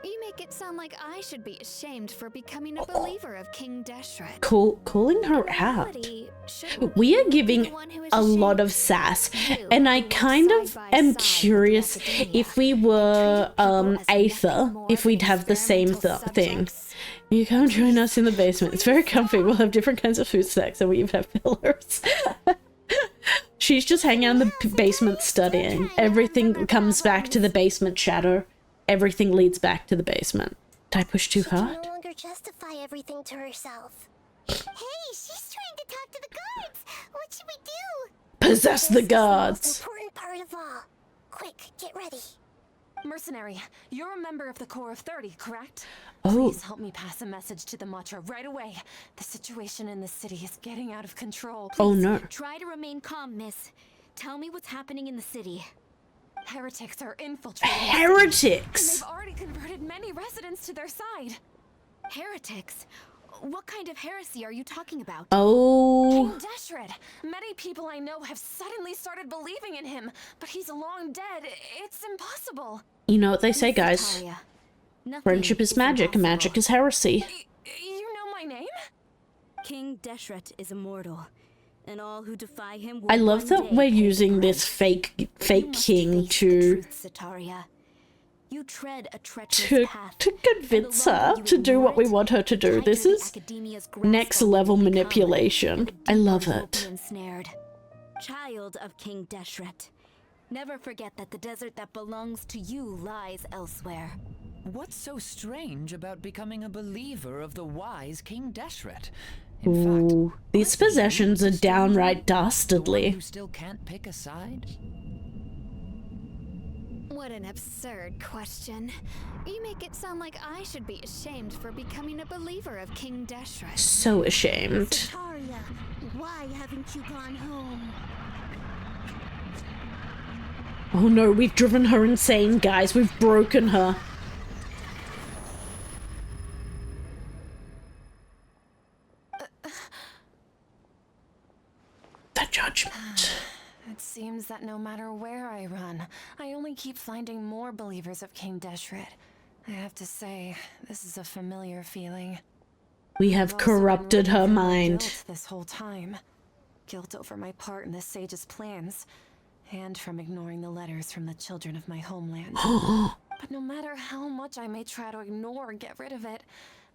You make it sound like I should be ashamed for becoming a believer of King Deshret. Calling her out. Reality, shouldn't We are you be giving the one who is a lot ashamed? of sass, You, and I who work kind of side by am side with the curious Academia, if we were and treat people as Aether, nothing more if we'd than have the same experimental thing. subjects. You come join us in the basement. It's very comfy. We'll have different kinds of food snacks, and we even have pillars. She's just hanging out in the basement studying. Everything comes back to the basement shadow. Everything leads back to the basement. Did I push too She can hard? no longer justify everything to herself. Hey, she's trying to talk to the guards. What should we do? Possess the This is the most guards. important part of all. Quick, get ready. Mercenary, you're a member of the Corps of 30, correct? Oh. Please help me pass a message to the Matra right away. The situation in the city is getting out of control. Oh no. Try to remain calm, miss. Tell me what's happening in the city. Heretics are infiltrating the city, Heretics! and they've already converted many residents to their side. Heretics? What kind of heresy are you talking about? Oh. King Deshret. Many people I know have suddenly started believing in him, but he's long dead. It's impossible. You know what they say, Miss guys. Zataria, nothing Friendship is magic, and magic impossible. is heresy. You know my name? King Deshret is immortal, and all who defy him will I love one that day we're pay using the this price. You fake must king face the to truth, Zataria. You tread a treacherous path, to convince and the her longer you to do ignore what we it, want her to the do. tighter This the is Academia's grasp next on you level will become, manipulation. and the I love demons will it. be ensnared. Child of King Deshret, never forget that the desert that belongs to you lies elsewhere. What's so strange about becoming a believer of the wise King Deshret? In fact, Ooh, these aren't you possessions are the stone downright the one dastardly. who still can't pick a side? What an absurd question. You make it sound like I should be ashamed for becoming a believer of King Deshret. So ashamed. Zataria, why haven't you gone home? Oh no, we've driven her insane, guys. We've broken her. The judgment. It seems that no matter where I run, I only keep finding more believers of King Deshret. I have to say, this is a familiar feeling. We have I've also been corrupted living her through my mind. guilt this whole time. Guilt over my part in the sage's plans, and from ignoring the letters from the children of my homeland. But no matter how much I may try to ignore or get rid of it,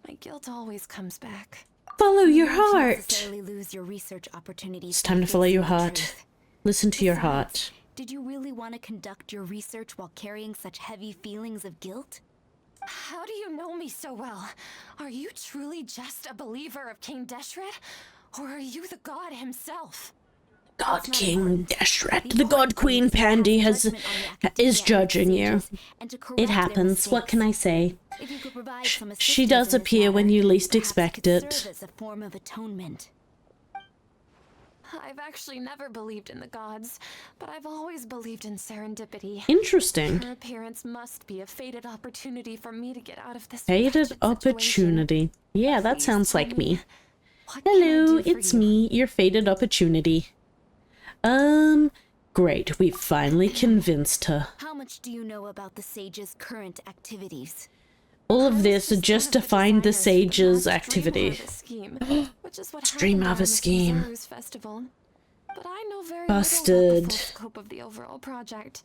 my guilt always comes back. Follow your You won't heart. necessarily lose your research opportunities It's by time to follow facing your the heart. truth. Listen to your Besides, heart. Did you really want to conduct your research while carrying such heavy feelings of guilt? How do you know me so well? Are you truly just a believer of King Deshret? Or are you the god himself? God It's not King important. Deshret, The the God important Queen thing is to Pandy pass has judgment on the academia is and judging you. sages and to correct It their happens. What can I mistakes. say? If you could provide some She assistance does in this appear when matter, you least perhaps expect could it. serve as a form of atonement. I've actually never believed in the gods, but I've always believed in serendipity. Interesting. Her appearance must be a fated opportunity for me to get out of this Fated wretched situation. opportunity. Yeah, that Please sounds tell like me. What can I Hello, do for it's you? me, your fated opportunity. Great. We've finally convinced her. How much do you know about the sage's current activities? All I of was this just just one to of find the designers for sage's last activity. Dream Harvest scheme, which is what Dream happened Harvest during the scheme. Samzaru's festival. But I know very Busted. little about the full scope of the overall project.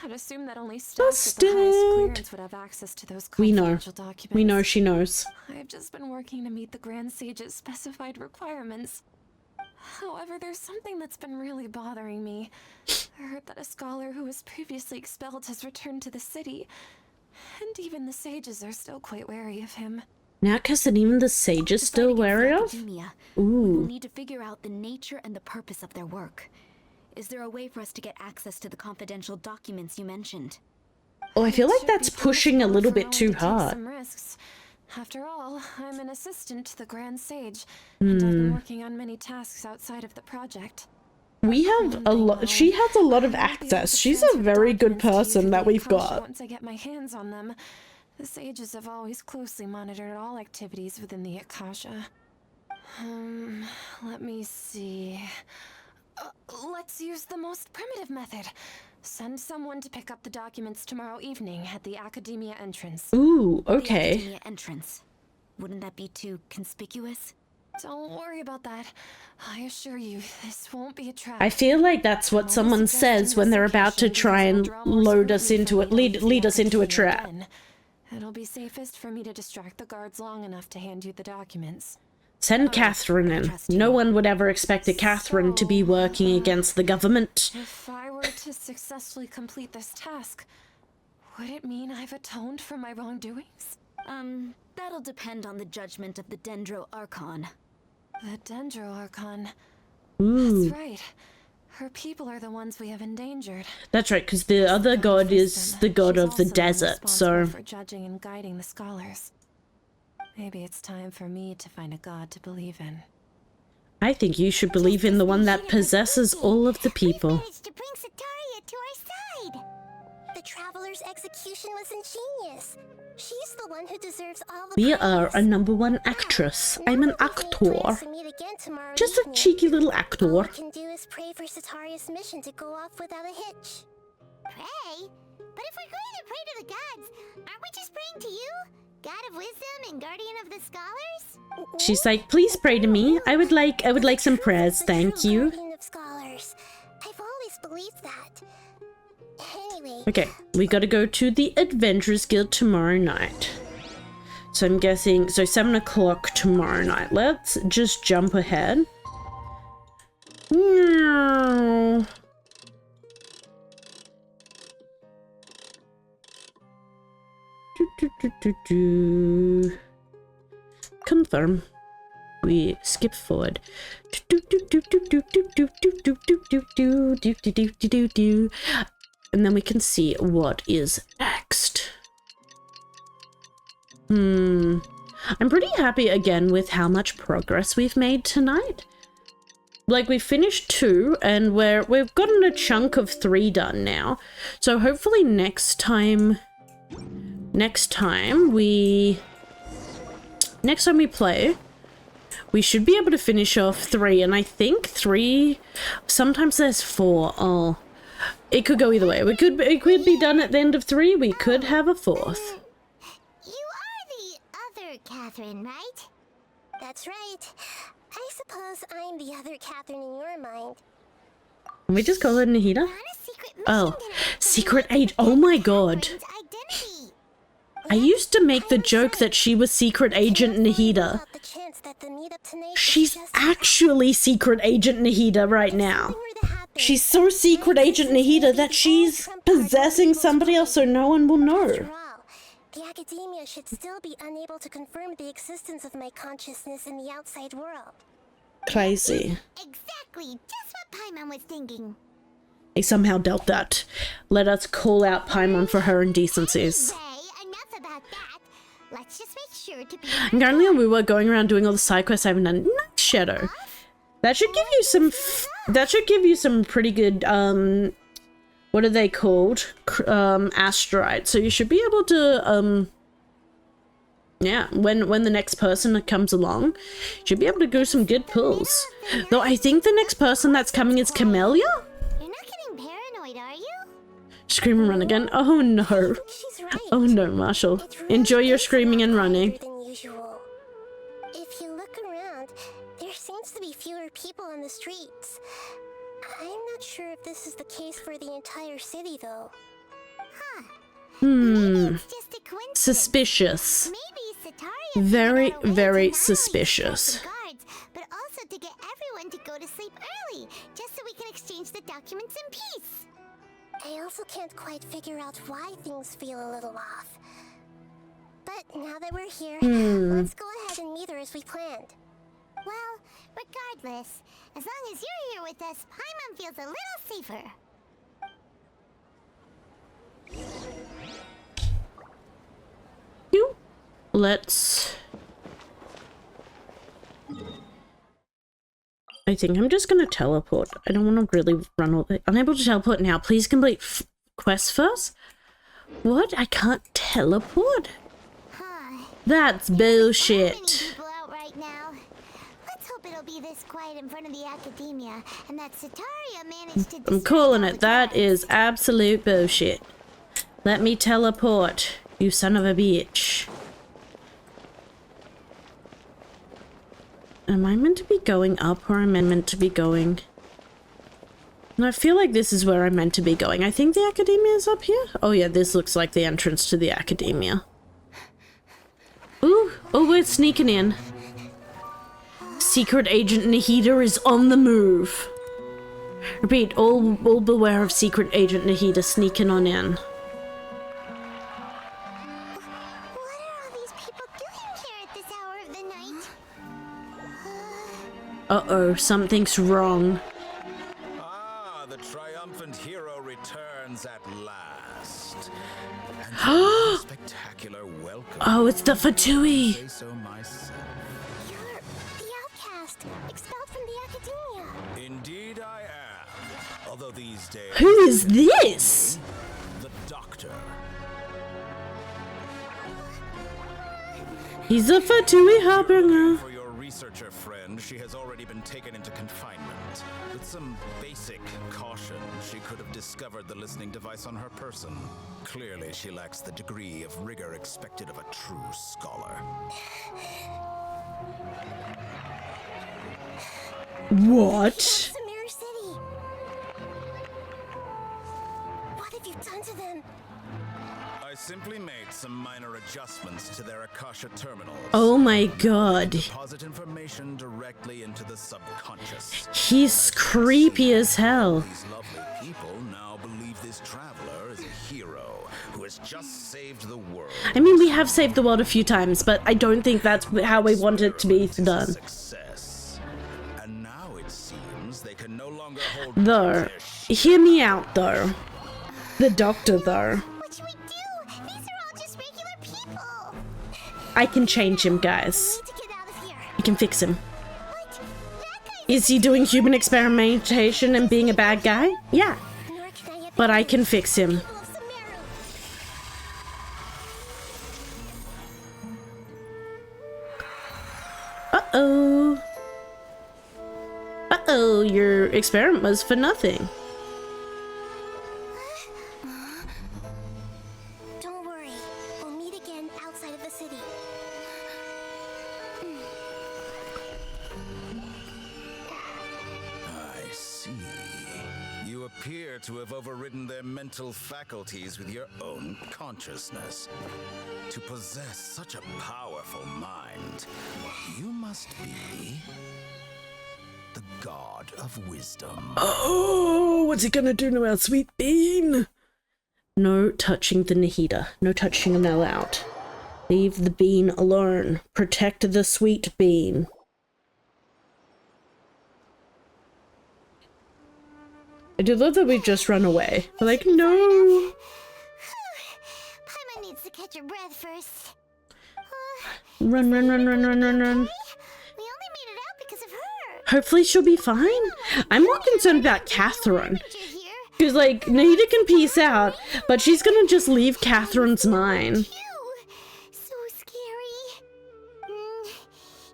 I'd assume that only staff with the highest Busted. clearance would have access to those We know. confidential documents. We know she knows. I've just been working to meet the Grand Sage's specified requirements. However, there's something that's been really bothering me. I heard that a scholar who was previously expelled has returned to the city, and even the sages are still quite wary of him. Now, because even the sage is To fight still against wary the of? academia, we will Ooh. need to figure out the nature and the purpose of their work. Is there a way for us to get access to the confidential documents you mentioned? Oh, I feel It like should that's be pushing a possible little if we're bit willing too to take hard. some risks. After all, I'm an assistant to the Grand Sage, and I've been working on many tasks outside of the project. We have a lot. She has a lot of I won't be able access. to She's a transfer very good documents to you person through that the we've Akasha got. Once I get my hands on them, the sages have always closely monitored all activities within the Akasha. Let me see. Let's use the most primitive method. Send someone to pick up the documents tomorrow evening at the Academia entrance. Ooh, The okay. academia entrance. Wouldn't that be too conspicuous? Don't worry about that. I assure you, this won't be a trap. I feel like that's what someone says when they're about to try and load us into it, lead us into a trap. It'll be safest for me to distract the guards long enough to hand you the documents. Send Catherine in. No one would ever expect a Catherine to be working against the government. If I were to successfully complete this task, would it mean I've atoned for my wrongdoings? That'll depend on the judgment of the Dendro Archon. The Dendro Archon. Ooh. That's right. Her people are the ones we have endangered. That's right, because the other god is the god of the desert, so... for judging and guiding the scholars. Maybe it's time for me to find a god to believe in. I think you should believe in the one that possesses all of the people. We've managed to bring Sataria to our side. The Traveler's execution was ingenious. She's the one who deserves all the We praise. are a #1 actress. I'm an actor. Plans to meet again tomorrow Just a evening. cheeky little All actor. we can do is pray for Sataria's mission to go off without a hitch. Pray? But if we're going to pray to the gods, aren't we just praying to you? God of wisdom and guardian of the scholars? She's like, please pray to me. I would like some prayers, thank you. Guardian of scholars. I've always believed that. Anyway. Okay, we gotta go to the Adventurers Guild tomorrow night. So I'm guessing, so 7 o'clock tomorrow night. Let's just jump ahead. No. Confirm. We skip forward. And then we can see what is next. I'm pretty happy again with how much progress we've made tonight. Like, we finished 2 and we've gotten a chunk of 3 done now. So hopefully next time we play, we should be able to finish off 3, and I think 3, sometimes there's 4. Oh, it could go either way. It could be done at the end of 3, we could have a 4th. You are the other Catherine, right? That's right. I suppose I'm the other Catherine in your mind. Can we just call her Nahida? On a secret mission Oh, tonight. secret agent. Oh my god. Catherine's identity. I used to make the joke that she was Secret Agent Nahida. About the chance that the meetup tonight is She's just actually Secret Agent Nahida right now. something were to happen. She's so Secret Agent Nahida that she's possessing somebody else so no one will know. After all, the academia should still be unable to confirm the existence of my consciousness in the outside world. Crazy. Exactly, just what Paimon was thinking. I somehow dealt that. Let us call out Paimon for her indecencies. Anyway, enough about that. Let's just make sure to be And currently we were going around doing all the side quests I haven't done. Night Shadow. That should give you some pretty good, what are they called? Asteroids. So you should be able to, yeah, when the next person comes along, you should be able to do some good pulls. Though I think the next person that's coming is Camellia? You're not getting paranoid, are you? Scream and run again. Oh no. She's right. Oh no, Marshall. It really Enjoy your is screaming and more running. quieter than usual. If you look around, there seems to be fewer people on the streets. I'm not sure if this is the case for the entire city, though. Huh. Maybe it's just a coincidence. Suspicious. Maybe Sataria Very, figured out a way very to not only suspicious. distract the guards, but also to get everyone to go to sleep early, just so we can exchange the documents in peace. I also can't quite figure out why things feel a little off. But now that we're here, let's go ahead and meet her as we planned. Well, regardless, as long as you're here with us, Paimon feels a little safer. Let's... I think I'm just gonna teleport. I don't want to really run all the... Unable to teleport now. Please complete quest first? What? I can't teleport? That's bullshit. People out right now. Let's hope it'll be this quiet in front of the academia, and that Sataria managed to. I'm calling it. That is absolute bullshit. Let me teleport, you son of a bitch. Am I meant to be going up or am I meant to be going? And I feel like this is where I'm meant to be going. I think the academia is up here. Oh yeah, this looks like the entrance to the academia. Ooh, oh, we're sneaking in. Secret Agent Nahida is on the move. Repeat, all beware of Secret Agent Nahida sneaking on in. What are all these people doing here at this hour of the night? Uh-oh, something's wrong. Ah, welcome. Oh, it's the Fatui. Say so myself. You're the outcast, expelled from the academia. Indeed I am. Although these days... Who is this? The Doctor. He's a Fatui harbinger. For your researcher friend, she has already been taken into confinement. With some basic caution, she could have discovered the listening device on her person. Clearly, she lacks the degree of rigor expected of a true scholar. What? Samir City. What have you done to them? I simply made some minor adjustments to their Akasha terminals. Oh my god. Deposit information directly into the subconscious. He's creepy as hell. These lovely people now believe this traveler is a hero who has just saved the world. I mean, we have saved the world a few times, but I don't think that's how we want it to be done. Success. And now it seems they can no longer hold Though, hear me out though. The Doctor though. What should we do? These are all just regular people. I can change him, guys. We need to get out of here. I can fix him. What? That guy. Is he doing human experimentation and being a bad guy? Yeah. Nor can I have But I can fix him. people of Sumeru. Uh-oh. Uh-oh, your experiment was for nothing. Don't worry. We'll meet again outside of the city. I see. You appear to have overridden their mental faculties with your own consciousness. To possess such a powerful mind, you must be the god of wisdom. Oh, what's he gonna do to our sweet bean? No touching the Nahida. No touching him allowed. Leave the bean alone. Protect the sweet bean. I do love that we've just run away. We're like, no. Paimon needs to catch her breath first. Run, run, run, run, run, run, run. We only made it out because of her. Hopefully she'll be fine. I'm more concerned about Catherine. You're here. She's like, Nahida can peace out, but she's gonna just leave Catherine's mind. Ew. So scary.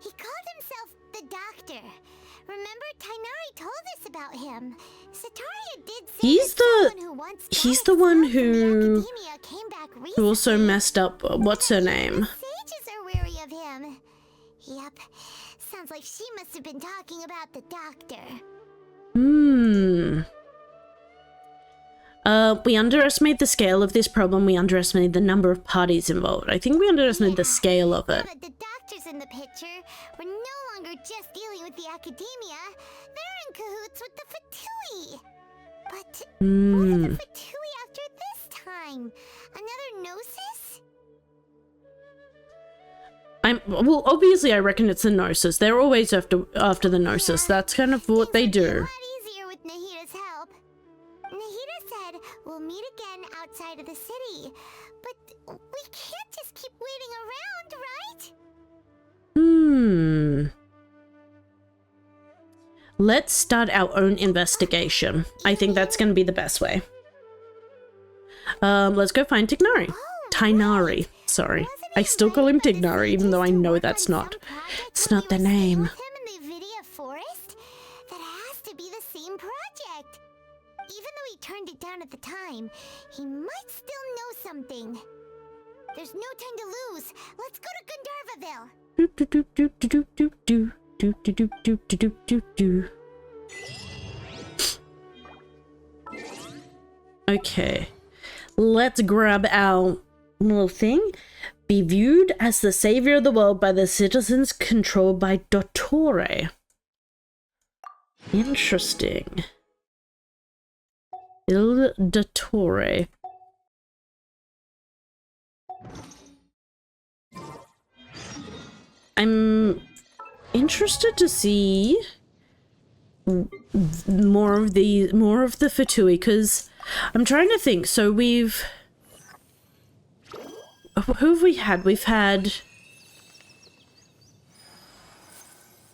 He called himself the Doctor. Remember, Tainari told us about him. Sataria did say He's that someone who once He's got the one expelled from the who academia came back who also recently. messed up, what's her name? Sages are wary of him. Yep. Sounds like she must have been talking about the Doctor. We underestimate the scale of this problem. We underestimate the number of parties involved. I think we underestimate the scale of Now it. that the Doctor's in the picture, we're no longer just dealing with the academia. They're in cahoots with the Fatui. But what are the Fatui after this time? Another Gnosis? Well, obviously I reckon it's the Gnosis. They're always after the Gnosis. That's kind of what they A do. lot easier with Nahida's help. Nahida said we'll meet again outside of the city. But we can't just keep waiting around, right? Let's start our own investigation. I think that's going to be the best way. Let's go find Tignari. Tainari, sorry. I still call him Tignari, even though I know that's not. It's not the name. With him in the Vidia Forest? That has to be the same project. Even though he turned it down at the time, he might still know something. There's no time to lose. Let's go to Gandharvaville. Do do do do do do do do do do do do do do do. Okay, let's grab our little thing. Be viewed as the savior of the world by the citizens controlled by Dottore. Interesting. Il Dottore. I'm interested to see more of the Fatui, because I'm trying to think. So we've who have we had? We've had...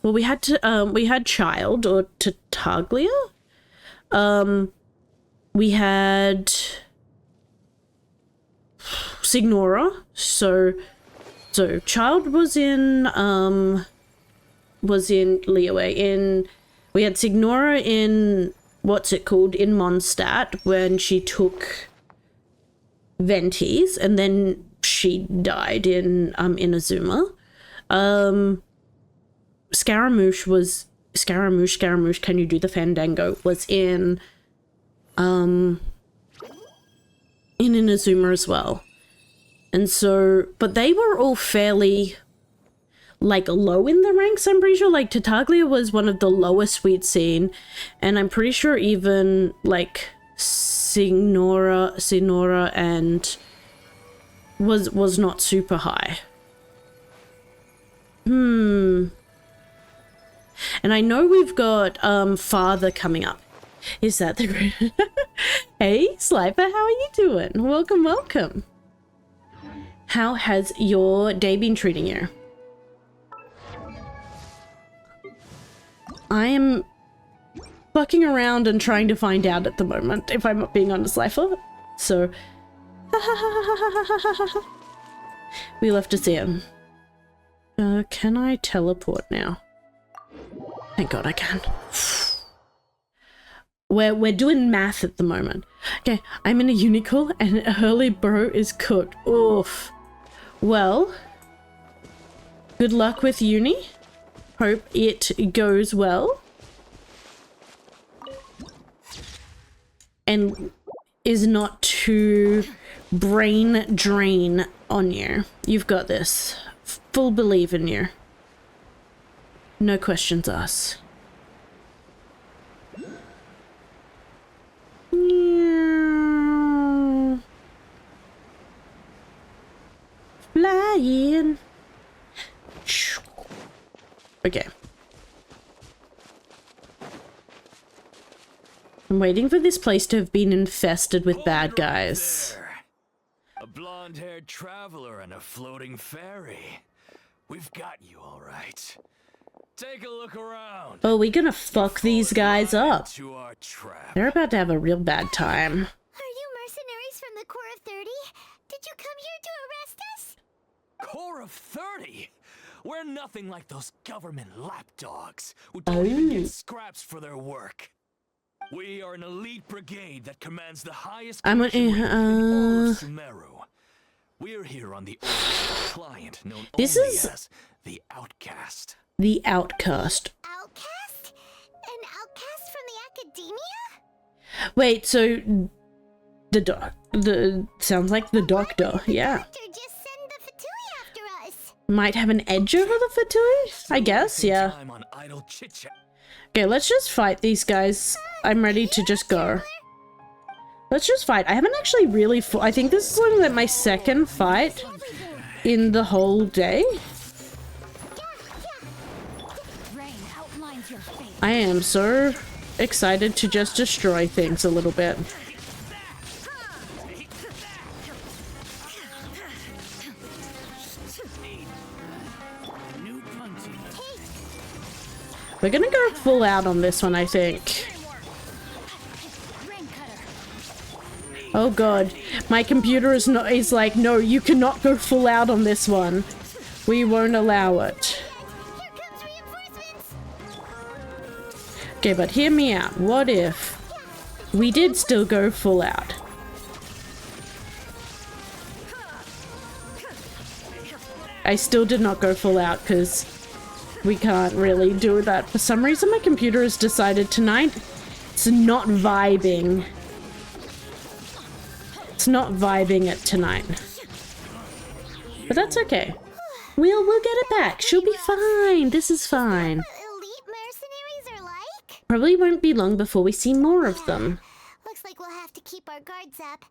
Well, we had Child, or Tartaglia. We had Signora. So Child was in Liyue. We had Signora in, what's it called, in Mondstadt when she took Venti's, and then she died in Inazuma. Scaramouche, can you do the Fandango, was in Inazuma as well. And so, but they were all fairly, like, low in the ranks, I'm pretty sure. Like, Tartaglia was one of the lowest we'd seen, and I'm pretty sure even, like, Signora and was not super high. And I know we've got Father coming up. Is that the great? Hey, Slifer, how are you doing? Welcome, welcome. How has your day been treating you? I am fucking around and trying to find out at the moment, if I'm being honest, Slifer. So, we'll have to see him. Can I teleport now? Thank God I can. We're doing math at the moment. Okay, I'm in a unicorn and Hurley Bro is cooked. Oof. Well, good luck with uni. Hope it goes well. And is not too brain drain on you. You've got this. Full believe in you. No questions asked. Flying. Okay. I'm waiting for this place to have been infested with bad guys. A blonde-haired traveler and a floating fairy. We've got you all right. Take a look around. Oh, we're gonna fuck these guys up. They're about to have a real bad time. Are you mercenaries from the Corps of 30? Did you come here to arrest us? Corps of 30? We're nothing like those government lapdogs who don't even get scraps for their work. We are an elite brigade that commands the highest in all of Sumeru. We're here on the order of a client known only as the Outcast. The Outcast. Outcast? An outcast from the academia? Wait, so the sounds like the doctor, yeah. Just send the Fatui after us. Might have an edge over the Fatui? I guess, yeah. Okay, let's just fight these guys. I'm ready to just go. Let's just fight. I haven't actually really I think this is only like my second fight in the whole day. I am so excited to just destroy things a little bit. We're gonna go full out on this one, I think. Oh god, my computer is like, no, you cannot go full out on this one. We won't allow it. Okay, but hear me out. What if we did still go full out? I still did not go full out because we can't really do that. For some reason, my computer has decided tonight it's not vibing. It's not vibing it tonight. But that's okay. We'll get it back. She'll be fine. This is fine. Probably won't be long before we see more of them. Looks like we'll have to keep our guards up.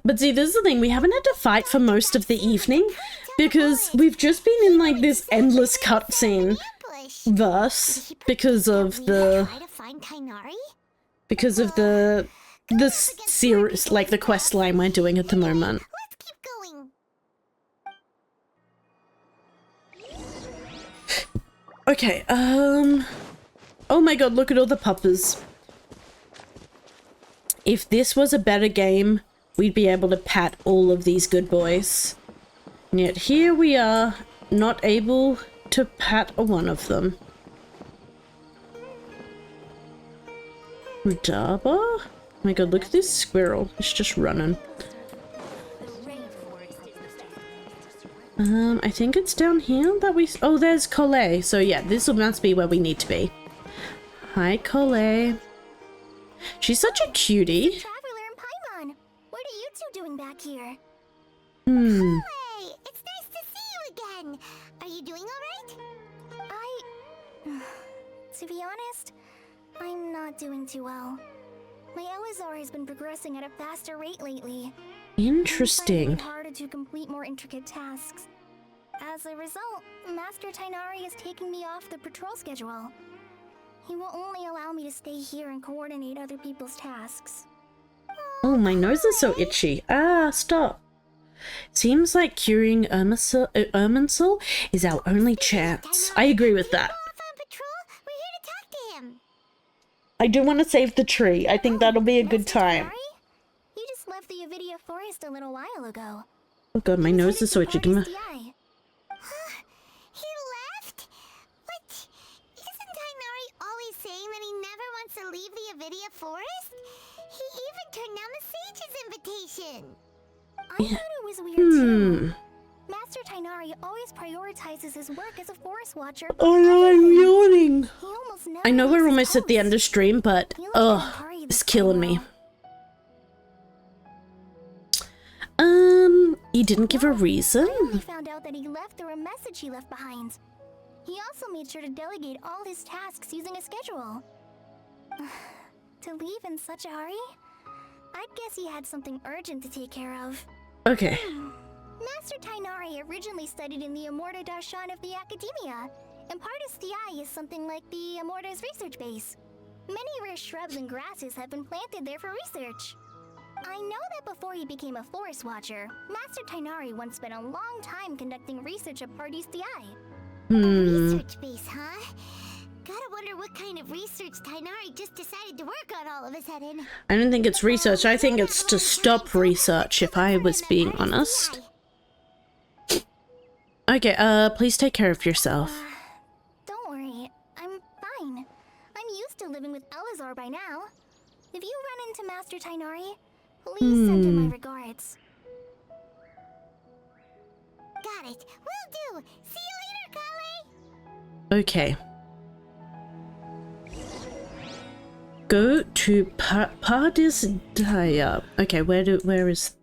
But see, this is the thing. We haven't had to fight for most of the evening because we've just been in like this endless cutscene verse because of the series, like the quest line we're doing at the moment. Let's keep going. Okay, oh my god, look at all the puppers. If this was a better game, we'd be able to pat all of these good boys. And yet here we are, not able to pat one of them. Rudaba? Oh my god, look at this squirrel. It's just running. I think it's down here that we... Oh, there's Colette. So yeah, this must be where we need to be. Hi, Colette. She's such a cutie. Traveler and Paimon, what are you two doing back here? Hmm. Hey, it's nice to see you again. Are you doing all right? To be honest, I'm not doing too well. My Elazar has been progressing at a faster rate lately. Interesting. I'm finding it harder to complete more intricate tasks. As a result, Master Tainari is taking me off the patrol schedule. He will only allow me to stay here and coordinate other people's tasks. Oh, my nose is so itchy. Ah, stop. Seems like curing Irminsul is our only chance. I agree with that. We're here to talk to him. I do want to save the tree. I think that'll be a good time. You just left the Avidia forest a little while ago. Oh god, my nose is so itchy. Give me... He left? What? Isn't Tainari always saying that he never wants to leave the Avidia forest? He even turned down the sage's invitation. I thought it was weird too. Master Tainari always prioritizes his work as a forest watcher. Oh no, I'm yawning. He almost never I know we're leaves almost his at the end of post. stream, but it's killing me. You didn't give a reason? I only found out that he left through a message he left behind. He also made sure to delegate all his tasks using a schedule. To leave in such a hurry? I'd guess he had something urgent to take care of. Okay. Master Tainari originally studied in the Amorta Darshan of the Academia, and Pardis Thai is something like the Amorta's research base. Many rare shrubs and grasses have been planted there for research. I know that before he became a forest watcher, Master Tainari once spent a long time conducting research at Pardis Thai. Research base, huh? Gotta wonder what kind of research Tainari just decided to work on all of a sudden. I don't think it's research. I think it's to stop research, if I was being honest. Okay, please take care of yourself. Don't worry, I'm fine. I'm used to living with Elazar by now. If you run into Master Tainari, please send him my regards. Got it. Will do. See you later, Kale. Okay. Go to Pardis Daya. Okay, where is...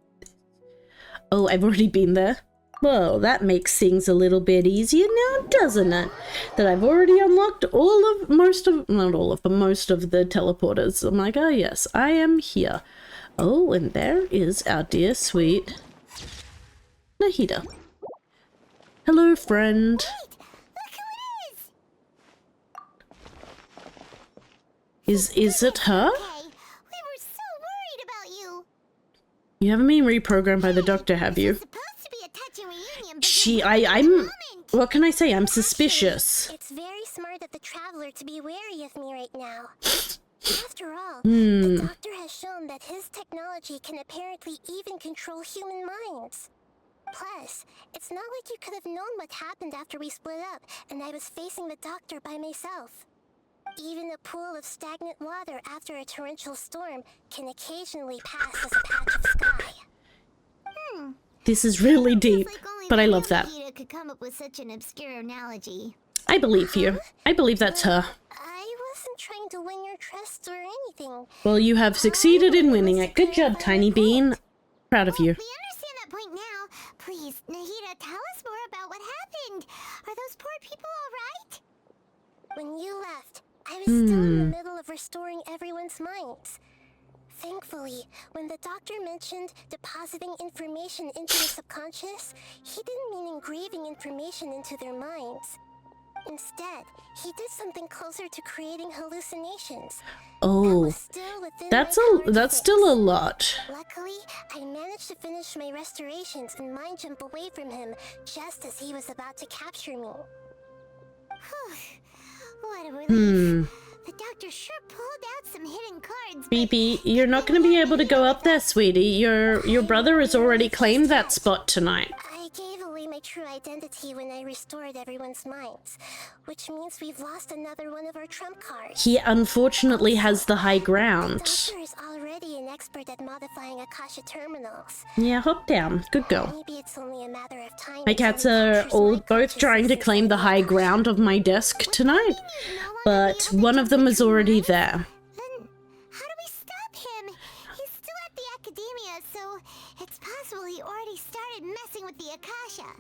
Oh, I've already been there. Well, that makes things a little bit easier now, doesn't it? That I've already unlocked most of the teleporters. I'm like, oh yes, I am here. Oh, and there is our dear sweet Nahida. Hello, friend. Wait, look who it is! Is it her? Okay, we were so worried about you. You haven't been reprogrammed by the doctor, have you? It's supposed to be a touching reunion, but I'm... What can I say? I'm suspicious. It's very smart of the traveler to be wary of me right now. After all, the doctor has shown that his technology can apparently even control human minds. Plus, it's not like you could have known what happened after we split up and I was facing the doctor by myself. Even a pool of stagnant water after a torrential storm can occasionally pass as a patch of sky. This is really deep, but I love that. Nahida could come up with such an obscure analogy. I believe you. I believe that's her. I wasn't trying to win your trust or anything. Well, you have succeeded in winning it. Good job, Tiny Bean. Proud of you. We understand that point now. Please, Nahida, tell us more about what happened. Are those poor people all right? When you left, I was still in the middle of restoring everyone's minds. Thankfully, when the doctor mentioned depositing information into the subconscious, he didn't mean engraving information into their minds. Instead, he did something closer to creating hallucinations. Oh, that's still a lot. Luckily, I managed to finish my restorations and mind jump away from him just as he was about to capture me. What a relief. The doctor sure pulled out some hidden cards. BB, you're not going to be able to go up there, sweetie. Your brother has already claimed that spot tonight. I gave away my true identity when I restored everyone's minds, which means we've lost another one of our trump cards. He unfortunately has the high ground. The doctor is already an expert at modifying Akasha terminals. Yeah, hop down. Good girl. Maybe it's only a matter of time. My cats are all both trying to claim the high ground of my desk tonight, but one of them is already there. Then how do we stop him? He's still at the academia, so it's possible he already started messing with the Akasha.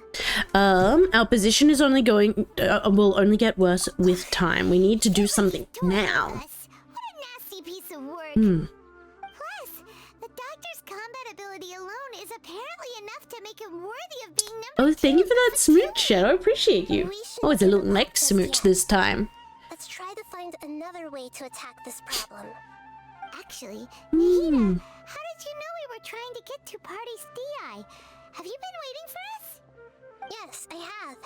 Our position is only will only get worse with time. We need to do something now. What a nasty piece of work. Plus, the doctor's combat ability alone is apparently enough to make him worthy of being number Oh, thank you two for that smooch, Shadow. I appreciate you. Oh, it's a little neck smooch this time. Let's try to find another way to attack this problem. Actually, Nahida, how did you know we were trying to get to Party's DI? Have you been waiting for us? Yes, I have.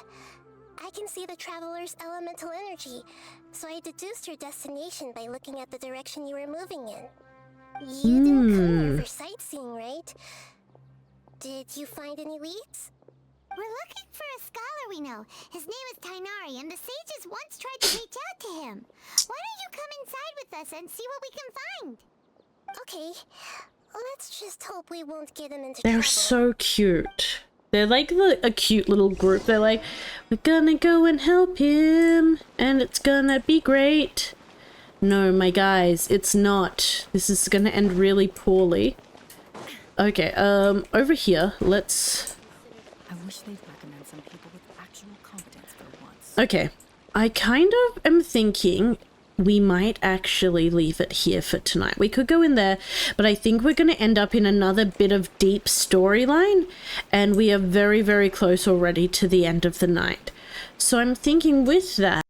I can see the traveler's elemental energy, so I deduced your destination by looking at the direction you were moving in. You didn't come here for sightseeing, right? Did you find any leads? We're looking for a scholar we know. His name is Tainari, and the sages once tried to reach out to him. Why don't you come inside with us and see what we can find? Okay, let's just hope we won't get him into trouble. They're so cute. They're like a cute little group. They're like, we're gonna go and help him, and it's gonna be great. No, my guys, it's not. This is gonna end really poorly. Okay, over here, let's... I wish they'd recommend some people with actual competence for once. Okay, I kind of am thinking we might actually leave it here for tonight. We could go in there, but I think we're going to end up in another bit of deep storyline, and we are very, very close already to the end of the night. So I'm thinking with that,